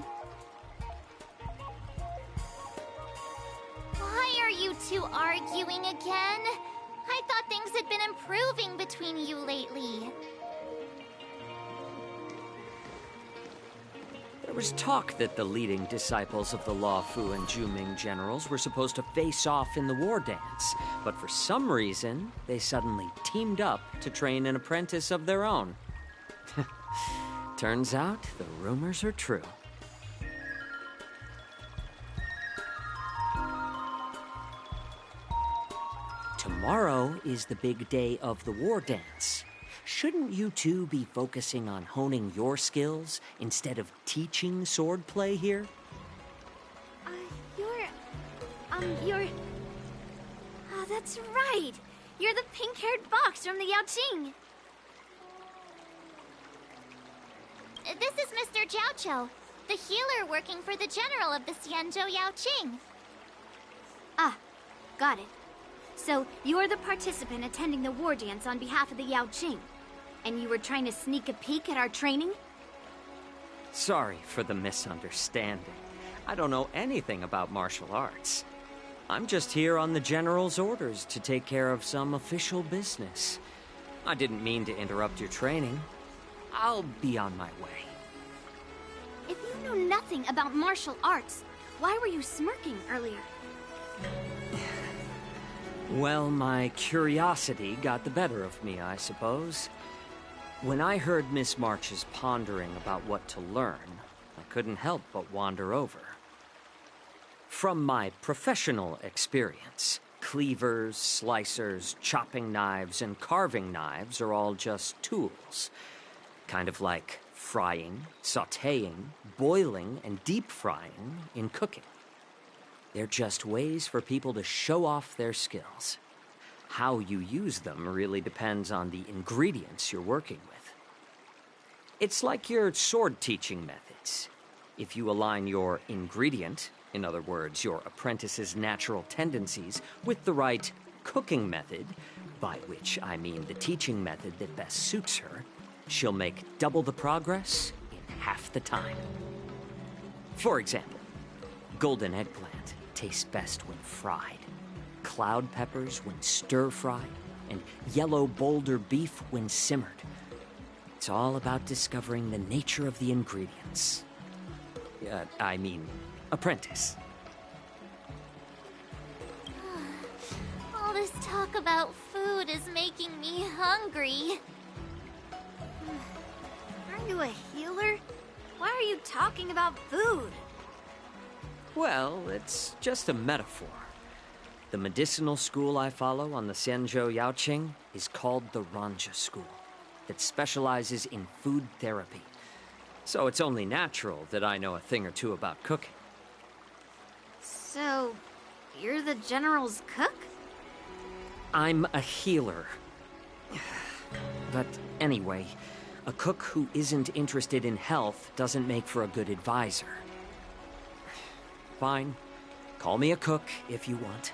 Why are you two arguing again? I thought things had been improving between you lately. There was talk that the leading disciples of the Loufu and Juming generals were supposed to face off in the war dance, but for some reason, they suddenly teamed up to train an apprentice of their own. Turns out, the rumors are true. tomorrow is the big day of the war dance. Shouldn't you two be focusing on honing your skills instead of teaching swordplay here? You're... Oh, that's right. You're the pink-haired fox from the Yaoqing. This is Mr. Jiaoqiu, the healer working for the general of the Xianzhou Yaoqing. Ah, got it. So, you're the participant attending the war dance on behalf of the Yaoqing. And you were trying to sneak a peek at our training? Sorry for the misunderstanding. I don't know anything about martial arts. I'm just here on the General's orders to take care of some official business. I didn't mean to interrupt your training. I'll be on my way. If you know nothing about martial arts, why were you smirking earlier? Well, my curiosity got the better of me, I suppose. When I heard Miss March's pondering about what to learn, I couldn't help but wander over. From my professional experience, cleavers, slicers, chopping knives, and carving knives are all just tools. Kind of like frying, sautéing, boiling, and deep frying in cooking. They're just ways for people to show off their skills. How you use them really depends on the ingredients you're working with. It's like your sword teaching methods. If you align your ingredient, in other words, your apprentice's natural tendencies, with the right cooking method, by which I mean the teaching method that best suits her, she'll make double the progress in half the time. For example, golden eggplant tastes best when fried, cloud peppers when stir-fried, and yellow boulder beef when simmered. It's all about discovering the nature of the ingredients. Apprentice. All this talk about food is making me hungry. Are you a healer? Why are you talking about food? Well, it's just a metaphor. The medicinal school I follow on the Xianzhou Yaoqing is called the Ranja School, that specializes in food therapy. So it's only natural that I know a thing or two about cooking. So, you're the General's cook? I'm a healer. But anyway, a cook who isn't interested in health doesn't make for a good advisor. Fine. Call me a cook if you want.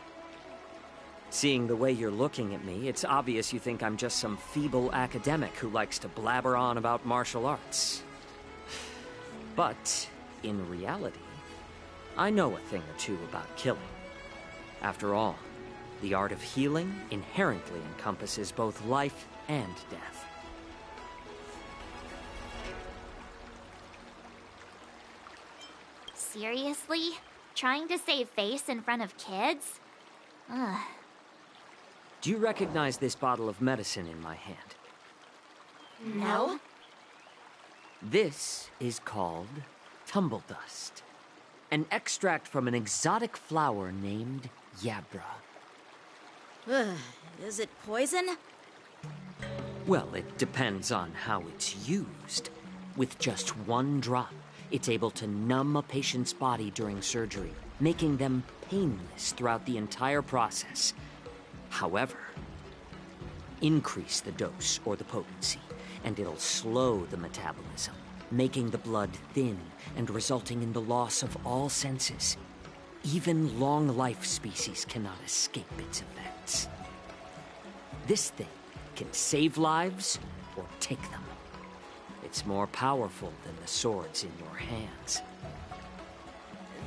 Seeing the way you're looking at me, it's obvious you think I'm just some feeble academic who likes to blabber on about martial arts. But, in reality, I know a thing or two about killing. After all, the art of healing inherently encompasses both life and death. Seriously? Trying to save face in front of kids? Ugh. Do you recognize this bottle of medicine in my hand? No. This is called tumble dust, an extract from an exotic flower named Yabra. Is it poison? Well, it depends on how it's used. With just one drop, it's able to numb a patient's body during surgery, making them painless throughout the entire process. However, increase the dose or the potency, and it'll slow the metabolism, making the blood thin and resulting in the loss of all senses. Even long-life species cannot escape its effects. This thing can save lives or take them. It's more powerful than the swords in your hands.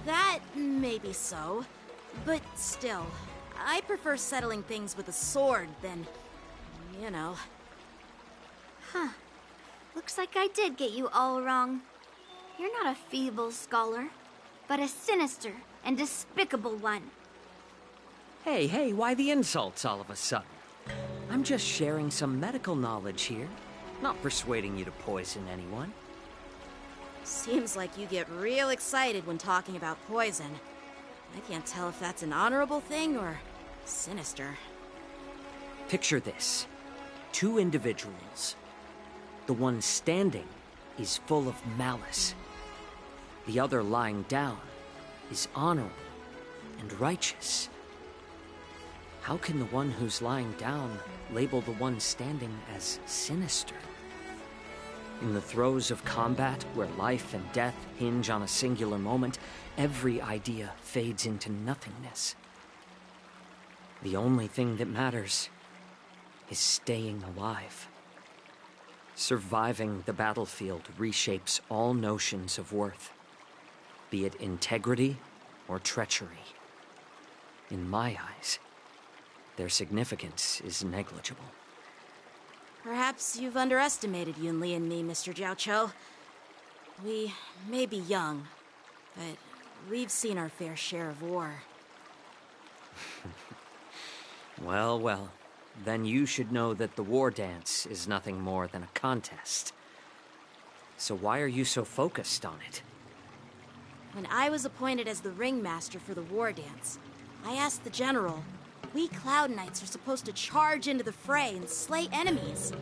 That may be so, but still, I prefer settling things with a sword than, you know. Huh. Looks like I did get you all wrong. You're not a feeble scholar, but a sinister and despicable one. Hey, why the insults all of a sudden? I'm just sharing some medical knowledge here, not persuading you to poison anyone. Seems like you get real excited when talking about poison. I can't tell if that's an honorable thing or sinister. Picture this. Two individuals. The one standing is full of malice. The other lying down is honorable and righteous. How can the one who's lying down label the one standing as sinister? In the throes of combat, where life and death hinge on a singular moment, every idea fades into nothingness. The only thing that matters is staying alive. Surviving the battlefield reshapes all notions of worth, be it integrity or treachery. In my eyes, their significance is negligible. Perhaps you've underestimated Yunli and me, Mr. Jiaoqiu. We may be young, but we've seen our fair share of war. Well, well. Then you should know that the war dance is nothing more than a contest. So why are you so focused on it? When I was appointed as the ringmaster for the war dance, I asked the general, we Cloud Knights are supposed to charge into the fray and slay enemies.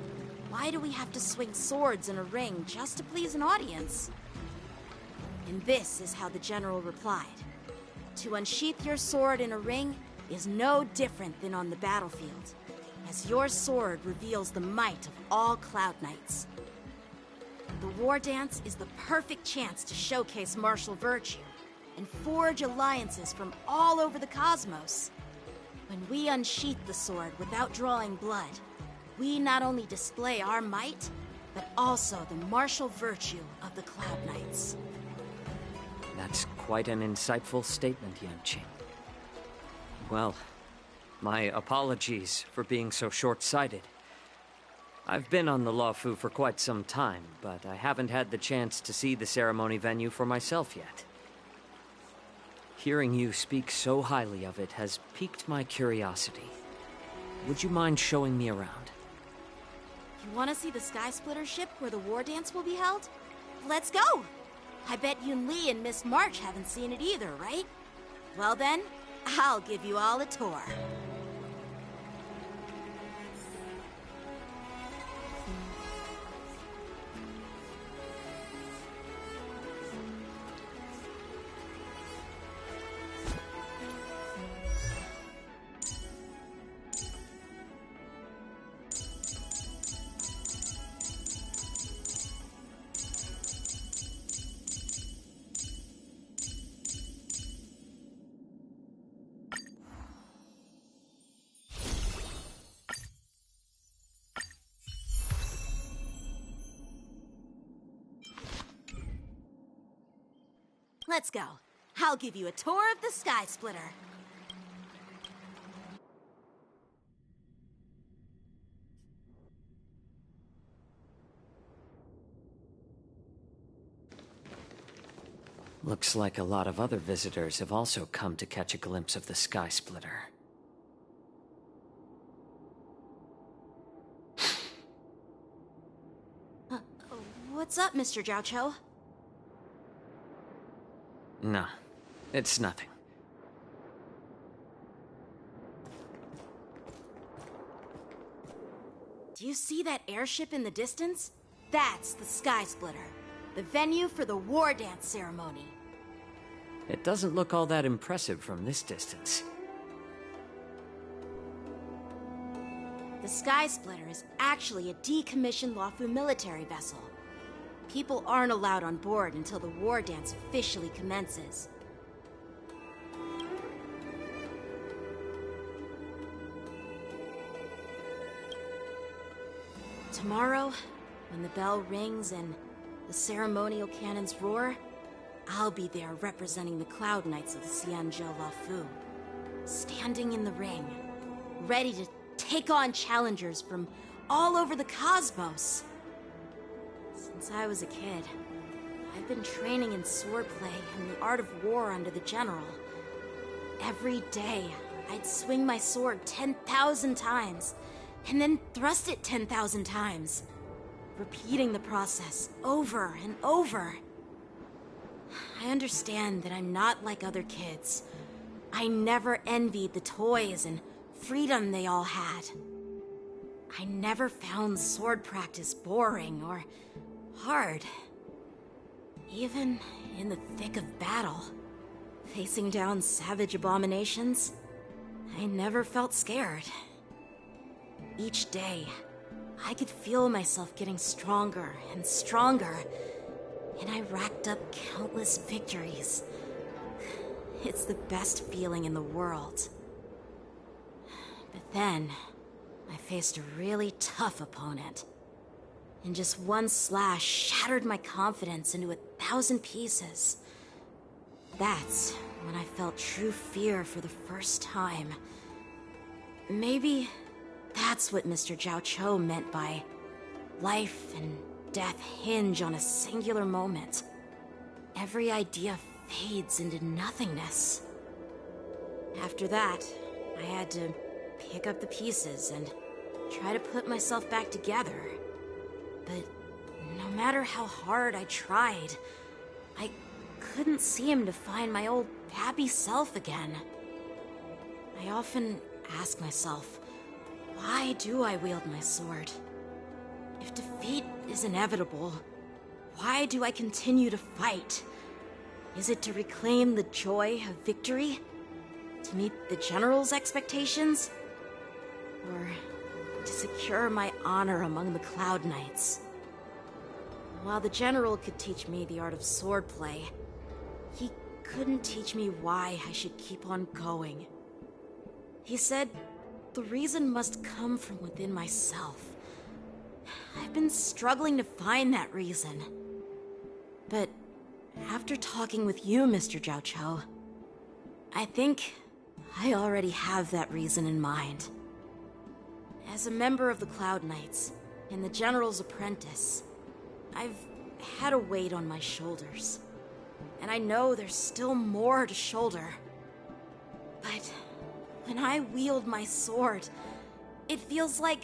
Why do we have to swing swords in a ring just to please an audience? And this is how the general replied. To unsheath your sword in a ring is no different than on the battlefield, as your sword reveals the might of all Cloud Knights. The war dance is the perfect chance to showcase martial virtue and forge alliances from all over the cosmos. When we unsheath the sword without drawing blood, we not only display our might, but also the martial virtue of the Cloud Knights. That's quite an insightful statement, Yanqing. Well, my apologies for being so short-sighted. I've been on the Loufu for quite some time, but I haven't had the chance to see the ceremony venue for myself yet. Hearing you speak so highly of it has piqued my curiosity. Would you mind showing me around? You want to see the Sky Splitter ship where the war dance will be held? Let's go! I bet Yunli and Miss March haven't seen it either, right? Well then, I'll give you all a tour. Let's go. I'll give you a tour of the Sky Splitter. Looks like a lot of other visitors have also come to catch a glimpse of the Sky Splitter. What's up, Mr. Jiaoqiu? No, it's nothing. Do you see that airship in the distance? That's the Sky Splitter, the venue for the war dance ceremony. It doesn't look all that impressive from this distance. The Sky Splitter is actually a decommissioned Loufu military vessel. People aren't allowed on board until the war dance officially commences. Tomorrow, when the bell rings and the ceremonial cannons roar, I'll be there representing the Cloud Knights of the Xianzhou Loufu, standing in the ring, ready to take on challengers from all over the cosmos. Since I was a kid, I've been training in swordplay and the art of war under the general. Every day, I'd swing my sword 10,000 times, and then thrust it 10,000 times, repeating the process over and over. I understand that I'm not like other kids. I never envied the toys and freedom they all had. I never found sword practice boring or hard. Even in the thick of battle, facing down savage abominations, I never felt scared. Each day, I could feel myself getting stronger and stronger, and I racked up countless victories. It's the best feeling in the world. But then, I faced a really tough opponent. And just one slash shattered my confidence into 1,000 pieces. That's when I felt true fear for the first time. Maybe that's what Mr. Xianzhou meant by life and death hinge on a singular moment. Every idea fades into nothingness. After that, I had to pick up the pieces and try to put myself back together. But no matter how hard I tried, I couldn't seem to find my old happy self again. I often ask myself, why do I wield my sword? If defeat is inevitable, why do I continue to fight? Is it to reclaim the joy of victory? To meet the General's expectations? Or to secure my honor among the Cloud Knights? While the General could teach me the art of swordplay, he couldn't teach me why I should keep on going. He said the reason must come from within myself. I've been struggling to find that reason. But after talking with you, Mr. Xianzhou, I think I already have that reason in mind. As a member of the Cloud Knights and the General's apprentice, I've had a weight on my shoulders. And I know there's still more to shoulder. But when I wield my sword, it feels like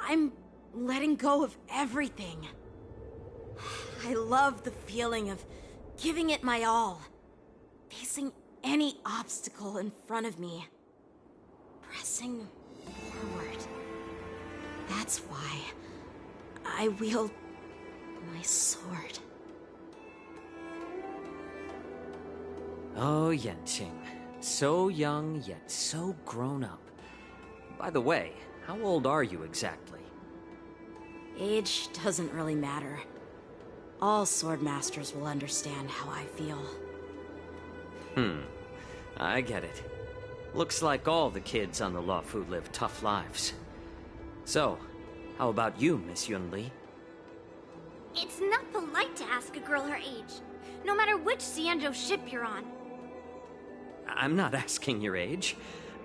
I'm letting go of everything. I love the feeling of giving it my all, facing any obstacle in front of me, pressing forward. That's why I wield my sword. Oh, Yanqing. So young, yet so grown up. By the way, how old are you exactly? Age doesn't really matter. All sword masters will understand how I feel. I get it. Looks like all the kids on the Loufu live tough lives. So, how about you, Miss Yunli? It's not polite to ask a girl her age, no matter which Xianzhou ship you're on. I'm not asking your age.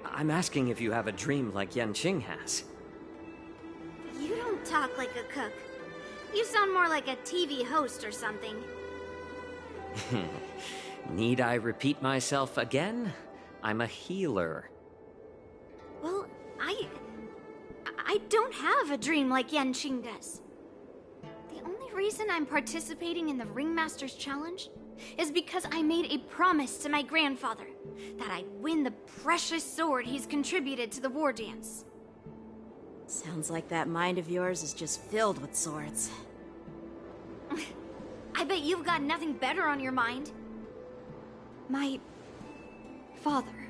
I'm asking if you have a dream like Yanqing has. You don't talk like a cook. You sound more like a TV host or something. Need I repeat myself again? I'm a healer. Well, I don't have a dream like Yanqing does. The only reason I'm participating in the Ringmaster's Challenge is because I made a promise to my grandfather that I'd win the precious sword he's contributed to the war dance. Sounds like that mind of yours is just filled with swords. I bet you've got nothing better on your mind. My father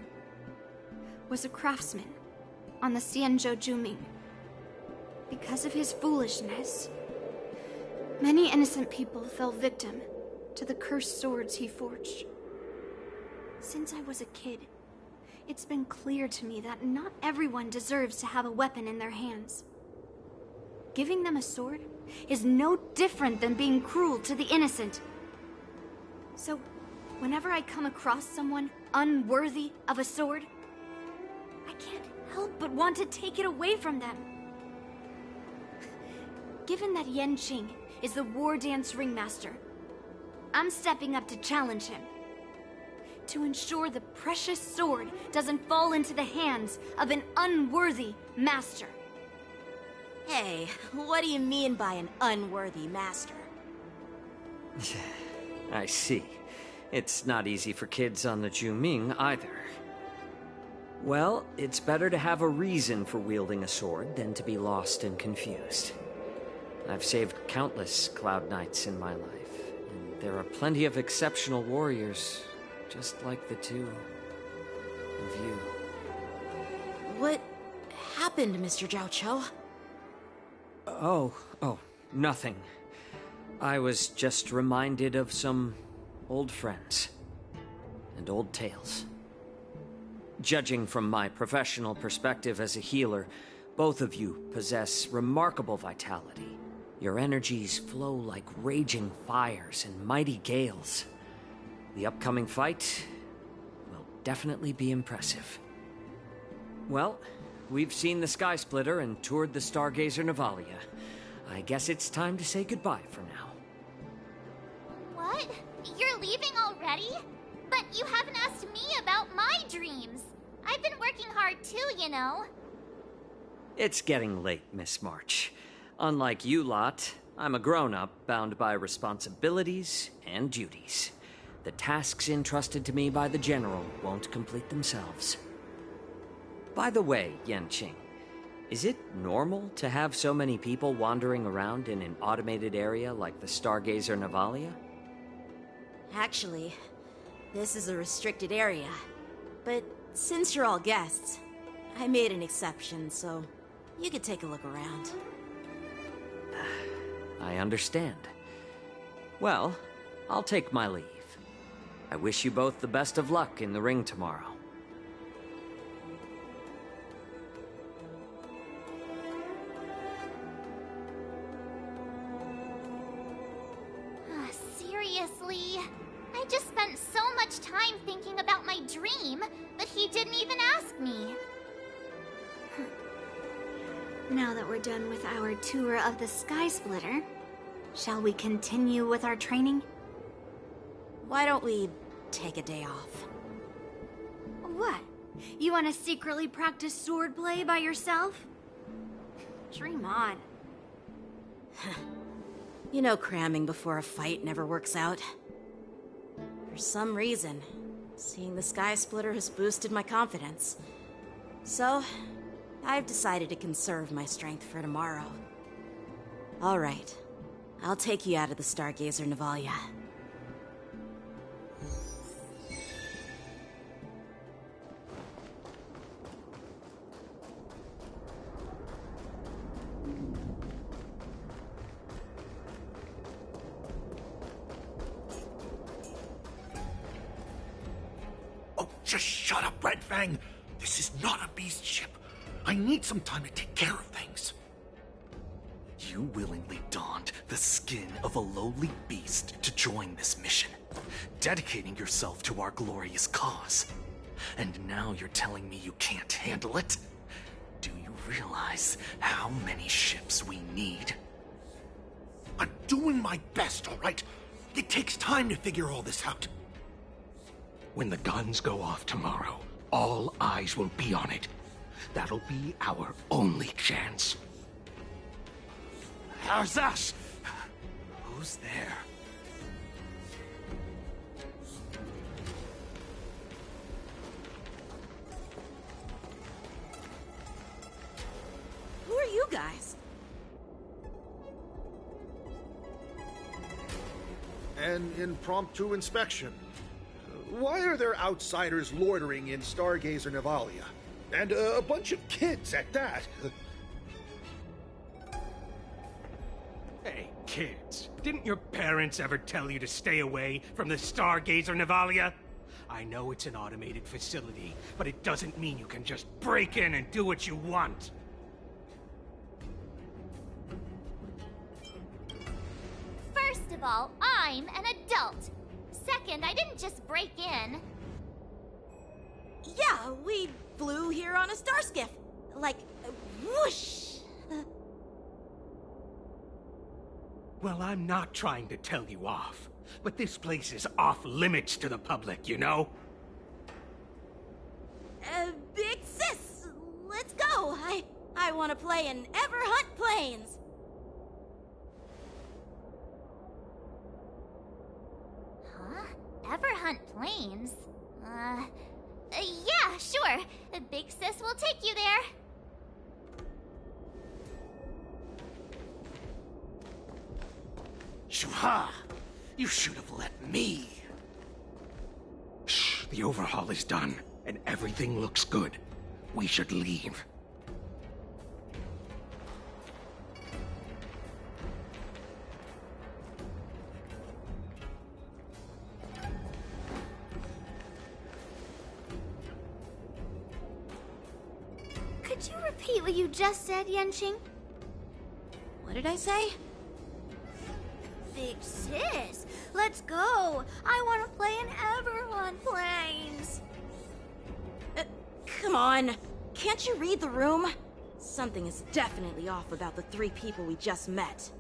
was a craftsman on the Xianzhou Juming. Because of his foolishness, many innocent people fell victim to the cursed swords he forged. Since I was a kid, it's been clear to me that not everyone deserves to have a weapon in their hands. Giving them a sword is no different than being cruel to the innocent. So, whenever I come across someone unworthy of a sword, I can't help but want to take it away from them. Given that Yanqing is the war dance ringmaster, I'm stepping up to challenge him. To ensure the precious sword doesn't fall into the hands of an unworthy master. Hey, what do you mean by an unworthy master? I see. It's not easy for kids on the Juming either. Well, it's better to have a reason for wielding a sword than to be lost and confused. I've saved countless Cloud Knights in my life, and there are plenty of exceptional warriors, just like the two of you. What happened, Mr. Jiaoqiu? Oh, nothing. I was just reminded of some old friends and old tales. Judging from my professional perspective as a healer, both of you possess remarkable vitality. Your energies flow like raging fires and mighty gales. The upcoming fight will definitely be impressive. Well, we've seen the Sky Splitter and toured the Stargazer Navalia. I guess it's time to say goodbye for now. What? You're leaving already? But you haven't asked me about my dreams. I've been working hard too, you know. It's getting late, Miss March. Unlike you lot, I'm a grown-up bound by responsibilities and duties. The tasks entrusted to me by the General won't complete themselves. By the way, Yanqing, is it normal to have so many people wandering around in an automated area like the Stargazer Navalia? Actually, this is a restricted area. But since you're all guests, I made an exception, so you could take a look around. I understand. Well, I'll take my leave. I wish you both the best of luck in the ring tomorrow. Seriously? I just spent so much time thinking about my dream that he didn't even ask me. Now that we're done with our tour of the Sky Splitter, shall we continue with our training? Why don't we take a day off? What? You want to secretly practice swordplay by yourself? Dream on. You know cramming before a fight never works out. For some reason, seeing the Sky Splitter has boosted my confidence. So, I've decided to conserve my strength for tomorrow. Alright, I'll take you out of the Stargazer Navalia. Just shut up, Red Fang! This is not a beast ship. I need some time to take care of things. You willingly donned the skin of a lowly beast to join this mission, dedicating yourself to our glorious cause. And now you're telling me you can't handle it? Do you realize how many ships we need? I'm doing my best, all right? It takes time to figure all this out. When the guns go off tomorrow, all eyes will be on it. That'll be our only chance. How's that? Who's there? Who are you guys? An impromptu inspection. Why are there outsiders loitering in Stargazer Navalia? And a bunch of kids at that. Hey, kids. Didn't your parents ever tell you to stay away from the Stargazer Navalia? I know it's an automated facility, but it doesn't mean you can just break in and do what you want. First of all, I'm an adult. Second, I didn't just break in. Yeah, we flew here on a star skiff. Like, whoosh! Well, I'm not trying to tell you off, but this place is off limits to the public, you know? Big sis, let's go. I want to play in Everhunt Plains. Huh? Everhunt Plains? Yeah, Sure, the big sis will take you there. Shuha! You should have let me. Shh, the overhaul is done, and everything looks good. We should leave. Could you repeat what you just said, Yanqing? What did I say? Big sis, let's go. I want to play in Everyone Planes. Come on. Can't you read the room? Something is definitely off about the 3 people we just met.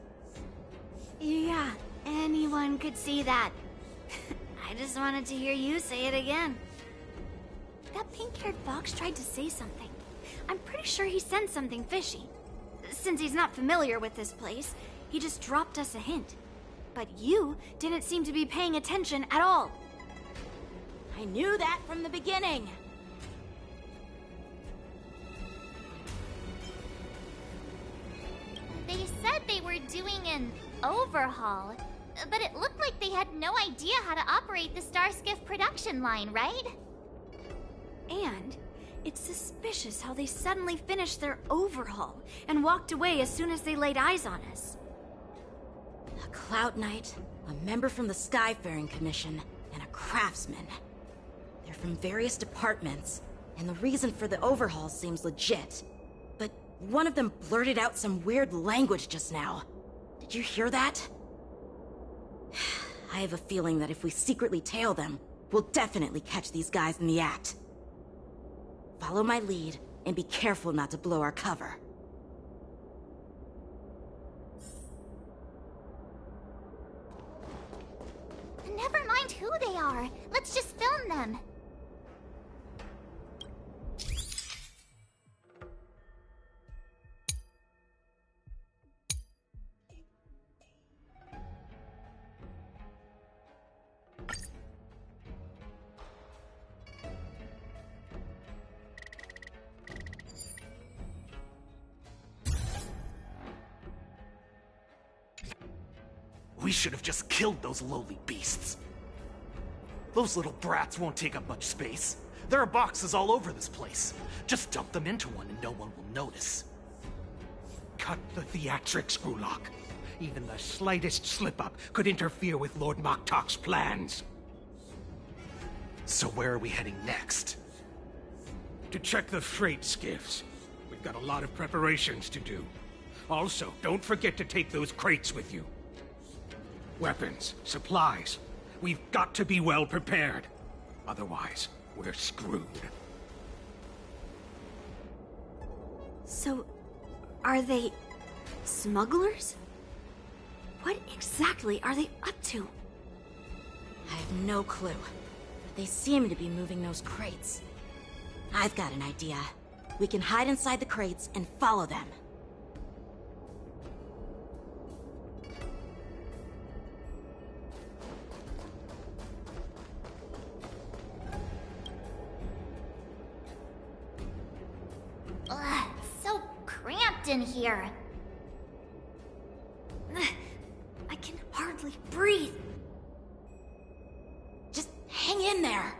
Yeah, anyone could see that. I just wanted to hear you say it again. That pink-haired fox tried to say something. I'm pretty sure he sensed something fishy. Since he's not familiar with this place, he just dropped us a hint. But you didn't seem to be paying attention at all. I knew that from the beginning. They said they were doing an overhaul, but it looked like they had no idea how to operate the Starskiff production line, right? And it's suspicious how they suddenly finished their overhaul and walked away as soon as they laid eyes on us. A Cloud Knight, a member from the Skyfaring Commission, and a craftsman. They're from various departments, and the reason for the overhaul seems legit. But one of them blurted out some weird language just now. Did you hear that? I have a feeling that if we secretly tail them, we'll definitely catch these guys in the act. Follow my lead, and be careful not to blow our cover. Never mind who they are. Let's just film them. We should have just killed those lowly beasts. Those little brats won't take up much space. There are boxes all over this place. Just dump them into one and no one will notice. Cut the theatrics, Ulok. Even the slightest slip-up could interfere with Lord Moktok's plans. So where are we heading next? To check the freight skiffs. We've got a lot of preparations to do. Also, don't forget to take those crates with you. Weapons, supplies. We've got to be well prepared. Otherwise, we're screwed. So, are they smugglers? What exactly are they up to? I have no clue. But they seem to be moving those crates. I've got an idea. We can hide inside the crates and follow them. Ugh, so cramped in here. I can hardly breathe. Just hang in there.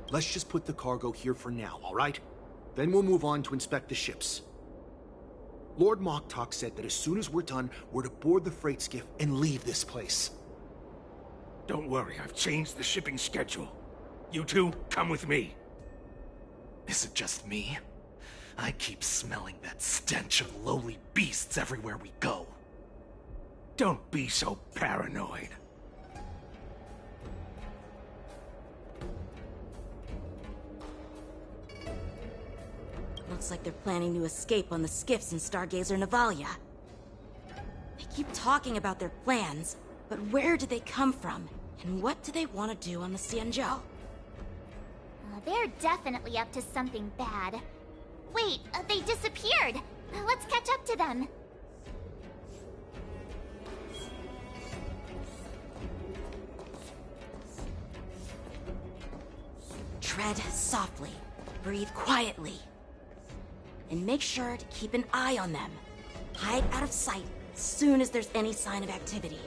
Let's just put the cargo here for now, all right? Then we'll move on to inspect the ships. Lord Moktok said that as soon as we're done, we're to board the freight skiff and leave this place. Don't worry, I've changed the shipping schedule. You two, come with me. Is it just me? I keep smelling that stench of lowly beasts everywhere we go. Don't be so paranoid. Looks like they're planning to escape on the skiffs in Stargazer Navalia. They keep talking about their plans, but where do they come from? And what do they want to do on the Xianzhou? They're definitely up to something bad. Wait, they disappeared! Let's catch up to them! Tread softly, breathe quietly, and make sure to keep an eye on them. Hide out of sight as soon as there's any sign of activity.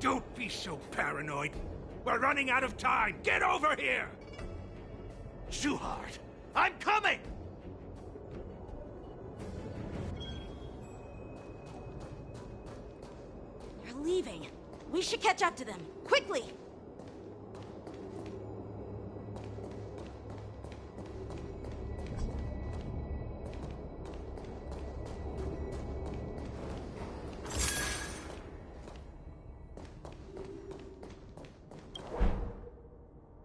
Don't be so paranoid. We're running out of time. Get over here! Shuhard, I'm coming! They're leaving. We should catch up to them. Quickly!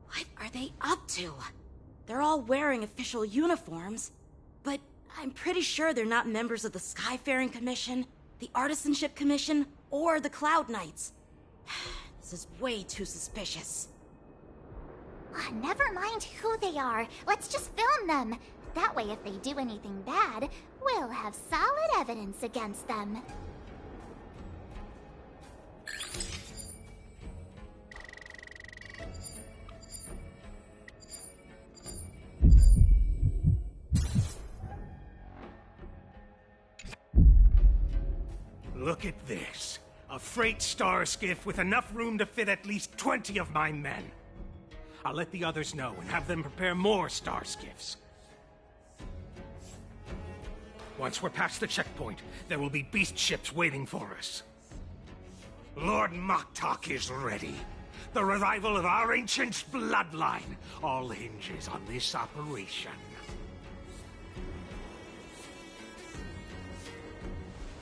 What are they up to? They're all wearing official uniforms, but I'm pretty sure they're not members of the Skyfaring Commission, the Artisanship Commission, or the Cloud Knights. This is way too suspicious. Never mind who they are. Let's just film them. That way, if they do anything bad, we'll have solid evidence against them. Look at this. A freight star skiff with enough room to fit at least 20 of my men. I'll let the others know and have them prepare more star skiffs. Once we're past the checkpoint, there will be beast ships waiting for us. Lord Moktok is ready. The revival of our ancient bloodline all hinges on this operation.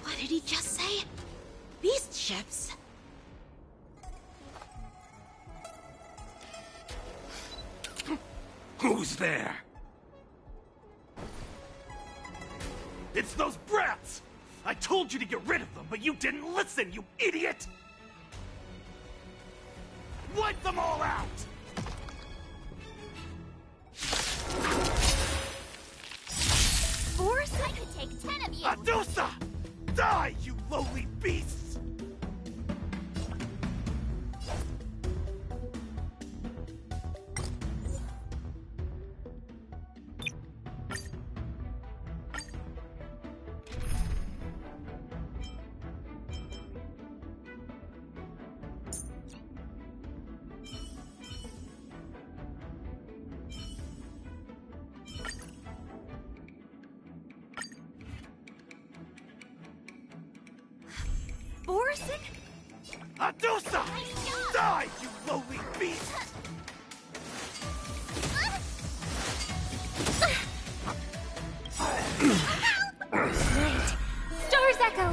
What did he just say? Beast ships? Who's there? It's those brats! I told you to get rid of them, but you didn't listen, you idiot! Wipe them all out! Force? I could take 10 of you! Adusa! Die, you lowly beasts! Borison? Adusa! Die, you lowly beast! Right. Stars Echo!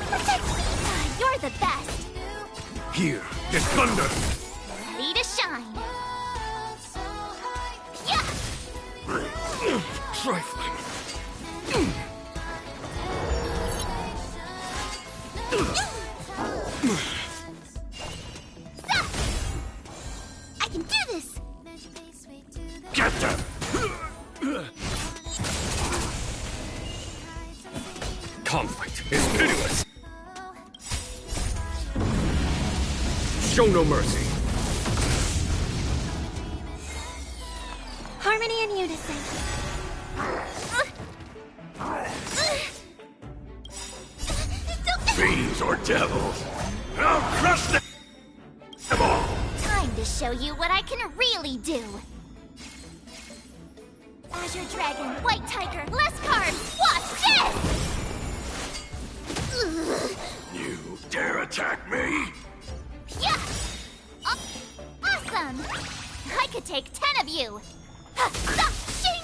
Protect! You're the best! Here, get thunder! Ready to shine! Yeah! Trifling. I can do this! Get them! Conflict is pitiless! Show no mercy! Harmony and unison. humans or devils. And I'll crush them all! Time to show you what I can really do. Azure Dragon, White Tiger, less cards, watch this! You dare attack me? Yeah! Awesome! I could take 10 of you! Shing!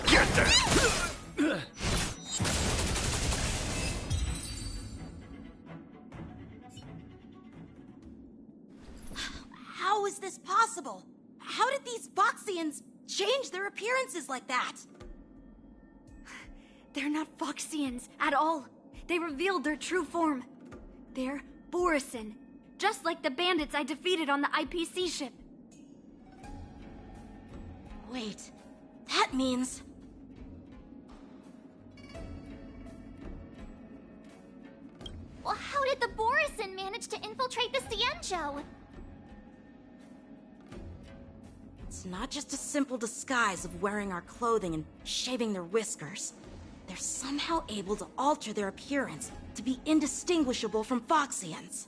Get there! How is this possible? How did these Foxians change their appearances like that? They're not Foxians at all. They revealed their true form. They're Borisin, just like the bandits I defeated on the IPC ship. Wait, that means... Well, how did the Borisin manage to infiltrate the Xianzhou? It's not just a simple disguise of wearing our clothing and shaving their whiskers. They're somehow able to alter their appearance to be indistinguishable from Foxians.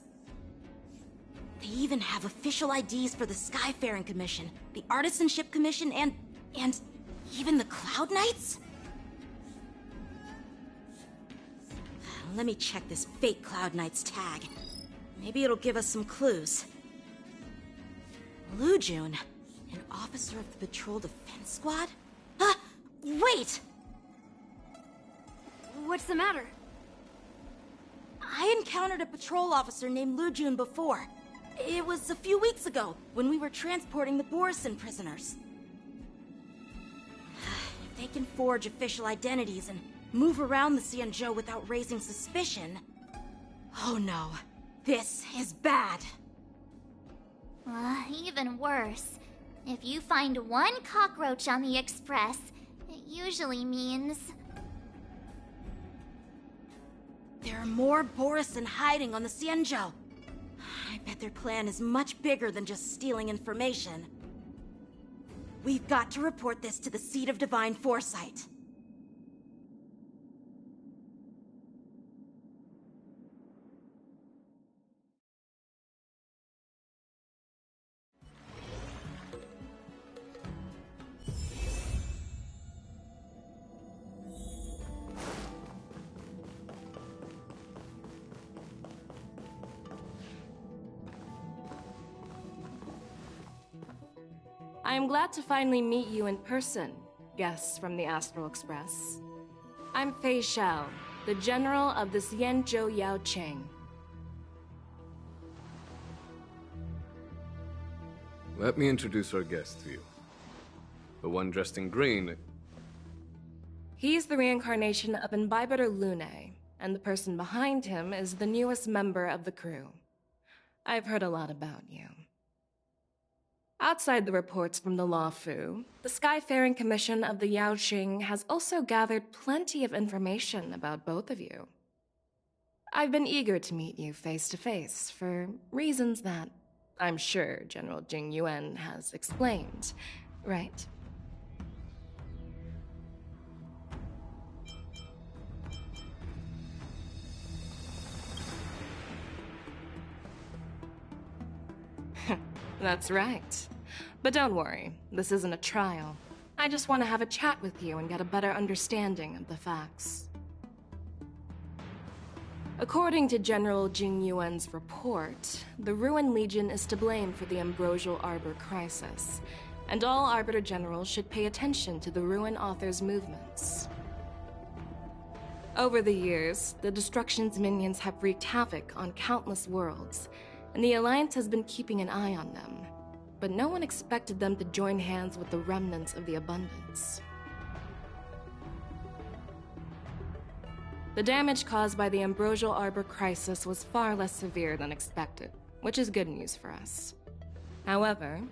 They even have official IDs for the Skyfaring Commission, the Artisanship Commission, and even the Cloud Knights? Let me check this fake Cloud Knight's tag. Maybe it'll give us some clues. Lujun, an officer of the Patrol Defense Squad? Wait! What's the matter? I encountered a patrol officer named Lujun before. It was a few weeks ago, when we were transporting the Borisin prisoners. If they can forge official identities and move around the Xianzhou without raising suspicion... Oh no, this is bad. Even worse. If you find one cockroach on the Express, it usually means... There are more Borisin hiding on the Xianzhou. I bet their plan is much bigger than just stealing information. We've got to report this to the Seat of Divine Foresight. I am glad to finally meet you in person, guests from the Astral Express. I'm Fei Xiao, the General of the Xianzhou Yaocheng. Let me introduce our guest to you. The one dressed in green. He's the reincarnation of Imbibitor Lune, and the person behind him is the newest member of the crew. I've heard a lot about you. Outside the reports from the Loufu, the Skyfaring Commission of the Yaoqing has also gathered plenty of information about both of you. I've been eager to meet you face to face for reasons that I'm sure General Jing Yuan has explained, right? That's right. But don't worry, this isn't a trial. I just want to have a chat with you and get a better understanding of the facts. According to General Jing Yuan's report, the Ruin Legion is to blame for the Ambrosial Arbor crisis, and all Arbiter Generals should pay attention to the Ruin Author's movements. Over the years, the Destruction's minions have wreaked havoc on countless worlds, and the Alliance has been keeping an eye on them, but no one expected them to join hands with the remnants of the Abundance. The damage caused by the Ambrosial Arbor crisis was far less severe than expected, which is good news for us. However,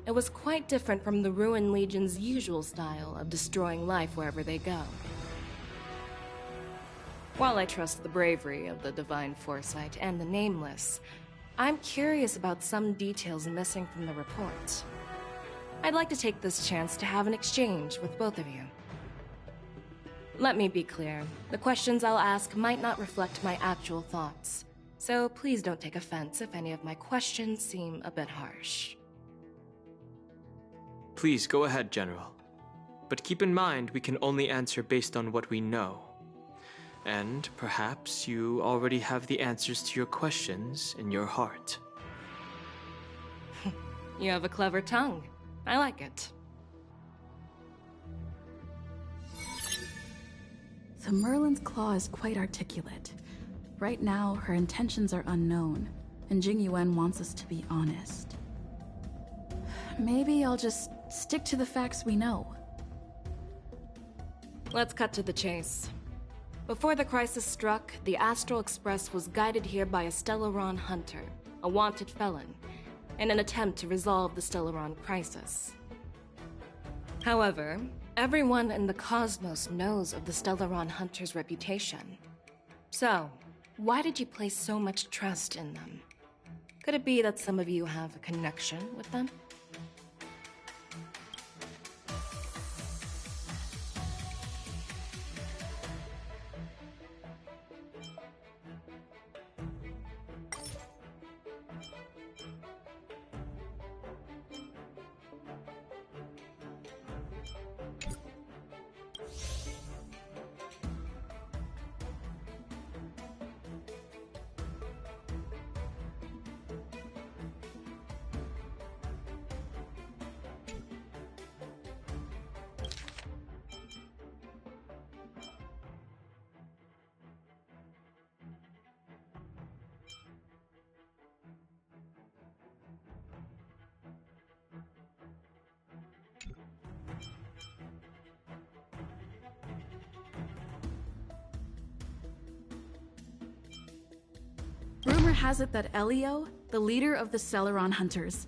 it was quite different from the Ruin Legion's usual style of destroying life wherever they go. While I trust the bravery of the Divine Foresight and the Nameless, I'm curious about some details missing from the report. I'd like to take this chance to have an exchange with both of you. Let me be clear. The questions I'll ask might not reflect my actual thoughts. So please don't take offense if any of my questions seem a bit harsh. Please go ahead, General. But keep in mind we can only answer based on what we know. And perhaps you already have the answers to your questions in your heart. You have a clever tongue. I like it. So Merlin's claw is quite articulate. Right now, her intentions are unknown, and Jing Yuan wants us to be honest. Maybe I'll just stick to the facts we know. Let's cut to the chase. Before the crisis struck, the Astral Express was guided here by a Stellaron hunter, a wanted felon, in an attempt to resolve the Stellaron crisis. However, everyone in the cosmos knows of the Stellaron hunter's reputation. So, why did you place so much trust in them? Could it be that some of you have a connection with them? Rumor has it that Elio, the leader of the Stellaron Hunters,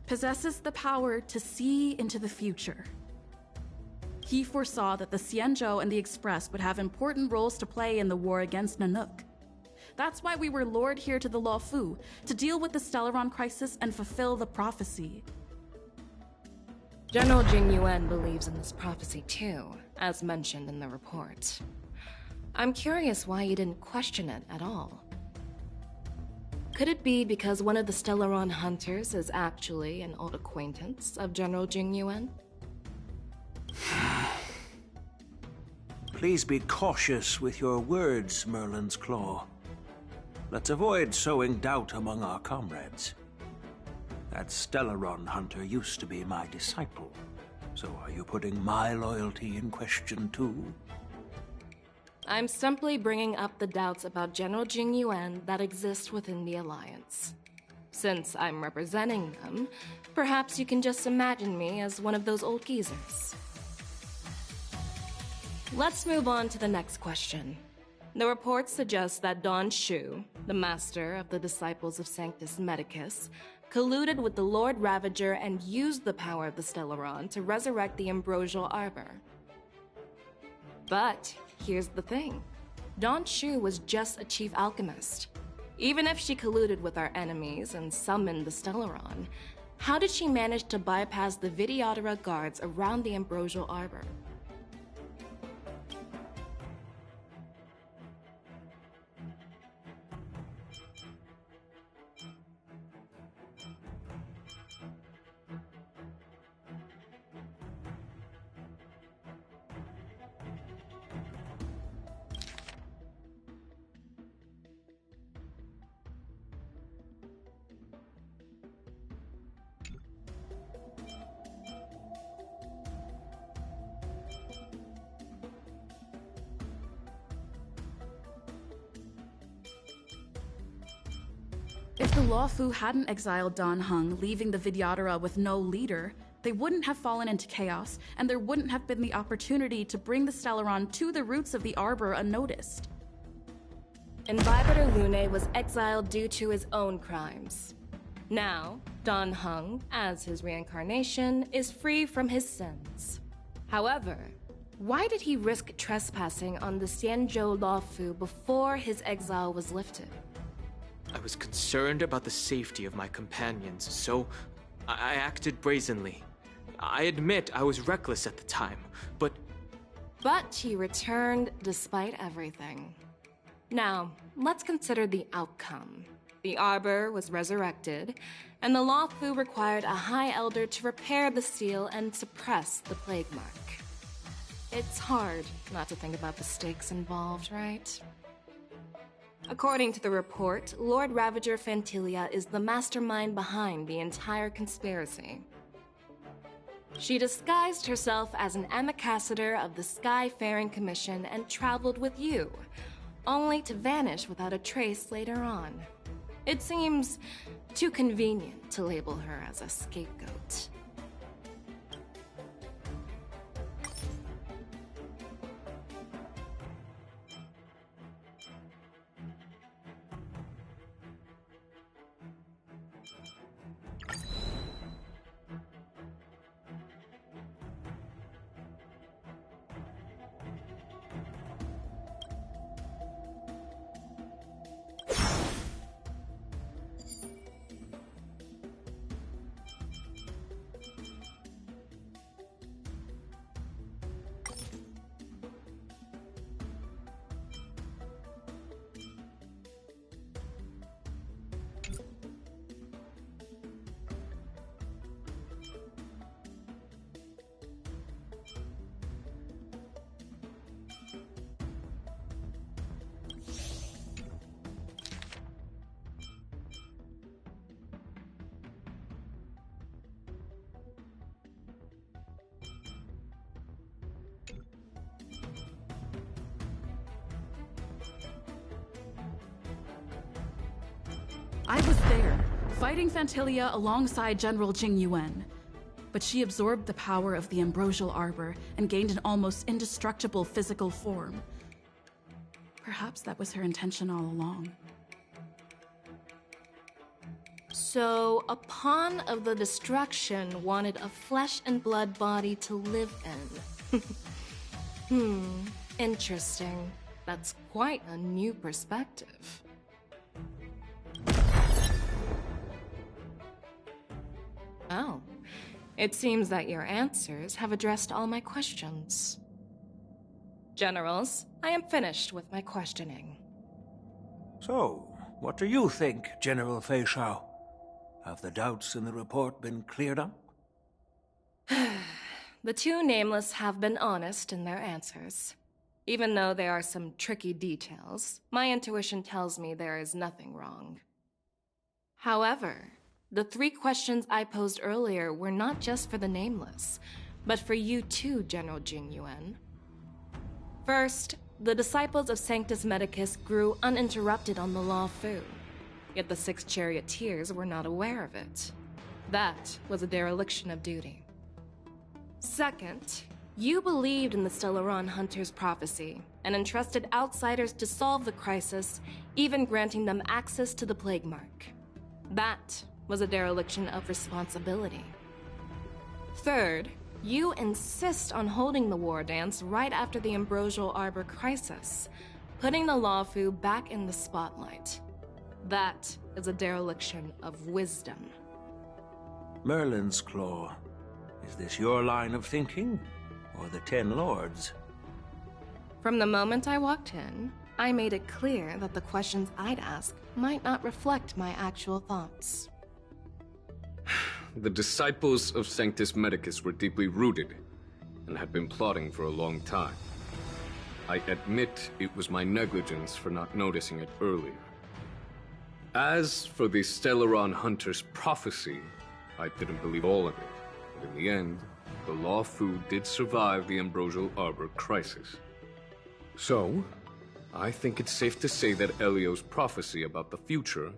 possesses the power to see into the future. He foresaw that the Xianzhou and the Express would have important roles to play in the war against Nanook. That's why we were lured here to the Loufu, to deal with the Stellaron crisis and fulfill the prophecy. General Jing Yuan believes in this prophecy too, as mentioned in the report. I'm curious why you didn't question it at all. Could it be because one of the Stellaron hunters is actually an old acquaintance of General Jing Yuan? Please be cautious with your words, Merlin's Claw. Let's avoid sowing doubt among our comrades. That Stellaron hunter used to be my disciple. So are you putting my loyalty in question too? I'm simply bringing up the doubts about General Jing Yuan that exist within the Alliance. Since I'm representing them, perhaps you can just imagine me as one of those old geezers. Let's move on to the next question. The report suggests that Don Shu, the master of the Disciples of Sanctus Medicus, colluded with the Lord Ravager and used the power of the Stellaron to resurrect the Ambrosial Arbor. But here's the thing. Don Shu was just a chief alchemist. Even if she colluded with our enemies and summoned the Stellaron, how did she manage to bypass the Vidyadhara guards around the Ambrosial Arbor? If the Loufu hadn't exiled Dan Heng, leaving the Vidyadhara with no leader, they wouldn't have fallen into chaos, and there wouldn't have been the opportunity to bring the Stellaron to the roots of the Arbor unnoticed. Imbibitor Lune was exiled due to his own crimes. Now, Dan Heng, as his reincarnation, is free from his sins. However, why did he risk trespassing on the Xianzhou Loufu before his exile was lifted? I was concerned about the safety of my companions, so I acted brazenly. I admit I was reckless at the time, but But he returned despite everything. Now, let's consider the outcome. The Arbor was resurrected, and the Loufu required a High Elder to repair the seal and suppress the plague mark. It's hard not to think about the stakes involved, right? According to the report, Lord Ravager Fantilia is the mastermind behind the entire conspiracy. She disguised herself as an ambassador of the Skyfaring Commission and traveled with you, only to vanish without a trace later on. It seems too convenient to label her as a scapegoat. I was there, fighting Fantilia alongside General Jing Yuan. But she absorbed the power of the Ambrosial Arbor and gained an almost indestructible physical form. Perhaps that was her intention all along. So, a pawn of the destruction wanted a flesh and blood body to live in. Interesting. That's quite a new perspective. Oh, it seems that your answers have addressed all my questions. Generals, I am finished with my questioning. So, what do you think, General Fei Shao? Have the doubts in the report been cleared up? The two nameless have been honest in their answers. Even though there are some tricky details, my intuition tells me there is nothing wrong. However, the 3 questions I posed earlier were not just for the nameless, but for you too, General Jing Yuan. First, the disciples of Sanctus Medicus grew uninterrupted on the Loufu, yet the 6 charioteers were not aware of it. That was a dereliction of duty. Second, you believed in the Stellaron Hunter's prophecy and entrusted outsiders to solve the crisis, even granting them access to the plague mark. That was a dereliction of responsibility. Third, you insist on holding the war dance right after the Ambrosial Arbor crisis, putting the Loufu back in the spotlight. That is a dereliction of wisdom. Merlin's Claw. Is this your line of thinking, or the 10 Lords? From the moment I walked in, I made it clear that the questions I'd ask might not reflect my actual thoughts. The disciples of Sanctus Medicus were deeply rooted and had been plotting for a long time. I admit it was my negligence for not noticing it earlier. As for the Stellaron Hunter's prophecy, I didn't believe all of it, but in the end, the Loufu did survive the Ambrosial Arbor crisis. So, I think it's safe to say that Elio's prophecy about the future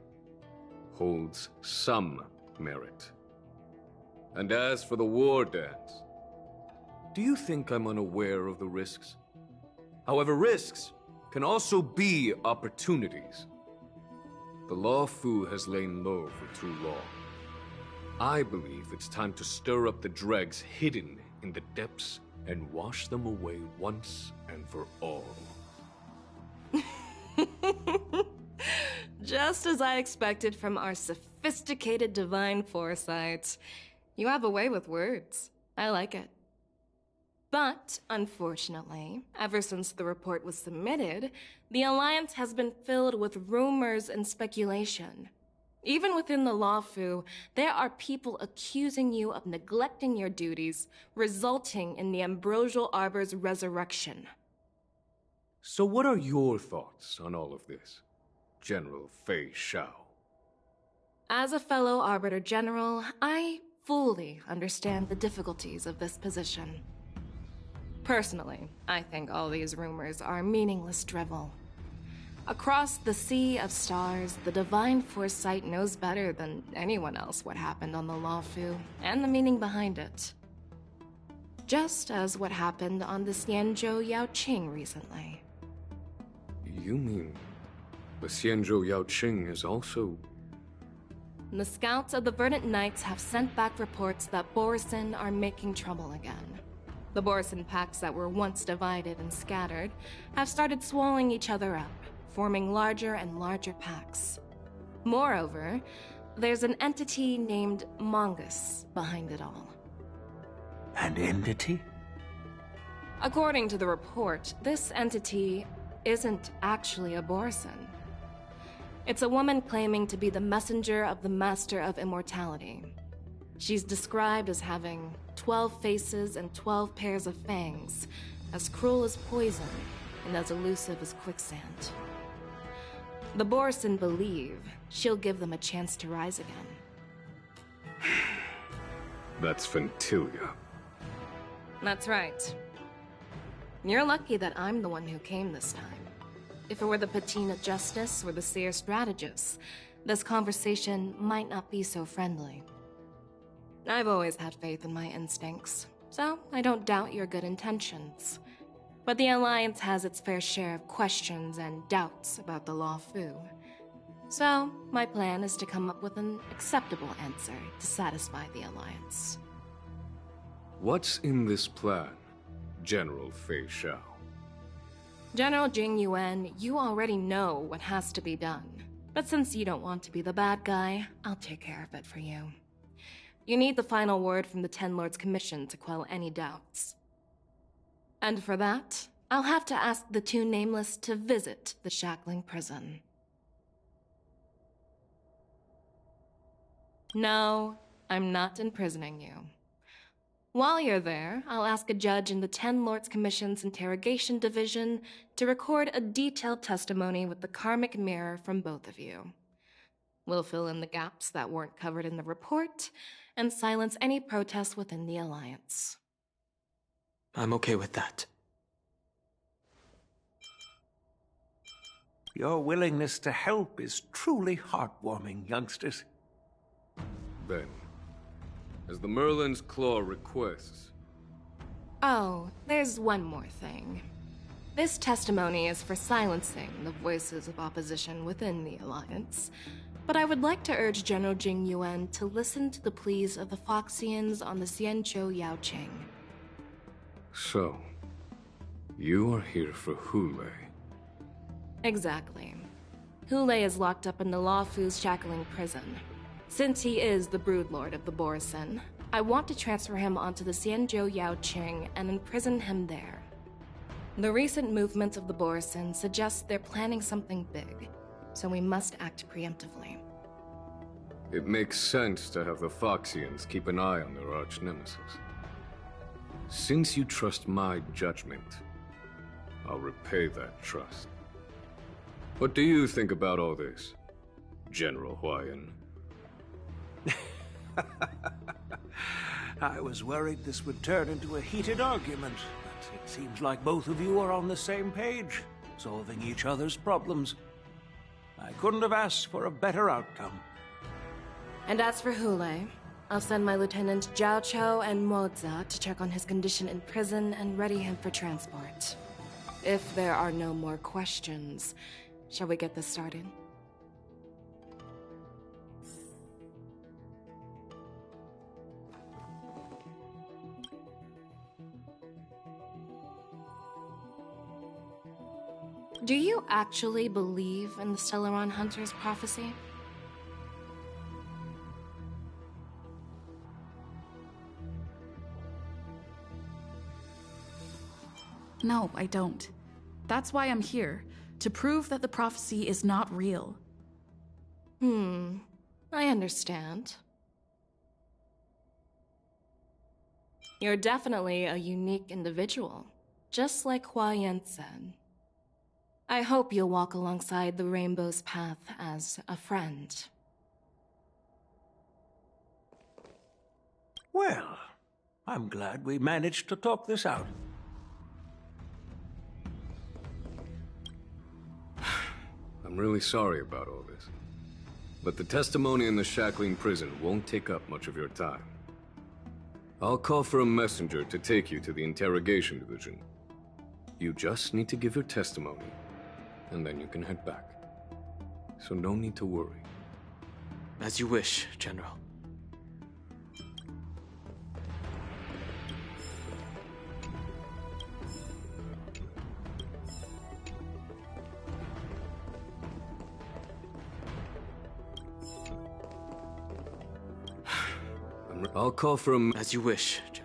holds some merit. And as for the war dance, do you think I'm unaware of the risks? However, risks can also be opportunities. The Loufu has lain low for too long. I believe it's time to stir up the dregs hidden in the depths and wash them away once and for all. Just as I expected from our sophisticated divine foresight. You have a way with words. I like it. But, unfortunately, ever since the report was submitted, the Alliance has been filled with rumors and speculation. Even within the Loufu, there are people accusing you of neglecting your duties, resulting in the Ambrosial Arbor's resurrection. So what are your thoughts on all of this, General Fei Xiao? As a fellow Arbiter General, I fully understand the difficulties of this position. Personally, I think all these rumors are meaningless drivel. Across the sea of stars, the Divine Foresight knows better than anyone else what happened on the Loufu, and the meaning behind it. Just as what happened on the Xianzhou Yaoqing recently. You mean the Xianzhou Yaoqing is also... The scouts of the Verdant Knights have sent back reports that Borisin are making trouble again. The Borisin packs that were once divided and scattered have started swallowing each other up, forming larger and larger packs. Moreover, there's an entity named Mongus behind it all. An entity? According to the report, this entity isn't actually a Borisin. It's a woman claiming to be the messenger of the Master of Immortality. She's described as having 12 faces and 12 pairs of fangs, as cruel as poison and as elusive as quicksand. The Borisin believe she'll give them a chance to rise again. That's Ventilia. That's right. You're lucky that I'm the one who came this time. If it were the Patina Justice or the Seer Strategist, this conversation might not be so friendly. I've always had faith in my instincts, so I don't doubt your good intentions. But the Alliance has its fair share of questions and doubts about the Loufu. So, my plan is to come up with an acceptable answer to satisfy the Alliance. What's in this plan, General Fei Xiao? General Jing Yuan, you already know what has to be done. But since you don't want to be the bad guy, I'll take care of it for you. You need the final word from the Ten Lords Commission to quell any doubts. And for that, I'll have to ask the two Nameless to visit the Shackling Prison. No, I'm not imprisoning you. While you're there, I'll ask a judge in the Ten Lords Commission's Interrogation Division to record a detailed testimony with the karmic mirror from both of you. We'll fill in the gaps that weren't covered in the report, and silence any protests within the Alliance. I'm okay with that. Your willingness to help is truly heartwarming, youngsters. Then, as the Merlin's Claw requests... Oh, there's one more thing. This testimony is for silencing the voices of opposition within the Alliance, but I would like to urge General Jing Yuan to listen to the pleas of the Foxians on the Xianzhou Yaoqing. So, you are here for Hule. Exactly. Hule is locked up in the Loufu's Shackling Prison. Since he is the Broodlord of the Borisin, I want to transfer him onto the Xianzhou Yaoqing and imprison him there. The recent movements of the Borisin suggest they're planning something big, so we must act preemptively. It makes sense to have the Foxians keep an eye on their arch-nemesis. Since you trust my judgment, I'll repay that trust. What do you think about all this, General Huayan? I was worried this would turn into a heated argument, but it seems like both of you are on the same page, solving each other's problems. I couldn't have asked for a better outcome. And as for Hule, I'll send my Lieutenant Zhao Chou and Moza to check on his condition in prison and ready him for transport. If there are no more questions, shall we get this started? Do you actually believe in the Stellaron Hunter's prophecy? No, I don't. That's why I'm here, to prove that the prophecy is not real. I understand. You're definitely a unique individual, just like Hua Yan said. I hope you'll walk alongside the Rainbow's path as a friend. Well, I'm glad we managed to talk this out. I'm really sorry about all this. But the testimony in the Shackling prison won't take up much of your time. I'll call for a messenger to take you to the interrogation division. You just need to give your testimony, and then you can head back. So no need to worry. As you wish, General. I'll call for a... As you wish, General.